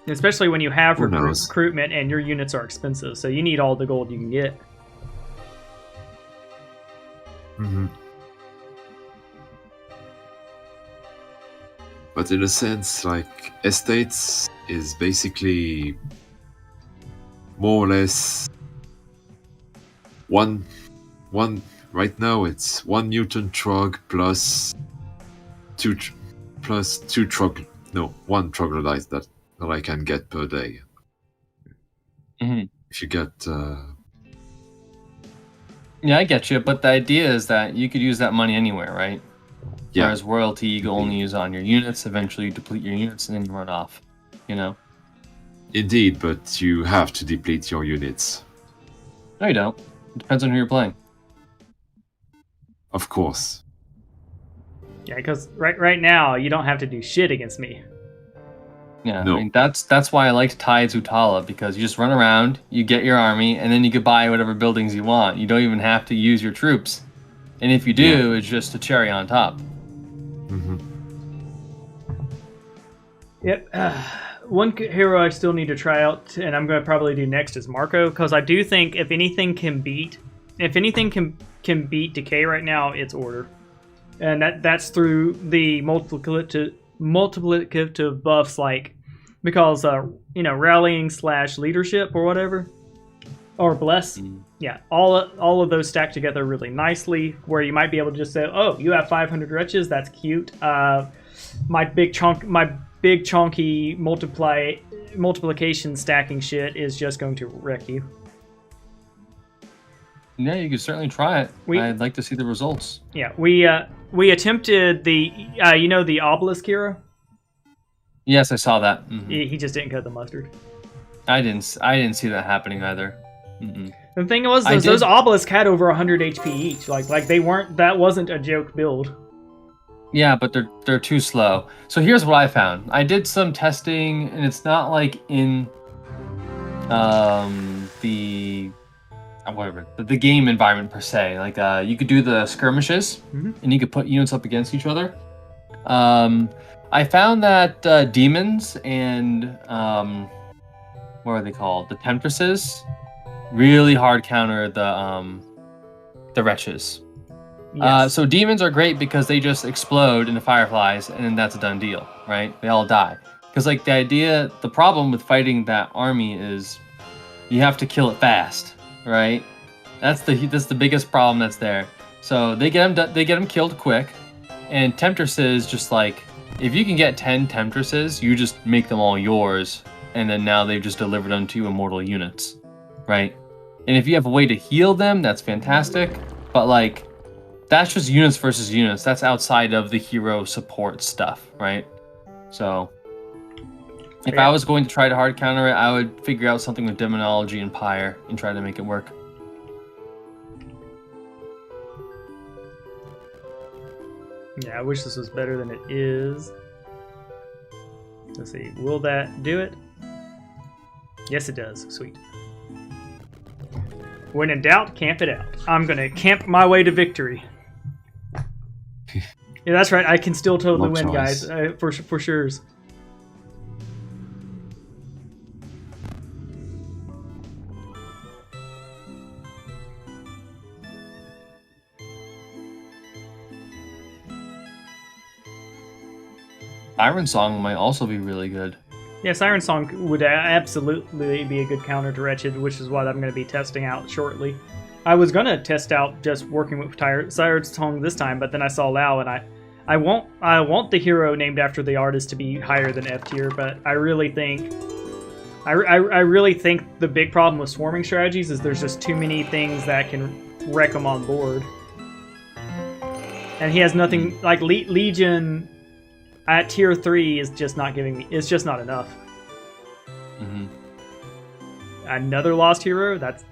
Especially when you have recruitment and your units are expensive, so you need all the gold you can get. Mm-hmm. But in a sense, like, Estates is basically more or less one right now it's 1 Newton Trog plus 2 1 troglodyte that I can get per day. Mm-hmm. If you get Yeah, I get you, but the idea is that you could use that money anywhere, right? Yeah. Whereas royalty, you can only use it on your units. Eventually, you deplete your units, and then you run off. You know. Indeed, but you have to deplete your units. No, you don't. It depends on who you're playing. Of course. Yeah, because right now you don't have to do shit against me. Yeah, no. I mean that's why I liked Tide's Utala, because you just run around, you get your army, and then you can buy whatever buildings you want. You don't even have to use your troops, and if you do, it's just a cherry on top. Mm-hmm. Yep. One hero I still need to try out, and I'm going to probably do next, is Marco, because I do think if anything can beat Decay right now, it's Order, and that's through the multiplicative buffs, like because rallying / leadership or whatever, or bless. Yeah, all of those stack together really nicely, where you might be able to just say, oh, you have 500 wretches, that's cute. My big chunky multiplication stacking shit is just going to wreck you. Yeah, you could certainly try it. I'd like to see the results. Yeah, we attempted the the obelisk hero. Yes, I saw that. Mm-hmm. He just didn't cut the mustard. I didn't see that happening either. Mm-mm. The thing was, those obelisks had over 100 HP each. Like they weren't. That wasn't a joke build. Yeah, but they're too slow. So here's what I found. I did some testing, and it's not like in the whatever the game environment per se. Like you could do the skirmishes, and you could put units up against each other. I found that demons and what are they called? The temptresses really hard counter the wretches. Yes. So demons are great because they just explode into fireflies, and then that's a done deal, right? They all die. Because like the problem with fighting that army is you have to kill it fast, right? That's the biggest problem that's there. So they get them killed quick, and temptresses just like if you can get 10 temptresses, you just make them all yours, and then now they've just delivered them to immortal units, right? And if you have a way to heal them, that's fantastic. But like that's just units versus units. That's outside of the hero support stuff, right? So if I was going to try to hard counter it, I would figure out something with demonology and pyre and try to make it work. Yeah, I wish this was better than it is. Let's see, will that do it? Yes, it does. Sweet. When in doubt, camp it out. I'm gonna camp my way to victory. Yeah, that's right. I can still totally win, guys. For sure. Siren Song might also be really good. Yeah, Siren Song would absolutely be a good counter to Wretched, which is what I'm going to be testing out shortly. I was going to test out just working with Siren Song this time, but then I saw Lao, and I want the hero named after the artist to be higher than F tier, but I really think I really think the big problem with swarming strategies is there's just too many things that can wreck them on board. And he has nothing like Legion at tier 3 is just not giving me. It's just not enough. Mm-hmm. Another lost hero. That's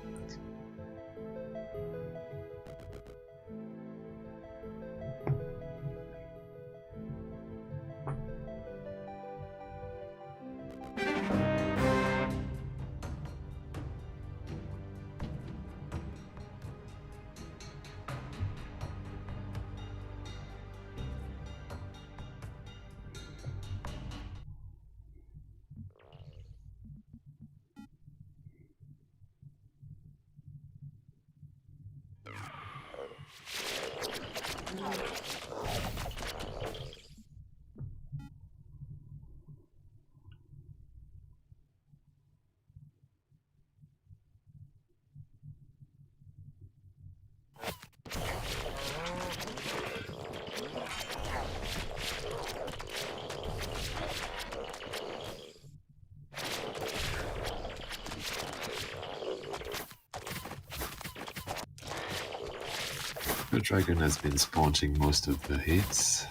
The dragon has been spawning most of the hits.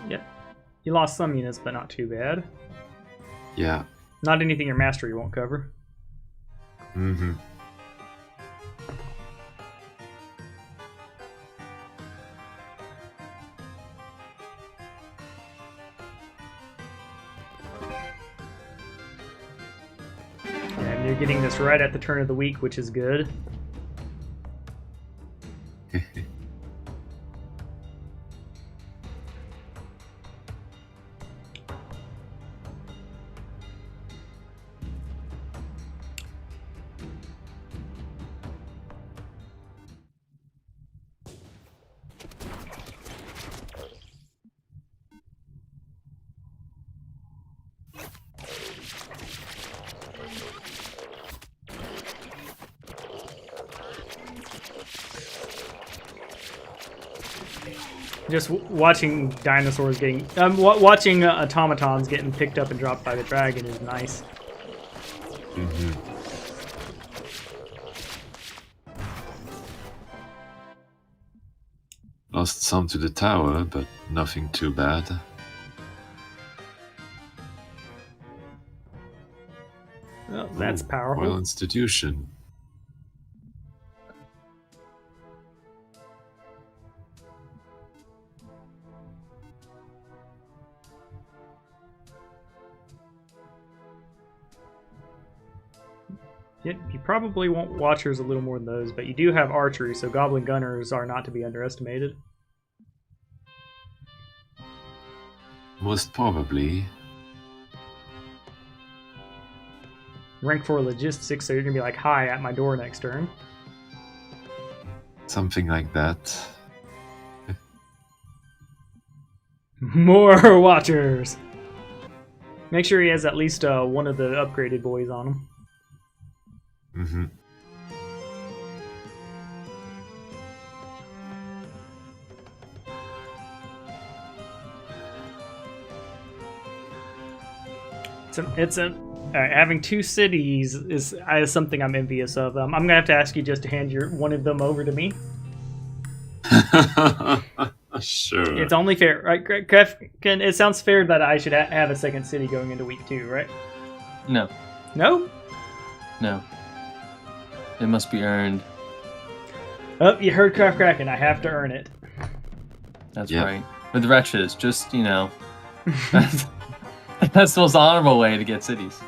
Yep. You lost some units, but not too bad. Yeah. Not anything your mastery won't cover. Mm-hmm. And you're getting this right at the turn of the week, which is good. Just watching dinosaurs getting, watching automatons getting picked up and dropped by the dragon is nice. Mm-hmm. Lost some to the tower, but nothing too bad. Well, that's powerful. Royal institution. You probably want Watchers a little more than those, but you do have archery, so Goblin Gunners are not to be underestimated. Most probably. Rank 4 Logistics, so you're going to be like, hi, at my door next turn. Something like that. More Watchers! Make sure he has at least one of the upgraded boys on him. Mm-hmm. Having two cities is something I'm envious of. I'm gonna have to ask you just to hand one of them over to me. Sure. It's only fair, right? Krefkin, it sounds fair that I should have a second city going into week 2, right? No. No? No. It must be earned. Oh, you heard Kraken. I have to earn it. That's right. With wretches, just, you know. That's the most honorable way to get cities.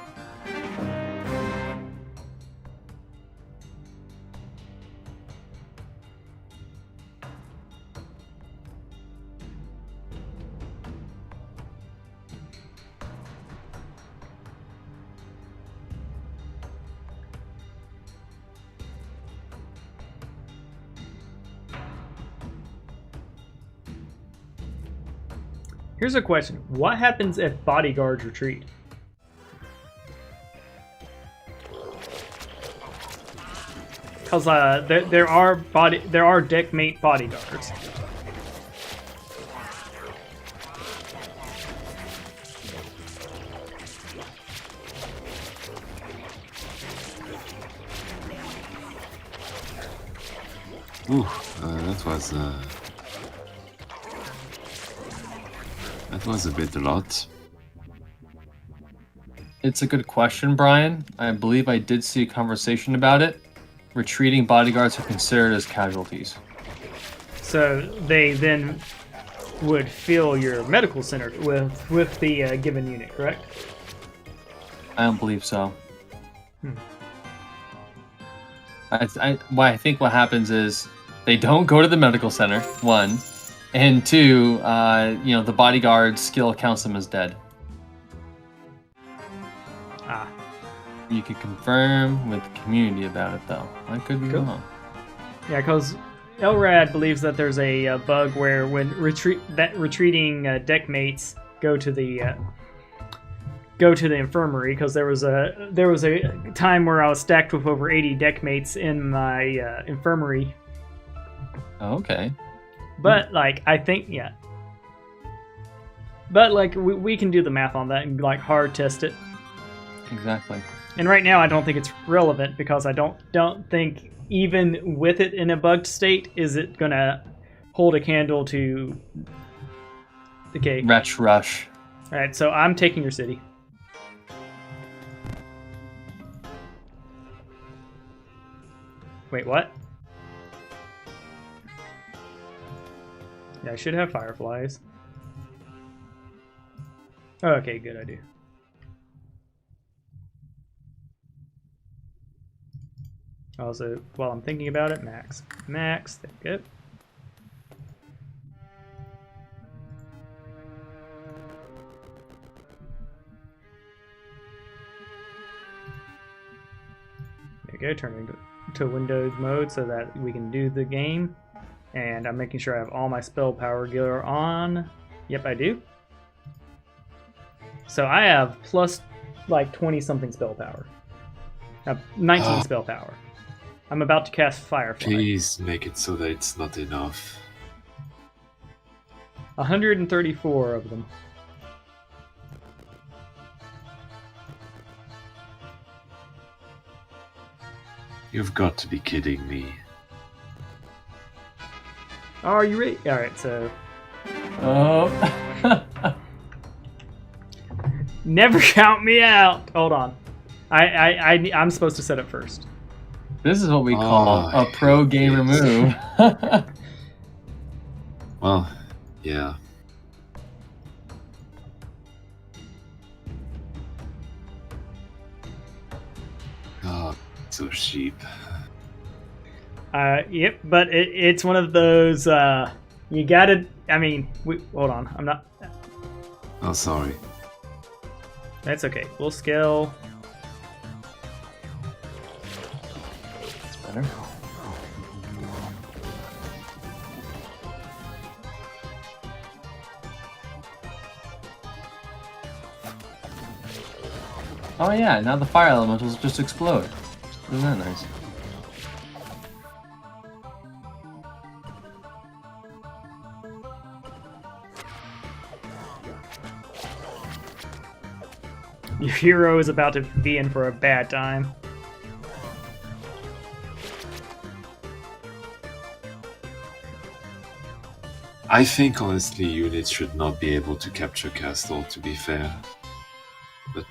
Here's a question. What happens if bodyguards retreat? Because there are deckmate bodyguards. Ooh, that was a bit a lot. It's a good question, Brian. I believe I did see a conversation about it. Retreating bodyguards are considered as casualties. So they then would fill your medical center with the given unit, correct? I don't believe so. I think what happens is they don't go to the medical center, 1, and 2, the bodyguard skill counts them as dead. Ah. You could confirm with the community about it, though. I could be wrong. Yeah, because Elrad believes that there's a bug where when retreating deckmates go to the infirmary, because there was a time where I was stacked with over 80 deckmates in my infirmary. Oh, okay. But I think But we can do the math on that and hard test it. Exactly. And right now I don't think it's relevant because I don't think even with it in a bugged state is it gonna hold a candle to decay. Wretch rush. All right, so I'm taking your city. Wait, what? Yeah, I should have fireflies. Oh, okay, good, I do. Also, while I'm thinking about it, Max, thank you. There we go, turning to Windows mode so that we can do the game. And I'm making sure I have all my spell power gear on. Yep, I do. So I have plus 20 something spell power. I have 19 spell power. I'm about to cast Firefly. Please make it so that it's not enough. 134 of them. You've got to be kidding me. Are you ready? Alright, so... Oh. Never count me out! Hold on. I'm supposed to set it first. This is what we call a pro gamer move. Well, yeah. Oh, so cheap. Yep, but it's one of those, you gotta, I mean, hold on, I'm not... Oh, sorry. That's okay, we'll scale. That's better. Oh yeah, now the fire elementals just explode. Isn't that nice? Your hero is about to be in for a bad time. I think honestly units should not be able to capture castle, to be fair. But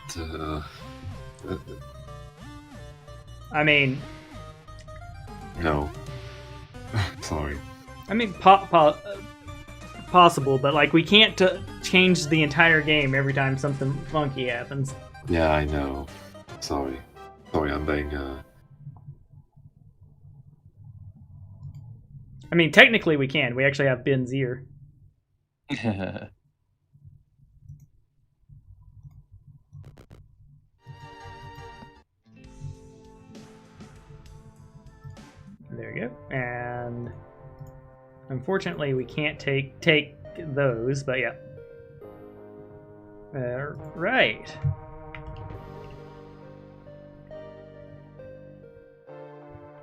I mean, no. Sorry. I mean, possible, but like we can't change the entire game every time something funky happens. Yeah, I know. Sorry. Sorry, I'm being I mean, technically we can. We actually have Ben's ear. There you go. And unfortunately, we can't take those, but yeah. Right.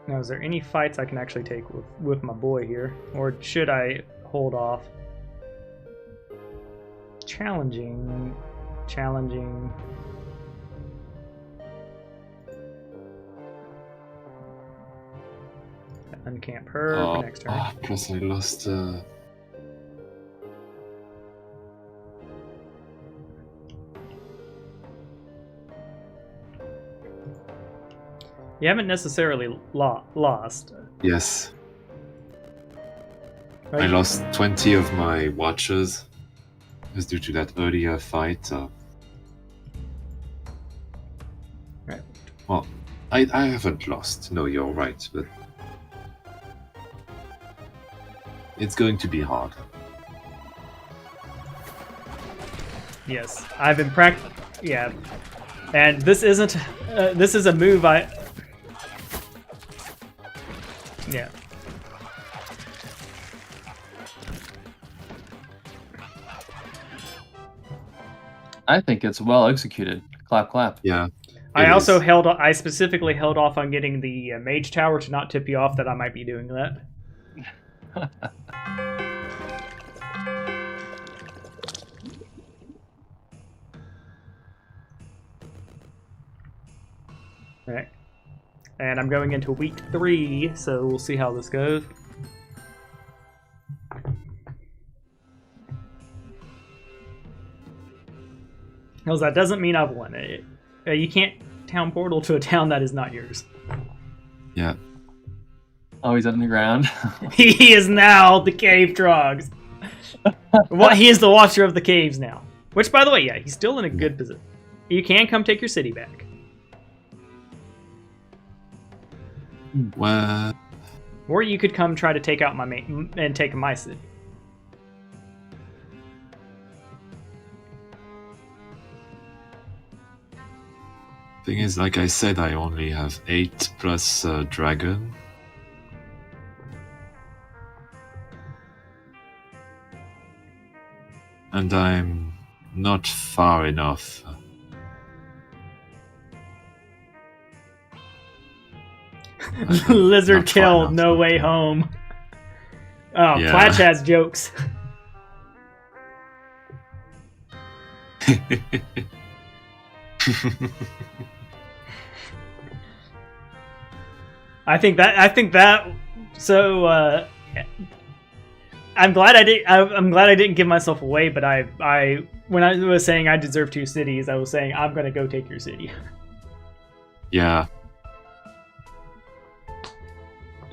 Now, is there any fights I can actually take with my boy here? Or should I hold off? Challenging. Uncamp her for next turn. Plus I lost You haven't necessarily lost. yes. Right? I lost 20 of my watchers. Just due to that earlier fight. Right. Well, I haven't lost. No, you're right, but it's going to be hard. Yes, I've been yeah, and this isn't. This is a move Yeah. I think it's well executed. Clap, clap. Yeah. I specifically held off on getting the mage tower to not tip you off that I might be doing that. Alright. And I'm going into week 3, so we'll see how this goes. Because that doesn't mean I've won it. You can't town portal to a town that is not yours. Yeah. Oh, he's underground. He is now the cave trogs. What? He is the watcher of the caves now. Which, by the way, yeah, he's still in a good position. You can come take your city back. Well, Or you could come try to take out my main and take my city. thing is, like I said, I only have 8 plus dragon. And I'm not far enough. Lizard Not far killed, enough. no way home. Oh, Yeah. Platch has jokes. I think that. So I'm glad I did. I'm glad I didn't give myself away. But I when I was saying I deserve 2 cities, I was saying I'm gonna go take your city. Yeah,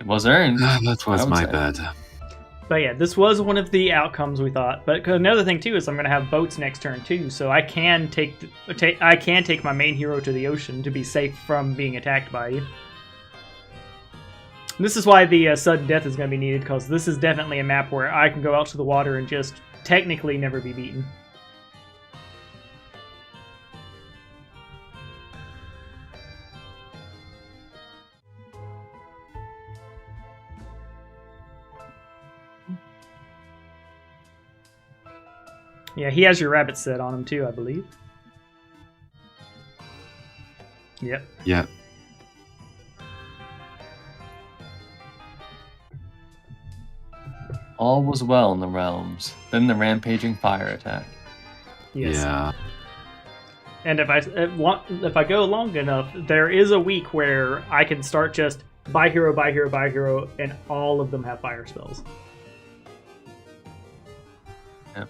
It was earned. that was I would my say. bad. But yeah, this was one of the outcomes we thought. But another thing too is I'm gonna have boats next turn too, so I can take my main hero to the ocean to be safe from being attacked by you. This is why the sudden death is going to be needed, because this is definitely a map where I can go out to the water and just technically never be beaten. Yeah, he has your rabbit set on him too, I believe. Yep. Yeah. All was well in the realms. Then the rampaging fire attack. Yes. Yeah. And if I go long enough, there is a week where I can start just buy hero, buy hero, buy hero, and all of them have fire spells. Yep.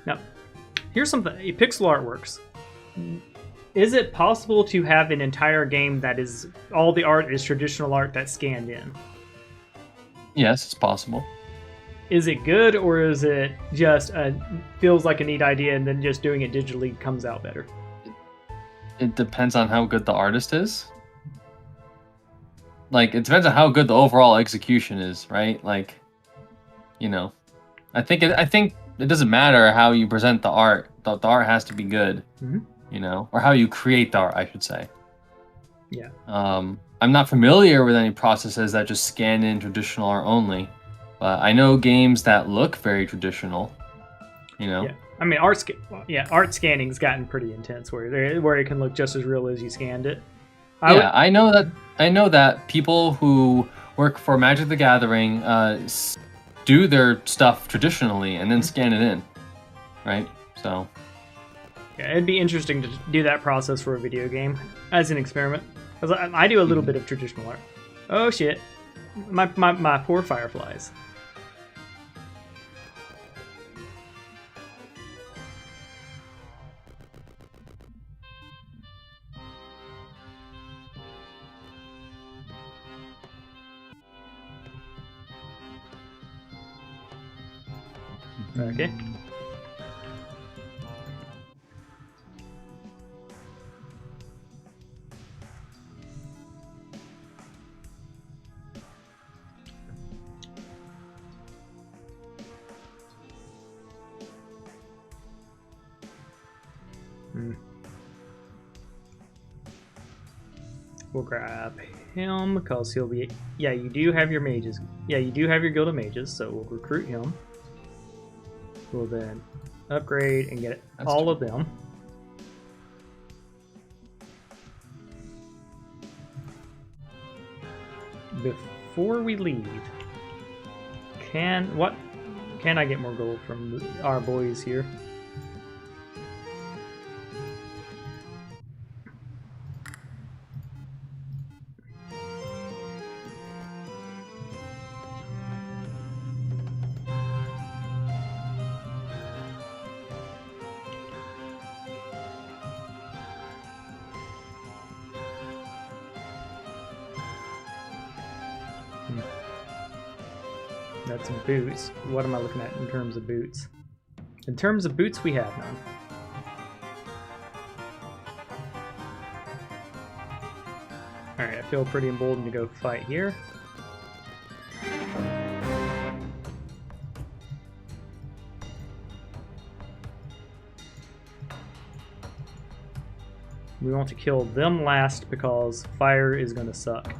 Now, here's something. Pixel artworks. Is it possible to have an entire game that is all the art is traditional art that's scanned in? Yes, it's possible. Is it good, or is it just feels like a neat idea and then just doing it digitally comes out better? It depends on how good the artist is. Like, it depends on how good the overall execution is, right? Like, you know, I think it doesn't matter how you present the art. The art has to be good, you know, or how you create the art, I should say. Yeah. I'm not familiar with any processes that just scan in traditional art only, but I know games that look very traditional. You know. Yeah. I mean, art scanning's gotten pretty intense, where it can look just as real as you scanned it. I know that people who work for Magic the Gathering do their stuff traditionally and then scan it in, right? So. Yeah, it'd be interesting to do that process for a video game as an experiment. Because I do a little bit of traditional art. Oh shit, my poor fireflies. Okay. We'll grab him because he'll be. Yeah, you do have your mages. Yeah, you do have your guild of mages, so we'll recruit him. We'll then upgrade and get all of them. Before we leave, can I get more gold from our boys here? That's boots. What am I looking at in terms of boots? In terms of boots, we have none. Alright, I feel pretty emboldened to go fight here. We want to kill them last because fire is going to suck.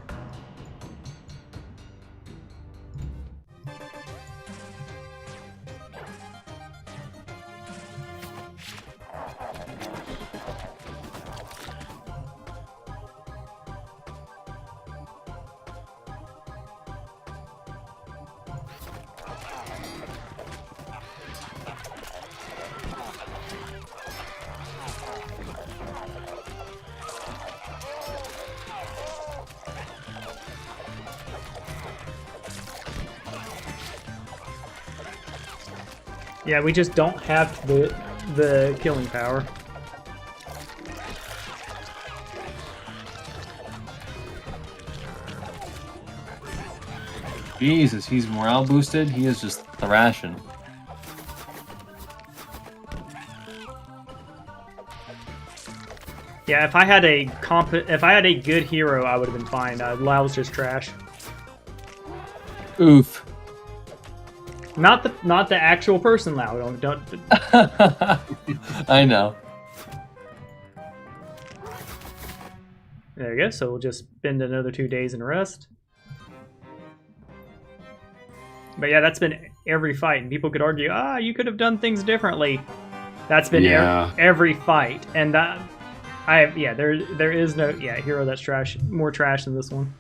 Yeah, we just don't have the killing power. Jesus, he's morale boosted. He is just thrashing. Yeah, if I had a good hero, I would have been fine. Lau's just trash. Oof. Not the actual person, Lau. Don't. I know. There you go. So we'll just spend another 2 days and rest. But yeah, that's been every fight, and people could argue, you could have done things differently. That's been every fight, and there is no hero that's trash, more trash than this one.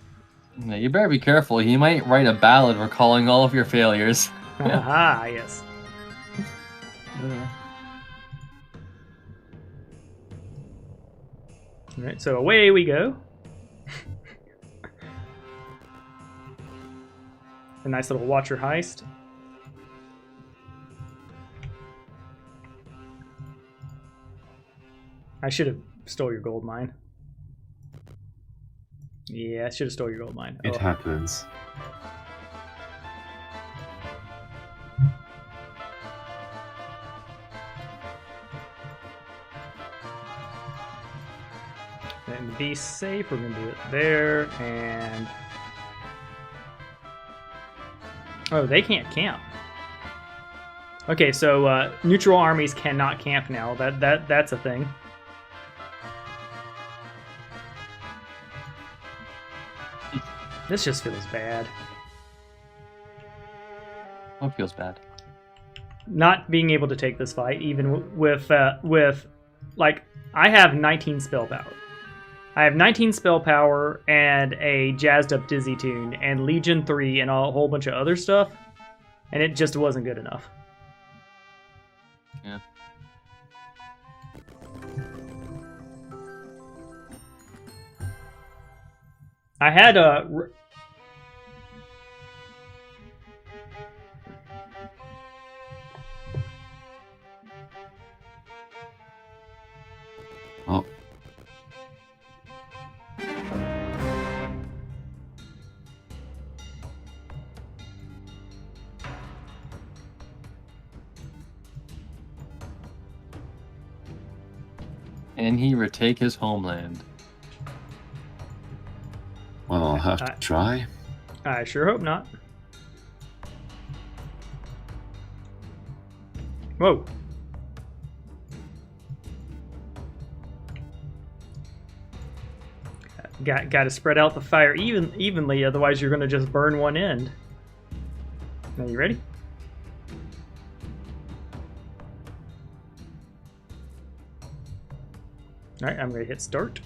Yeah, you better be careful. He might write a ballad recalling all of your failures. Aha, yes. All right, so away we go. A nice little watcher heist. I should have stole your gold mine. Yeah, I should have stole your gold mine. It happens. And to be safe, we're going to do it there, and... Oh, they can't camp. Okay, so neutral armies cannot camp now. That's a thing. This just feels bad. What feels bad? Not being able to take this fight, even with like, I have 19 spell power. I have 19 spell power and a jazzed up Dizzy tune and Legion 3 and a whole bunch of other stuff, and it just wasn't good enough. Yeah. I had a... Oh. And he retake his homeland. Well, I'll have to try. I sure hope not. Whoa. Got to spread out the fire evenly, otherwise you're going to just burn one end. Now, you ready? All right, I'm going to hit start.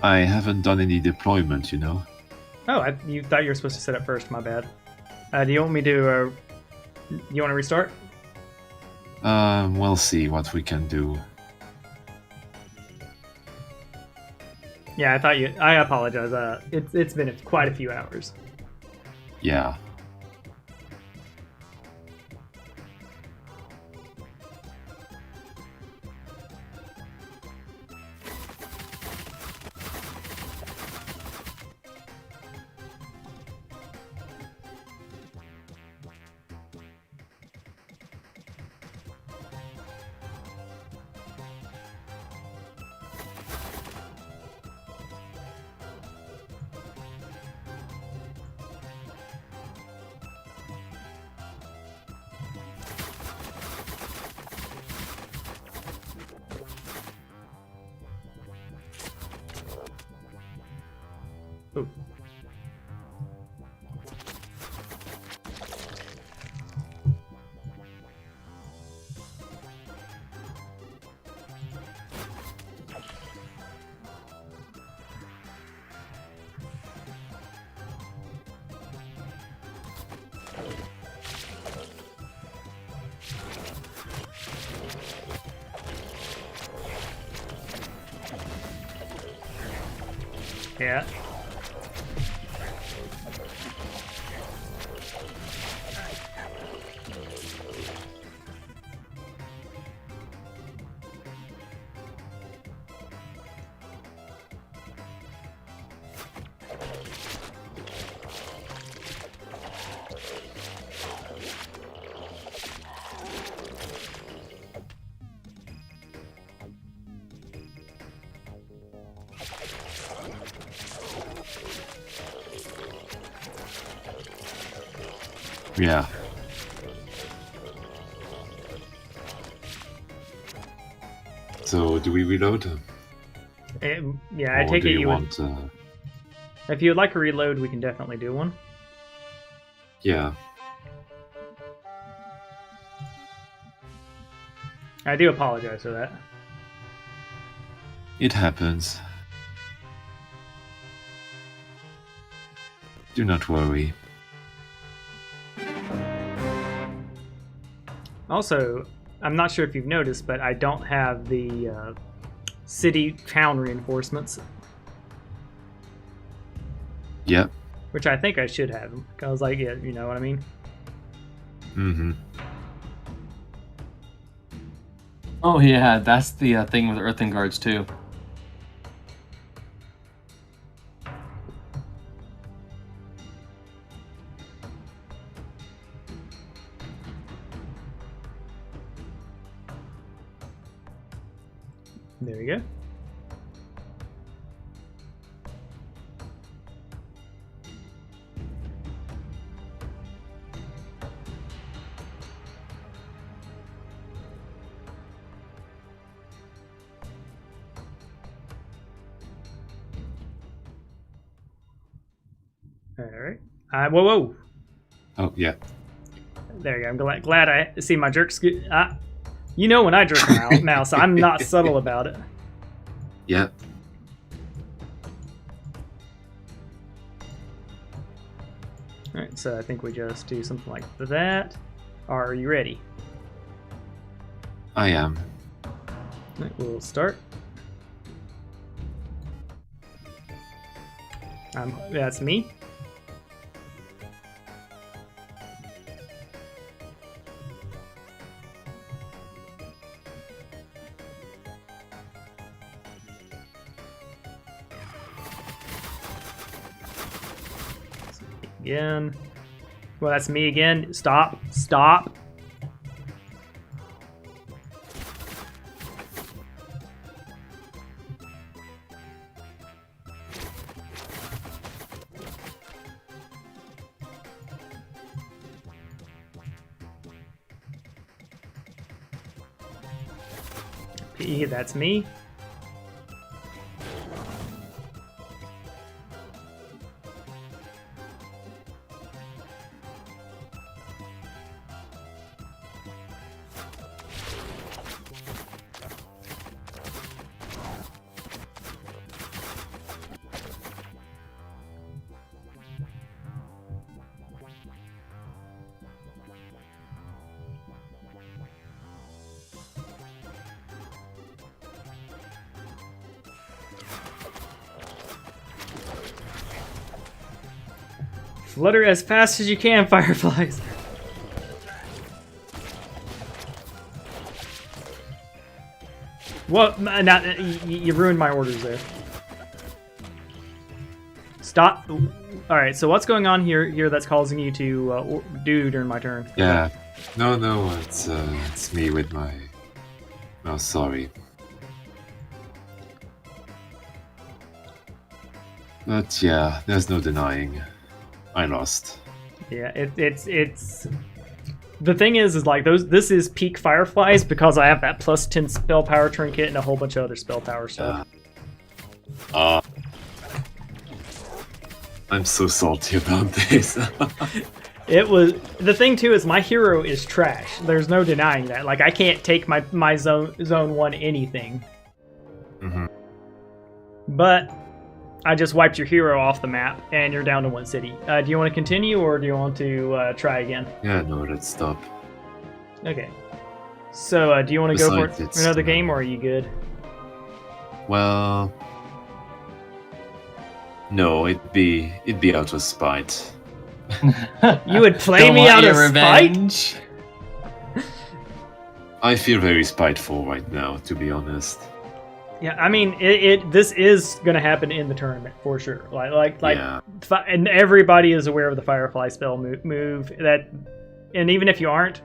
I haven't done any deployment, you know. Oh, you thought you were supposed to set up first. My bad. Do you want me to? You want to restart? We'll see what we can do. Yeah, I thought you. I apologize. It's been quite a few hours. Yeah. Ooh. Yeah. Yeah. So, do we reload? Yeah, I Or take do it you you would. want? If you would like a reload, we can definitely do one. Yeah. I do apologize for that. It happens. Do not worry. Also, I'm not sure if you've noticed, but I don't have the city-town reinforcements, Yep. which I think I should have. Because, like, yeah, you know what I mean? Mm-hmm. Oh yeah, that's the thing with earthen guards too. There we go. All right. Whoa. Oh, yeah. There you go. I'm glad I see my jerk. You know when I jerk my mouse, I'm not subtle about it. Yeah. All right, so I think we just do something like that. Are you ready? I am. All right, we'll start. That's me. Again. Well, that's me again. Stop. Stop. P, that's me. Flutter as fast as you can, fireflies. What? You ruined my orders there. Stop. Alright, so what's going on here that's causing you to do during my turn? Yeah. No, it's me with my... Oh, sorry. But yeah, there's no denying. I lost. Yeah, it's the thing is like this is peak fireflies because I have that plus 10 spell power trinket and a whole bunch of other spell power stuff. I'm so salty about this. It was the thing too is my hero is trash. There's no denying that. Like I can't take my zone 1 anything. Mm-hmm. But I just wiped your hero off the map, and you're down to 1 city. Do you want to continue, or do you want to try again? Yeah, no, let's stop. Okay. So, do you want to go for Besides, another game, or are you good? Well, no, it'd be out of spite. You would play Don't me want out of your spite? revenge? I feel very spiteful right now, to be honest. Yeah, I mean, this is gonna happen in the tournament for sure. Like, Yeah. and everybody is aware of the Firefly spell move that, and even if you aren't,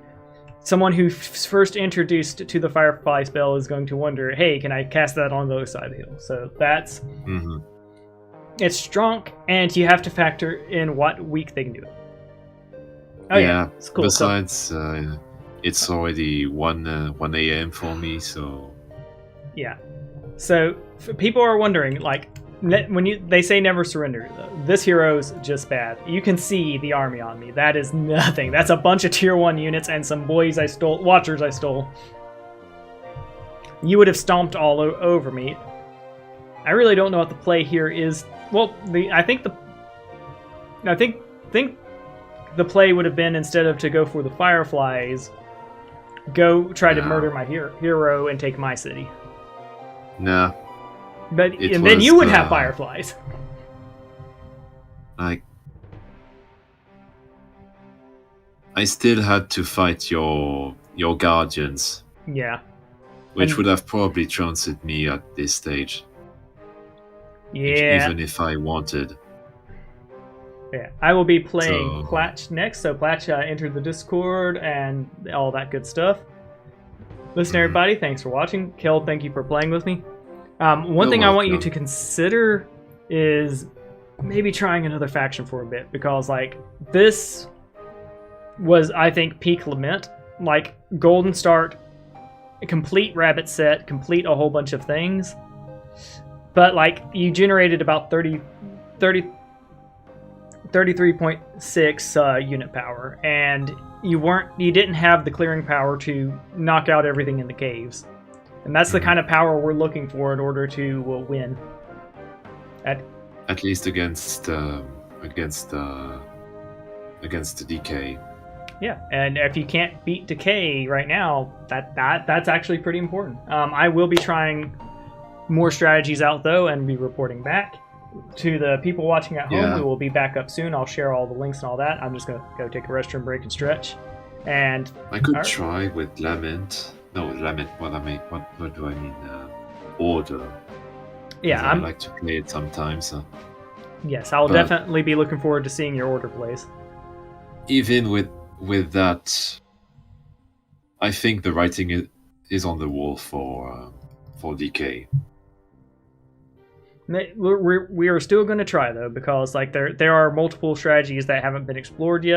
someone who's first introduced to the Firefly spell is going to wonder, hey, can I cast that on the other side of the hill? So that's it's strong, and you have to factor in what weak they can do. Oh yeah, it's cool. Besides, it's already 1 a.m. for me, so Yeah. So people are wondering, like, when they say never surrender, this hero's just bad. You can see the army on me. That is nothing. That's a bunch of tier 1 units and some watchers I stole. You would have stomped all over me. I really don't know what the play here is. Well, I think the play would have been, instead of to go for the Fireflies, go try to murder my hero and take my city. nah. And then you would have Fireflies. Like, I still had to fight your guardians, Yeah. which would have probably transferred me at this stage. Yeah. Even if I wanted. Yeah. I will be playing Platch next. So Platch entered the Discord and all that good stuff. Listen, everybody, thanks for watching. Keld, thank you for playing with me. One thing I want you to consider is maybe trying another faction for a bit, because like this was, I think, peak Lament. Like Golden Start, complete rabbit set, complete a whole bunch of things, but like you generated about 33.6 unit power, and you didn't have the clearing power to knock out everything in the caves. And that's the kind of power we're looking for in order to win. At least against the decay. Yeah, and if you can't beat decay right now, that's actually pretty important. I will be trying more strategies out though, and be reporting back to the people watching at home. We will be back up soon. I'll share all the links and all that. I'm just gonna go take a restroom break and stretch. And I could try with Lament. No, Lament. What do I mean? Order. Yeah, I like to play it sometimes. Yes, I'll definitely be looking forward to seeing your order plays. Even with that, I think the writing is on the wall for DK. We are still going to try though, because like there are multiple strategies that haven't been explored yet.